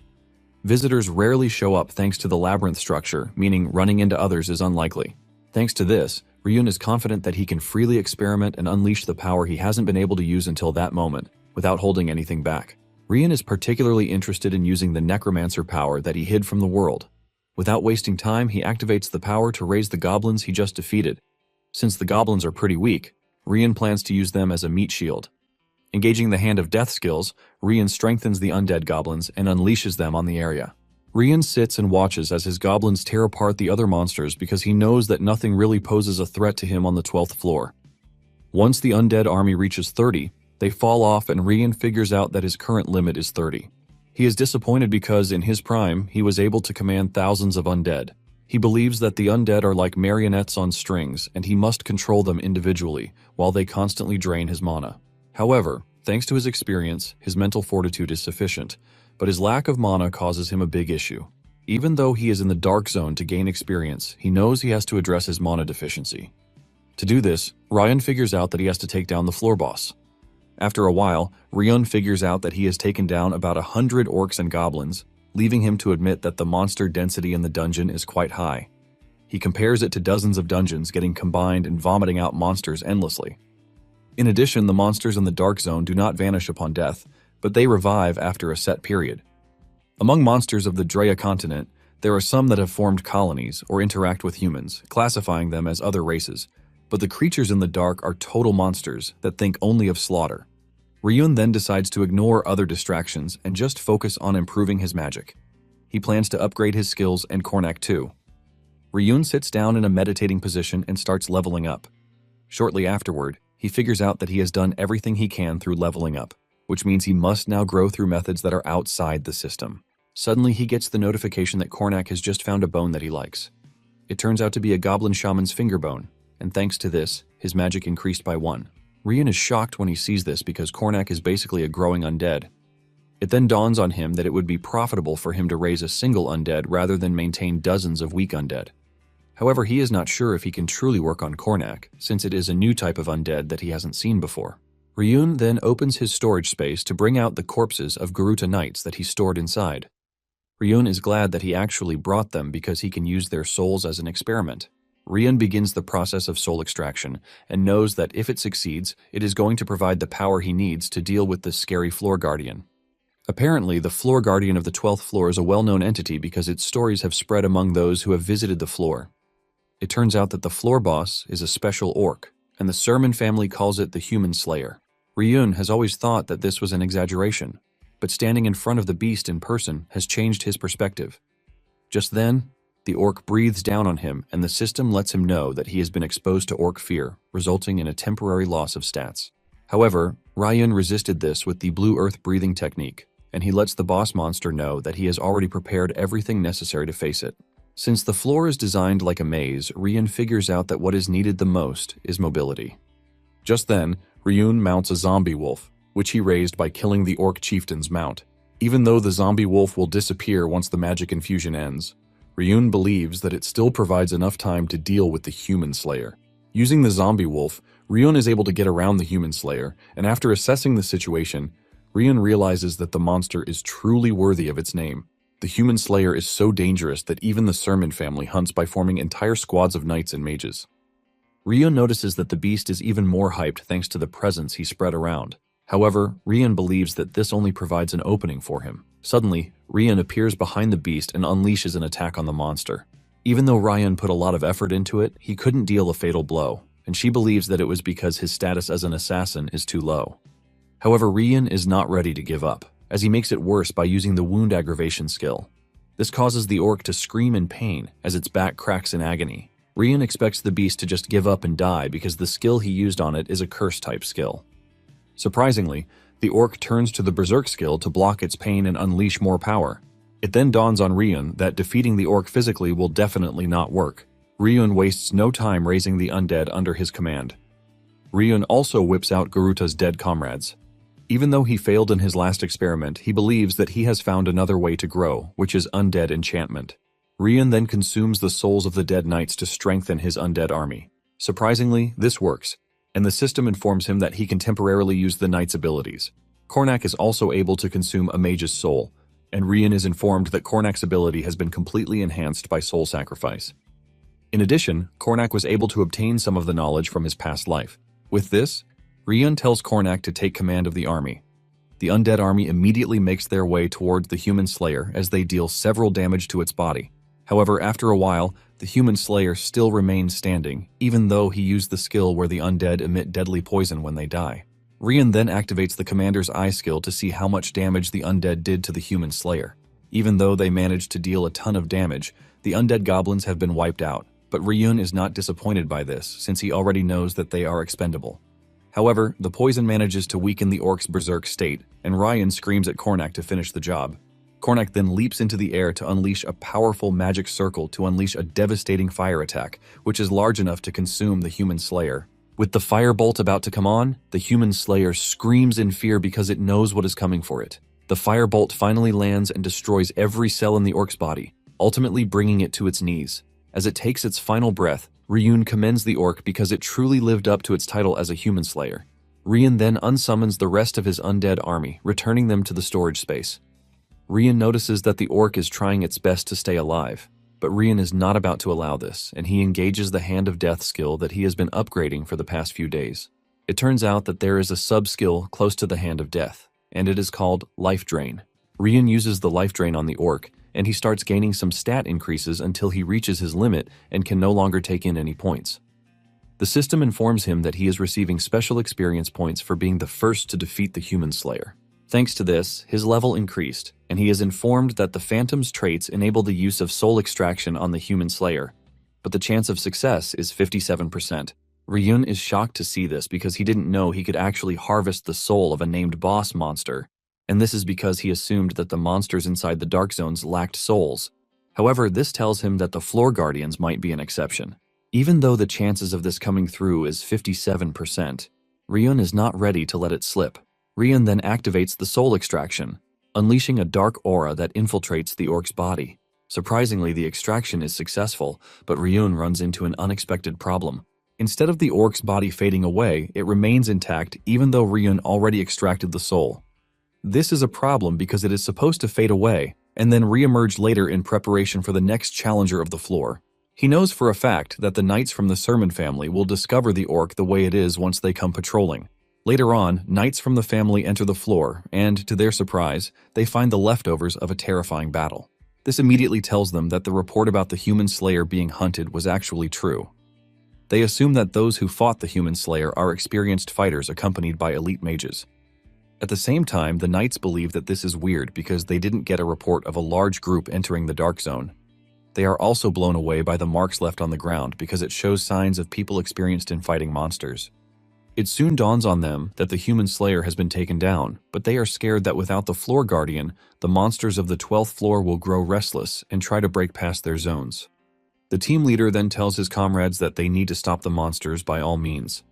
Speaker 1: Visitors rarely show up thanks to the labyrinth structure, meaning running into others is unlikely. Thanks to this, Rayun is confident that he can freely experiment and unleash the power he hasn't been able to use until that moment, without holding anything back. Rayun is particularly interested in using the Necromancer power that he hid from the world. Without wasting time, he activates the power to raise the goblins he just defeated. Since the goblins are pretty weak, Rayun plans to use them as a meat shield. Engaging the Hand of Death skills, Rayun strengthens the undead goblins and unleashes them on the area. Rayun sits and watches as his goblins tear apart the other monsters because he knows that nothing really poses a threat to him on the 12th floor. Once the undead army reaches 30, they fall off and Rayun figures out that his current limit is 30. He is disappointed because, in his prime, he was able to command thousands of undead. He believes that the undead are like marionettes on strings and he must control them individually, while they constantly drain his mana. However, thanks to his experience, his mental fortitude is sufficient, but his lack of mana causes him a big issue. Even though he is in the Dark Zone to gain experience, he knows he has to address his mana deficiency. To do this, Rayun figures out that he has to take down the floor boss. After a while, Rayun figures out that he has taken down about 100 orcs and goblins, leaving him to admit that the monster density in the dungeon is quite high. He compares it to dozens of dungeons getting combined and vomiting out monsters endlessly. In addition, the monsters in the Dark Zone do not vanish upon death, but they revive after a set period. Among monsters of the Drea continent, there are some that have formed colonies or interact with humans, classifying them as other races, but the creatures in the dark are total monsters that think only of slaughter. Rayun then decides to ignore other distractions and just focus on improving his magic. He plans to upgrade his skills and Cornac too. Rayun sits down in a meditating position and starts leveling up. Shortly afterward, he figures out that he has done everything he can through leveling up, which means he must now grow through methods that are outside the system. Suddenly, he gets the notification that Cornac has just found a bone that he likes. It turns out to be a goblin shaman's finger bone, and thanks to this, his magic increased by 1. Rayun is shocked when he sees this because Cornac is basically a growing undead. It then dawns on him that it would be profitable for him to raise a single undead rather than maintain dozens of weak undead. However, he is not sure if he can truly work on Cornac, since it is a new type of undead that he hasn't seen before. Rayun then opens his storage space to bring out the corpses of Garuta knights that he stored inside. Rayun is glad that he actually brought them because he can use their souls as an experiment. Rayun begins the process of soul extraction and knows that if it succeeds, it is going to provide the power he needs to deal with the scary floor guardian. Apparently, the floor guardian of the 12th floor is a well-known entity because its stories have spread among those who have visited the floor. It turns out that the floor boss is a special orc, and the Sermon family calls it the Human Slayer. Rayun has always thought that this was an exaggeration, but standing in front of the beast in person has changed his perspective. Just then, the orc breathes down on him, and the system lets him know that he has been exposed to orc fear, resulting in a temporary loss of stats. However, Rayun resisted this with the blue earth breathing technique, and he lets the boss monster know that he has already prepared everything necessary to face it. Since the floor is designed like a maze, Rayun figures out that what is needed the most is mobility. Just then, Rayun mounts a zombie wolf, which he raised by killing the orc chieftain's mount. Even though the zombie wolf will disappear once the magic infusion ends, Rayun believes that it still provides enough time to deal with the Human Slayer. Using the zombie wolf, Rayun is able to get around the Human Slayer, and after assessing the situation, Rian realizes that the monster is truly worthy of its name. The human slayer is so dangerous that even the Sermon family hunts by forming entire squads of knights and mages. Rian notices that the beast is even more hyped thanks to the presence he spread around. However, Rian believes that this only provides an opening for him. Suddenly, Rian appears behind the beast and unleashes an attack on the monster. Even though Rian put a lot of effort into it, he couldn't deal a fatal blow, and she believes that it was because his status as an assassin is too low. However, Rian is not ready to give up, as he makes it worse by using the wound aggravation skill. This causes the orc to scream in pain as its back cracks in agony. Rian expects the beast to just give up and die because the skill he used on it is a curse-type skill. Surprisingly, the orc turns to the berserk skill to block its pain and unleash more power. It then dawns on Rian that defeating the orc physically will definitely not work. Rian wastes no time raising the undead under his command. Rian also whips out Garuta's dead comrades. Even though he failed in his last experiment, he believes that he has found another way to grow, which is undead enchantment. Rian then consumes the souls of the dead knights to strengthen his undead army. Surprisingly, this works, and the system informs him that he can temporarily use the knight's abilities. Cornac is also able to consume a mage's soul, and Rian is informed that Cornac's ability has been completely enhanced by soul sacrifice. In addition, Cornac was able to obtain some of the knowledge from his past life. With this, Rian tells Cornac to take command of the army. The undead army immediately makes their way towards the human slayer as they deal several damage to its body. However, after a while, the human slayer still remains standing, even though he used the skill where the undead emit deadly poison when they die. Rian then activates the commander's eye skill to see how much damage the undead did to the human slayer. Even though they managed to deal a ton of damage, the undead goblins have been wiped out, but Rian is not disappointed by this since he already knows that they are expendable. However, the poison manages to weaken the orc's berserk state, and Rian screams at Cornac to finish the job. Cornac then leaps into the air to unleash a powerful magic circle to unleash a devastating fire attack, which is large enough to consume the human slayer. With the firebolt about to come on, the human slayer screams in fear because it knows what is coming for it. The firebolt finally lands and destroys every cell in the orc's body, ultimately bringing it to its knees. As it takes its final breath, Rian commends the orc because it truly lived up to its title as a human slayer. Rian then unsummons the rest of his undead army, returning them to the storage space. Rian notices that the orc is trying its best to stay alive, but Rian is not about to allow this, and he engages the Hand of Death skill that he has been upgrading for the past few days. It turns out that there is a sub-skill close to the Hand of Death, and it is called Life Drain. Rian uses the Life Drain on the orc, and he starts gaining some stat increases until he reaches his limit and can no longer take in any points. The system informs him that he is receiving special experience points for being the first to defeat the human slayer. Thanks to this, his level increased, and he is informed that the Phantom's traits enable the use of soul extraction on the human slayer, but the chance of success is 57%. Rian is shocked to see this because he didn't know he could actually harvest the soul of a named boss monster, and this is because he assumed that the monsters inside the Dark Zones lacked souls. However, this tells him that the Floor Guardians might be an exception. Even though the chances of this coming through is 57%, Rian is not ready to let it slip. Rian then activates the soul extraction, unleashing a dark aura that infiltrates the orc's body. Surprisingly, the extraction is successful, but Rian runs into an unexpected problem. Instead of the orc's body fading away, it remains intact even though Rian already extracted the soul. This is a problem because it is supposed to fade away and then re-emerge later in preparation for the next challenger of the floor. He knows for a fact that the knights from the Sermon family will discover the orc the way it is once they come patrolling. Later on, knights from the family enter the floor, and to their surprise, they find the leftovers of a terrifying battle. This immediately tells them that the report about the human slayer being hunted was actually true. They assume that those who fought the human slayer are experienced fighters accompanied by elite mages. At the same time, the knights believe that this is weird because they didn't get a report of a large group entering the Dark Zone. They are also blown away by the marks left on the ground because it shows signs of people experienced in fighting monsters. It soon dawns on them that the human slayer has been taken down, but they are scared that without the Floor Guardian, the monsters of the 12th floor will grow restless and try to break past their zones. The team leader then tells his comrades that they need to stop the monsters by all means.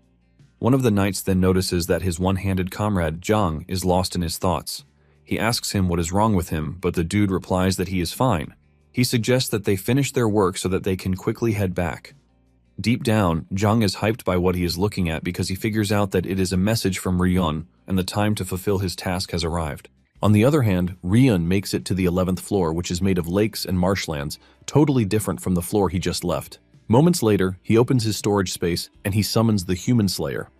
Speaker 1: One of the knights then notices that his one-handed comrade, Zhang, is lost in his thoughts. He asks him what is wrong with him, but the dude replies that he is fine. He suggests that they finish their work so that they can quickly head back. Deep down, Zhang is hyped by what he is looking at because he figures out that it is a message from Ryun, and the time to fulfill his task has arrived. On the other hand, Ryun makes it to the 11th floor, which is made of lakes and marshlands, totally different from the floor he just left. Moments later, he opens his storage space and he summons the Human Slayer.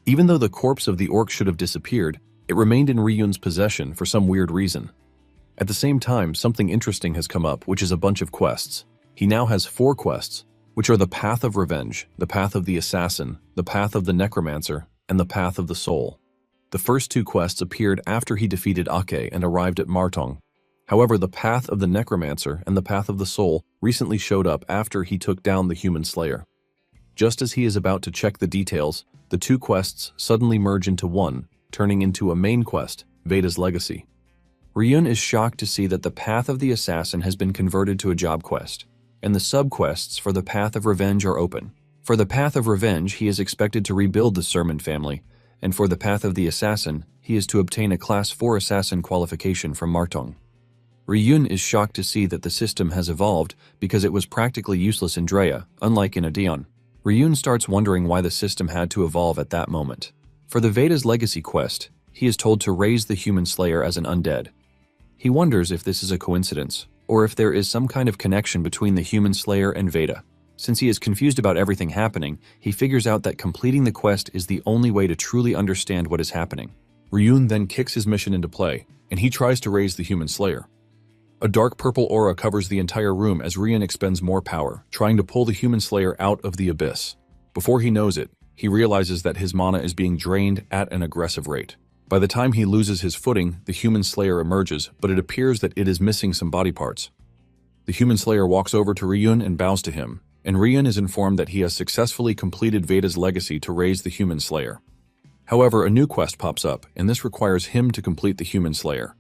Speaker 1: Even though the corpse of the orc should have disappeared, it remained in Ryun's possession for some weird reason. At the same time, something interesting has come up, which is a bunch of quests. He now has 4 quests, which are the Path of Revenge, the Path of the Assassin, the Path of the Necromancer, and the Path of the Soul. The first 2 quests appeared after he defeated Ake and arrived at Martong. However, the Path of the Necromancer and the Path of the Soul recently showed up after he took down the Human Slayer. Just as he is about to check the details, the 2 quests suddenly merge into one, turning into a main quest, Veda's Legacy. Ryun is shocked to see that the Path of the Assassin has been converted to a job quest, and the sub-quests for the Path of Revenge are open. For the Path of Revenge, he is expected to rebuild the Sermon family, and for the Path of the Assassin, he is to obtain a Class 4 Assassin qualification from Martong. Ryun is shocked to see that the system has evolved because it was practically useless in Drea, unlike in Adeon. Ryun starts wondering why the system had to evolve at that moment. For the Veda's Legacy quest, he is told to raise the Human Slayer as an undead. He wonders if this is a coincidence, or if there is some kind of connection between the Human Slayer and Veda. Since he is confused about everything happening, he figures out that completing the quest is the only way to truly understand what is happening. Ryun then kicks his mission into play, and he tries to raise the Human Slayer. A dark purple aura covers the entire room as Ryun expends more power, trying to pull the Human Slayer out of the abyss. Before he knows it, he realizes that his mana is being drained at an aggressive rate. By the time he loses his footing, the Human Slayer emerges, but it appears that it is missing some body parts. The Human Slayer walks over to Ryun and bows to him, and Ryun is informed that he has successfully completed Veda's Legacy to raise the Human Slayer. However, a new quest pops up, and this requires him to complete the Human Slayer.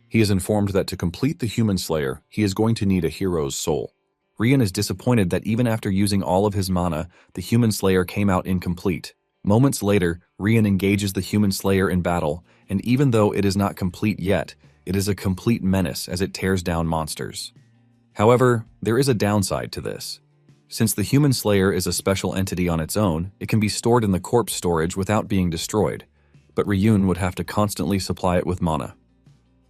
Speaker 1: He is informed that to complete the Human Slayer, he is going to need a hero's soul. Ryun is disappointed that even after using all of his mana, the Human Slayer came out incomplete. Moments later, Ryun engages the Human Slayer in battle, and even though it is not complete yet, it is a complete menace as it tears down monsters. However, there is a downside to this. Since the Human Slayer is a special entity on its own, it can be stored in the corpse storage without being destroyed, but Ryun would have to constantly supply it with mana.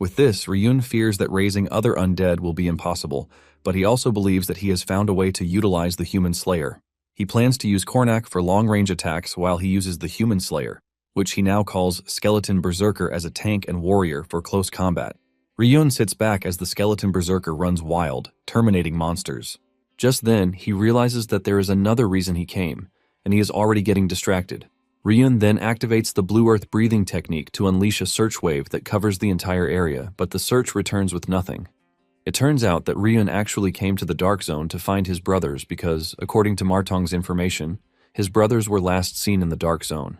Speaker 1: With this, Ryun fears that raising other undead will be impossible, but he also believes that he has found a way to utilize the Human Slayer. He plans to use Kornak for long-range attacks while he uses the Human Slayer, which he now calls Skeleton Berserker, as a tank and warrior for close combat. Ryun sits back as the Skeleton Berserker runs wild, terminating monsters. Just then, he realizes that there is another reason he came, and he is already getting distracted. Ryun then activates the Blue Earth breathing technique to unleash a search wave that covers the entire area, but the search returns with nothing. It turns out that Ryun actually came to the Dark Zone to find his brothers because, according to Martong's information, his brothers were last seen in the Dark Zone.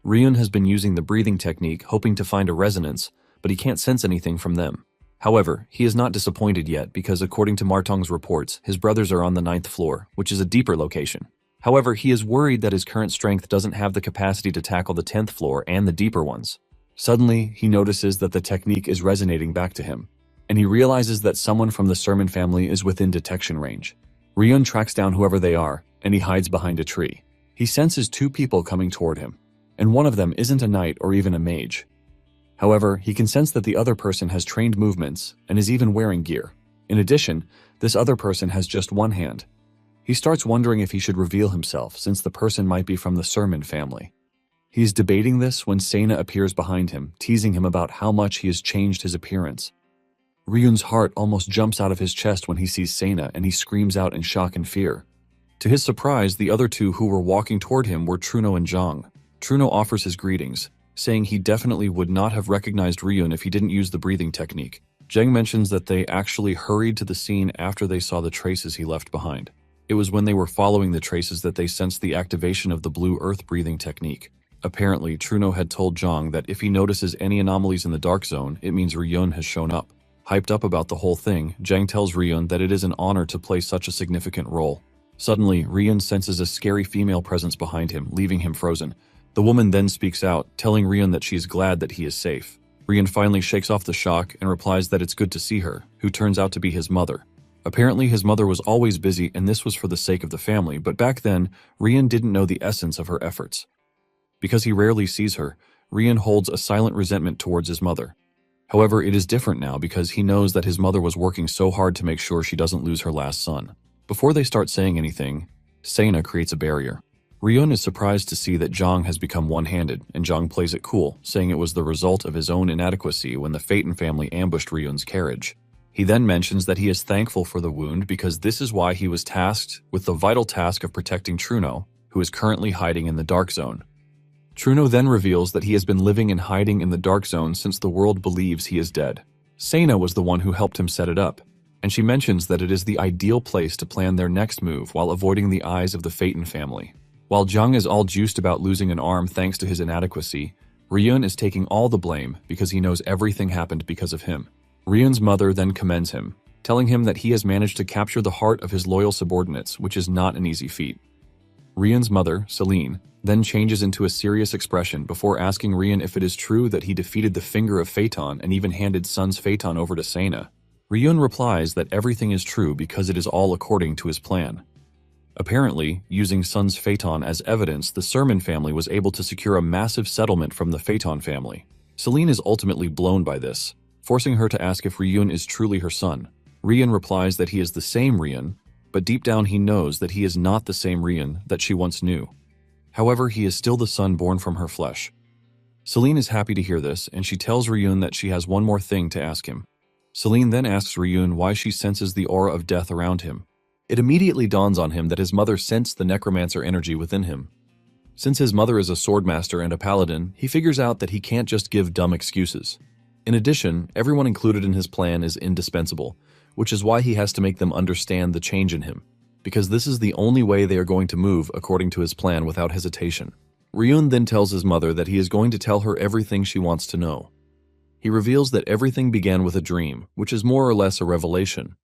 Speaker 1: Ryun has been using the breathing technique hoping to find a resonance, but he can't sense anything from them. However, he is not disappointed yet because, according to Martong's reports, his brothers are on the 9th floor, which is a deeper location. However, he is worried that his current strength doesn't have the capacity to tackle the 10th floor and the deeper ones. Suddenly, he notices that the technique is resonating back to him, and he realizes that someone from the Sermon family is within detection range. Ryun tracks down whoever they are, and he hides behind a tree. He senses 2 people coming toward him, and one of them isn't a knight or even a mage. However, he can sense that the other person has trained movements and is even wearing gear. In addition, this other person has just one hand. He starts wondering if he should reveal himself, since the person might be from the Sermon family. He is debating this when Sena appears behind him, teasing him about how much he has changed his appearance. Ryun's heart almost jumps out of his chest when he sees Sena, and he screams out in shock and fear. To his surprise, the other 2 who were walking toward him were Truno and Zhang. Truno offers his greetings, saying he definitely would not have recognized Ryun if he didn't use the breathing technique. Zhang mentions that they actually hurried to the scene after they saw the traces he left behind. It was when they were following the traces that they sensed the activation of the Blue Earth breathing technique. Apparently, Truno had told Zhang that if he notices any anomalies in the Dark Zone, it means Ryun has shown up. Hyped up about the whole thing, Zhang tells Ryun that it is an honor to play such a significant role. Suddenly, Ryun senses a scary female presence behind him, leaving him frozen. The woman then speaks out, telling Ryun that she is glad that he is safe. Ryun finally shakes off the shock and replies that it's good to see her, who turns out to be his mother. Apparently, his mother was always busy and this was for the sake of the family, but back then, Rian didn't know the essence of her efforts. Because he rarely sees her, Rian holds a silent resentment towards his mother. However, it is different now because he knows that his mother was working so hard to make sure she doesn't lose her last son. Before they start saying anything, Sena creates a barrier. Ryun is surprised to see that Zhang has become one-handed, and Zhang plays it cool, saying it was the result of his own inadequacy when the Phaeton family ambushed Ryun's carriage. He then mentions that he is thankful for the wound because this is why he was tasked with the vital task of protecting Truno, who is currently hiding in the Dark Zone. Truno then reveals that he has been living and hiding in the Dark Zone since the world believes he is dead. Sena was the one who helped him set it up, and she mentions that it is the ideal place to plan their next move while avoiding the eyes of the Phaeton family. While Zhang is all juiced about losing an arm thanks to his inadequacy, Ryun is taking all the blame because he knows everything happened because of him. Ryun's mother then commends him, telling him that he has managed to capture the heart of his loyal subordinates, which is not an easy feat. Ryun's mother, Celine, then changes into a serious expression before asking Ryun if it is true that he defeated the finger of Phaeton and even handed Sun's Phaeton over to Sena. Ryun replies that everything is true because it is all according to his plan. Apparently, using Sun's Phaeton as evidence, the Sermon family was able to secure a massive settlement from the Phaeton family. Celine is ultimately blown by this, forcing her to ask if Ryun is truly her son. Ryun replies that he is the same Ryun, but deep down he knows that he is not the same Ryun that she once knew. However, he is still the son born from her flesh. Celine is happy to hear this, and she tells Ryun that she has one more thing to ask him. Celine then asks Ryun why she senses the aura of death around him. It immediately dawns on him that his mother sensed the necromancer energy within him. Since his mother is a swordmaster and a paladin, he figures out that he can't just give dumb excuses. In addition, everyone included in his plan is indispensable, which is why he has to make them understand the change in him, because this is the only way they are going to move according to his plan without hesitation. Ryun then tells his mother that he is going to tell her everything she wants to know. He reveals that everything began with a dream, which is more or less a revelation.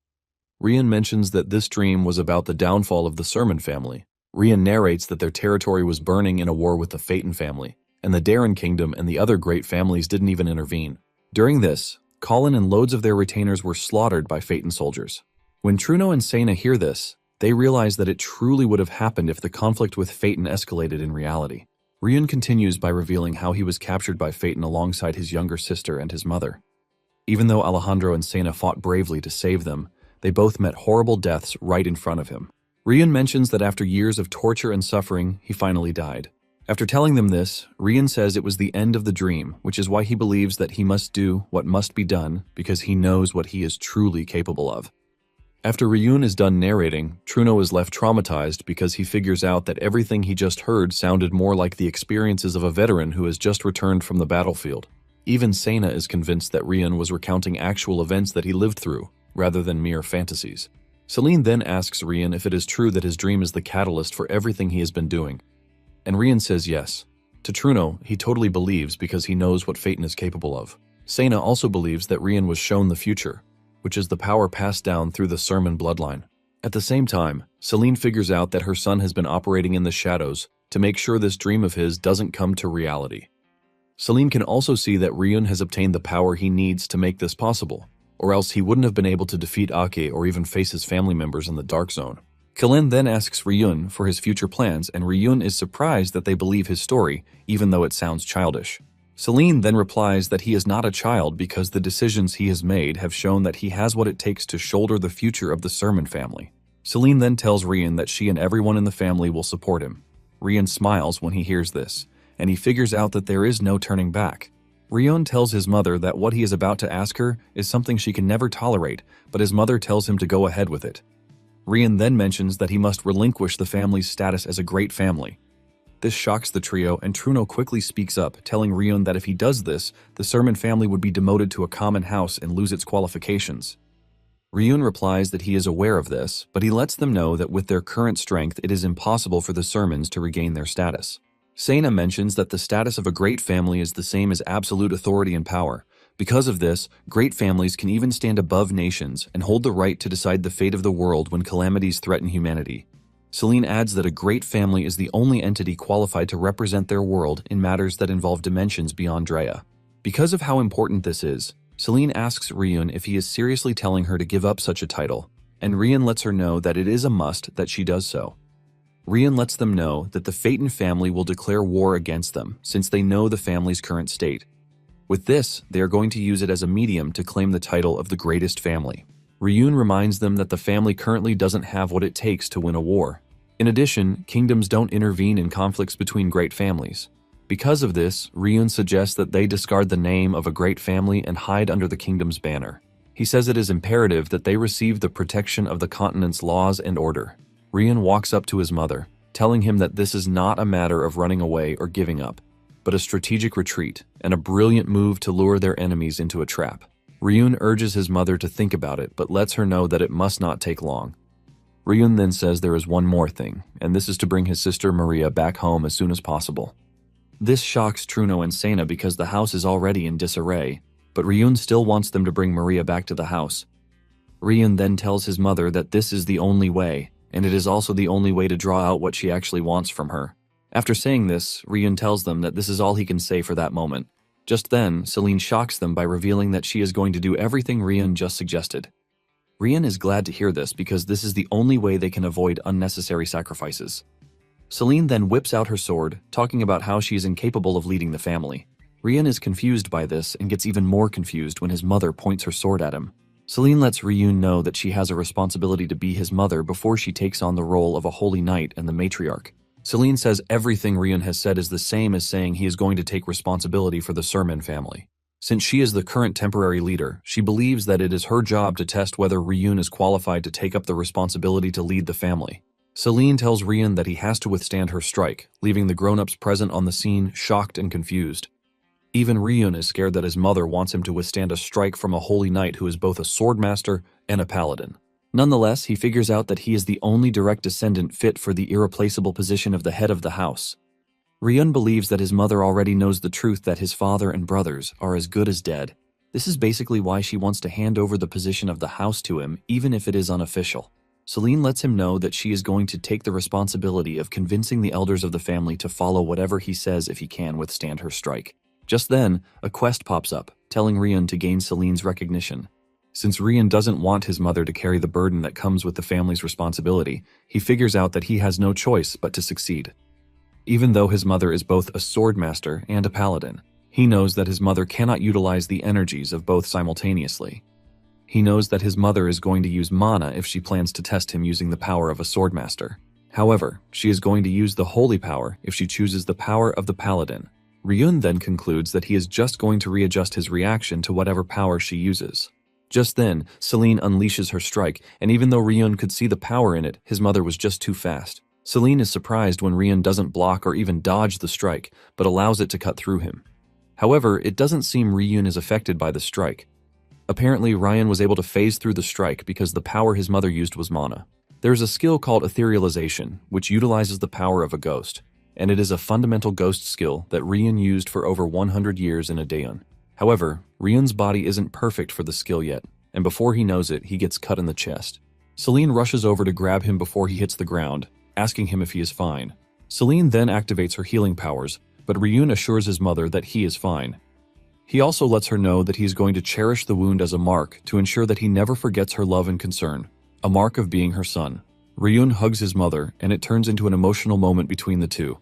Speaker 1: Ryun mentions that this dream was about the downfall of the Sermon family. Ryun narrates that their territory was burning in a war with the Phaeton family, and the Darren kingdom and the other great families didn't even intervene. During this, Colin and loads of their retainers were slaughtered by Phaeton soldiers. When Truno and Sena hear this, they realize that it truly would have happened if the conflict with Phaeton escalated in reality. Ryun continues by revealing how he was captured by Phaeton alongside his younger sister and his mother. Even though Alejandro and Sena fought bravely to save them, they both met horrible deaths right in front of him. Ryun mentions that after years of torture and suffering, he finally died. After telling them this, Ryun says it was the end of the dream, which is why he believes that he must do what must be done because he knows what he is truly capable of. After Ryun is done narrating, Truno is left traumatized because he figures out that everything he just heard sounded more like the experiences of a veteran who has just returned from the battlefield. Even Sena is convinced that Ryun was recounting actual events that he lived through, rather than mere fantasies. Celine then asks Ryun if it is true that his dream is the catalyst for everything he has been doing. And Ryun says yes. To Truno, he totally believes because he knows what Phaeton is capable of. Sena also believes that Ryun was shown the future, which is the power passed down through the Sermon bloodline. At the same time, Celine figures out that her son has been operating in the shadows to make sure this dream of his doesn't come to reality. Celine can also see that Ryun has obtained the power he needs to make this possible, or else he wouldn't have been able to defeat Ake or even face his family members in the Dark Zone. Kalin then asks Ryun for his future plans, and Ryun is surprised that they believe his story, even though it sounds childish. Celine then replies that he is not a child because the decisions he has made have shown that he has what it takes to shoulder the future of the Sermon family. Celine then tells Ryun that she and everyone in the family will support him. Ryun smiles when he hears this, and he figures out that there is no turning back. Ryun tells his mother that what he is about to ask her is something she can never tolerate, but his mother tells him to go ahead with it. Ryun then mentions that he must relinquish the family's status as a great family. This shocks the trio, and Truno quickly speaks up, telling Ryun that if he does this, the Sermon family would be demoted to a common house and lose its qualifications. Ryun replies that he is aware of this, but he lets them know that with their current strength it is impossible for the Sermons to regain their status. Sena mentions that the status of a great family is the same as absolute authority and power. Because of this, great families can even stand above nations and hold the right to decide the fate of the world when calamities threaten humanity. Celine adds that a great family is the only entity qualified to represent their world in matters that involve dimensions beyond Drea. Because of how important this is, Celine asks Ryun if he is seriously telling her to give up such a title, and Rian lets her know that it is a must that she does so. Rian lets them know that the Phaeton family will declare war against them since they know the family's current state. With this, they are going to use it as a medium to claim the title of the greatest family. Ryun reminds them that the family currently doesn't have what it takes to win a war. In addition, kingdoms don't intervene in conflicts between great families. Because of this, Ryun suggests that they discard the name of a great family and hide under the kingdom's banner. He says it is imperative that they receive the protection of the continent's laws and order. Ryun walks up to his mother, telling him that this is not a matter of running away or giving up, but a strategic retreat and a brilliant move to lure their enemies into a trap. Ryun urges his mother to think about it, but lets her know that it must not take long. Ryun then says there is one more thing, and this is to bring his sister Maria back home as soon as possible. This shocks Truno and Sena because the house is already in disarray, but Ryun still wants them to bring Maria back to the house. Ryun then tells his mother that this is the only way, and it is also the only way to draw out what she actually wants from her. After saying this, Ryun tells them that this is all he can say for that moment. Just then, Celine shocks them by revealing that she is going to do everything Ryun just suggested. Ryun is glad to hear this because this is the only way they can avoid unnecessary sacrifices. Celine then whips out her sword, talking about how she is incapable of leading the family. Ryun is confused by this and gets even more confused when his mother points her sword at him. Celine lets Ryun know that she has a responsibility to be his mother before she takes on the role of a holy knight and the matriarch. Celine says everything Ryun has said is the same as saying he is going to take responsibility for the Sermon family. Since she is the current temporary leader, she believes that it is her job to test whether Ryun is qualified to take up the responsibility to lead the family. Celine tells Ryun that he has to withstand her strike, leaving the grown-ups present on the scene shocked and confused. Even Ryun is scared that his mother wants him to withstand a strike from a holy knight who is both a swordmaster and a paladin. Nonetheless, he figures out that he is the only direct descendant fit for the irreplaceable position of the head of the house. Ryun believes that his mother already knows the truth that his father and brothers are as good as dead. This is basically why she wants to hand over the position of the house to him, even if it is unofficial. Celine lets him know that she is going to take the responsibility of convincing the elders of the family to follow whatever he says if he can withstand her strike. Just then, a quest pops up, telling Ryun to gain Celine's recognition. Since Ryun doesn't want his mother to carry the burden that comes with the family's responsibility, he figures out that he has no choice but to succeed. Even though his mother is both a swordmaster and a paladin, he knows that his mother cannot utilize the energies of both simultaneously. He knows that his mother is going to use mana if she plans to test him using the power of a swordmaster. However, she is going to use the holy power if she chooses the power of the paladin. Ryun then concludes that he is just going to readjust his reaction to whatever power she uses. Just then, Celine unleashes her strike, and even though Ryun could see the power in it, his mother was just too fast. Celine is surprised when Ryun doesn't block or even dodge the strike, but allows it to cut through him. However, it doesn't seem Ryun is affected by the strike. Apparently, Ryun was able to phase through the strike because the power his mother used was mana. There is a skill called etherealization, which utilizes the power of a ghost, and it is a fundamental ghost skill that Ryun used for over 100 years in a Daeon. However, Ryun's body isn't perfect for the skill yet, and before he knows it, he gets cut in the chest. Celine rushes over to grab him before he hits the ground, asking him if he is fine. Celine then activates her healing powers, but Ryun assures his mother that he is fine. He also lets her know that he is going to cherish the wound as a mark to ensure that he never forgets her love and concern, a mark of being her son. Ryun hugs his mother, and it turns into an emotional moment between the two.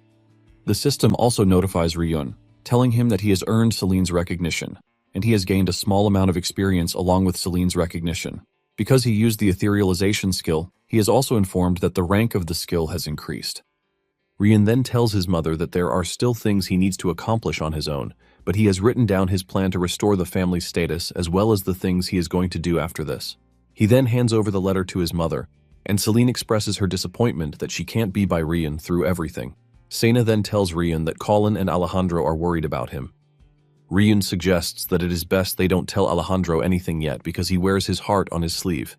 Speaker 1: The system also notifies Ryun, telling him that he has earned Celine's recognition, and he has gained a small amount of experience along with Celine's recognition. Because he used the etherealization skill, he is also informed that the rank of the skill has increased. Ryun then tells his mother that there are still things he needs to accomplish on his own, but he has written down his plan to restore the family's status as well as the things he is going to do after this. He then hands over the letter to his mother, and Celine expresses her disappointment that she can't be by Ryun through everything. Sena then tells Ryun that Colin and Alejandro are worried about him. Ryun suggests that it is best they don't tell Alejandro anything yet because he wears his heart on his sleeve.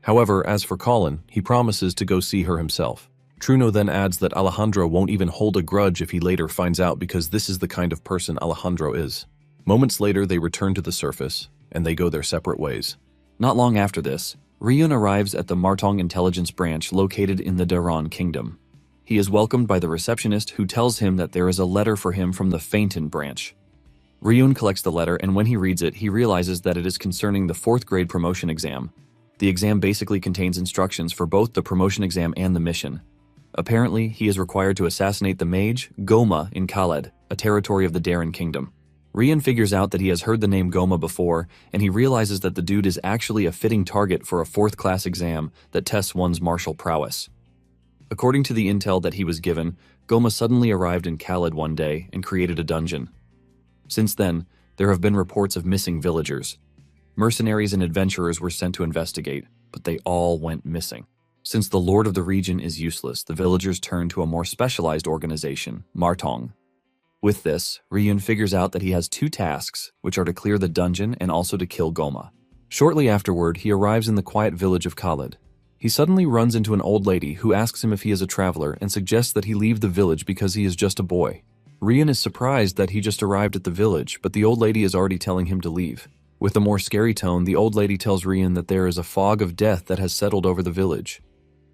Speaker 1: However, as for Colin, he promises to go see her himself. Truno then adds that Alejandro won't even hold a grudge if he later finds out because this is the kind of person Alejandro is. Moments later, they return to the surface, and they go their separate ways. Not long after this, Ryun arrives at the Martong intelligence branch located in the Daran kingdom. He is welcomed by the receptionist who tells him that there is a letter for him from the Phaeton branch. Ryun collects the letter, and when he reads it, he realizes that it is concerning the 4th grade promotion exam. The exam basically contains instructions for both the promotion exam and the mission. Apparently, he is required to assassinate the mage, Goma, in Khaled, a territory of the Darren Kingdom. Rian figures out that he has heard the name Goma before, and he realizes that the dude is actually a fitting target for a 4th class exam that tests one's martial prowess. According to the intel that he was given, Goma suddenly arrived in Khaled one day and created a dungeon. Since then, there have been reports of missing villagers. Mercenaries and adventurers were sent to investigate, but they all went missing. Since the lord of the region is useless, the villagers turn to a more specialized organization, Martong. With this, Ryun figures out that he has 2 tasks, which are to clear the dungeon and also to kill Goma. Shortly afterward, he arrives in the quiet village of Khaled. He suddenly runs into an old lady who asks him if he is a traveler and suggests that he leave the village because he is just a boy. Ryun is surprised that he just arrived at the village, but the old lady is already telling him to leave. With a more scary tone, the old lady tells Ryun that there is a fog of death that has settled over the village.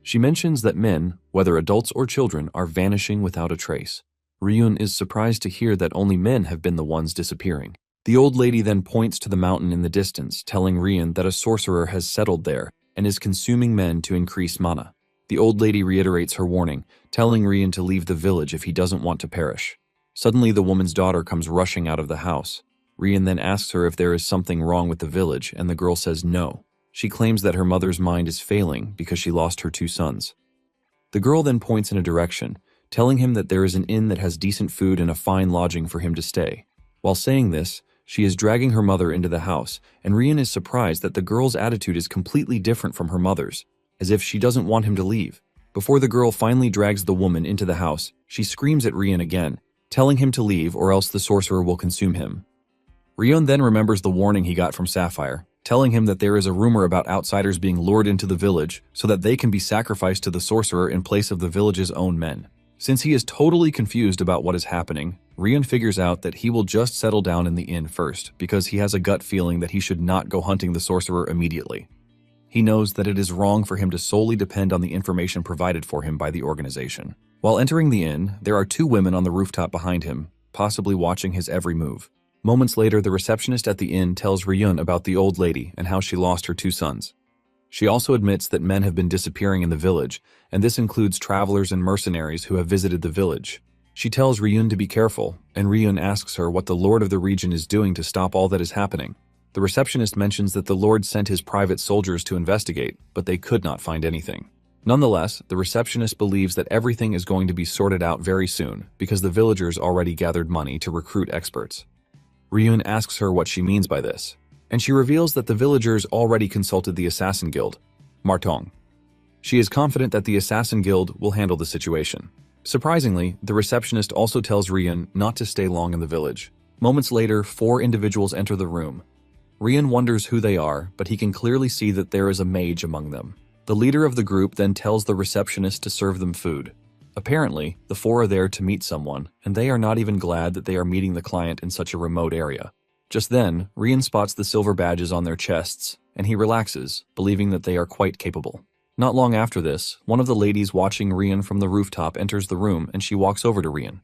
Speaker 1: She mentions that men, whether adults or children, are vanishing without a trace. Ryun is surprised to hear that only men have been the ones disappearing. The old lady then points to the mountain in the distance, telling Ryun that a sorcerer has settled there and is consuming men to increase mana. The old lady reiterates her warning, telling Ryun to leave the village if he doesn't want to perish. Suddenly, the woman's daughter comes rushing out of the house. Ryun then asks her if there is something wrong with the village, and the girl says no. She claims that her mother's mind is failing because she lost her 2 sons. The girl then points in a direction, telling him that there is an inn that has decent food and a fine lodging for him to stay. While saying this, she is dragging her mother into the house, and Ryun is surprised that the girl's attitude is completely different from her mother's, as if she doesn't want him to leave. Before the girl finally drags the woman into the house, she screams at Ryun again, telling him to leave or else the sorcerer will consume him. Ryun then remembers the warning he got from Sapphire, telling him that there is a rumor about outsiders being lured into the village so that they can be sacrificed to the sorcerer in place of the village's own men. Since he is totally confused about what is happening, Ryun figures out that he will just settle down in the inn first because he has a gut feeling that he should not go hunting the sorcerer immediately. He knows that it is wrong for him to solely depend on the information provided for him by the organization. While entering the inn, there are 2 women on the rooftop behind him, possibly watching his every move. Moments later, the receptionist at the inn tells Ryun about the old lady and how she lost her 2 sons. She also admits that men have been disappearing in the village, and this includes travelers and mercenaries who have visited the village. She tells Ryun to be careful, and Ryun asks her what the lord of the region is doing to stop all that is happening. The receptionist mentions that the lord sent his private soldiers to investigate, but they could not find anything. Nonetheless, the receptionist believes that everything is going to be sorted out very soon because the villagers already gathered money to recruit experts. Ryun asks her what she means by this, and she reveals that the villagers already consulted the Assassin Guild, Martong. She is confident that the Assassin Guild will handle the situation. Surprisingly, the receptionist also tells Ryun not to stay long in the village. Moments later, 4 individuals enter the room. Ryun wonders who they are, but he can clearly see that there is a mage among them. The leader of the group then tells the receptionist to serve them food. Apparently, the 4 are there to meet someone, and they are not even glad that they are meeting the client in such a remote area. Just then, Ryun spots the silver badges on their chests, and he relaxes, believing that they are quite capable. Not long after this, one of the ladies watching Ryun from the rooftop enters the room and she walks over to Ryun.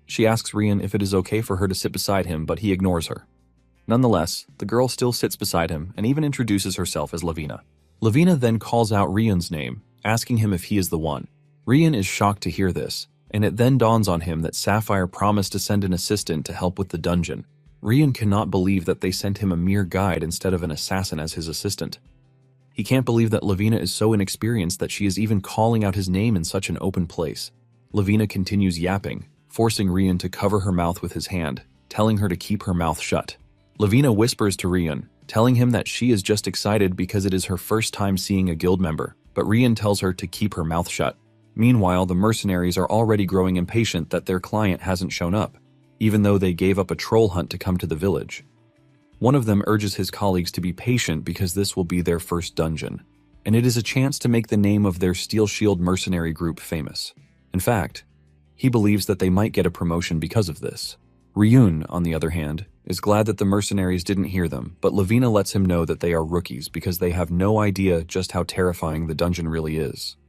Speaker 1: She asks Ryun if it is okay for her to sit beside him, but he ignores her. Nonetheless, the girl still sits beside him and even introduces herself as Lavina. Lavina then calls out Ryun's name, asking him if he is the one. Ryun is shocked to hear this, and it then dawns on him that Sapphire promised to send an assistant to help with the dungeon. Ryun cannot believe that they sent him a mere guide instead of an assassin as his assistant. He can't believe that Lavina is so inexperienced that she is even calling out his name in such an open place. Lavina continues yapping, forcing Ryun to cover her mouth with his hand, telling her to keep her mouth shut. Lavina whispers to Ryun, telling him that she is just excited because it is her first time seeing a guild member, but Ryun tells her to keep her mouth shut. Meanwhile, the mercenaries are already growing impatient that their client hasn't shown up, even though they gave up a troll hunt to come to the village. One of them urges his colleagues to be patient because this will be their first dungeon, and it is a chance to make the name of their Steel Shield mercenary group famous. In fact, he believes that they might get a promotion because of this. Ryun, on the other hand, is glad that the mercenaries didn't hear them, but Lavina lets him know that they are rookies because they have no idea just how terrifying the dungeon really is.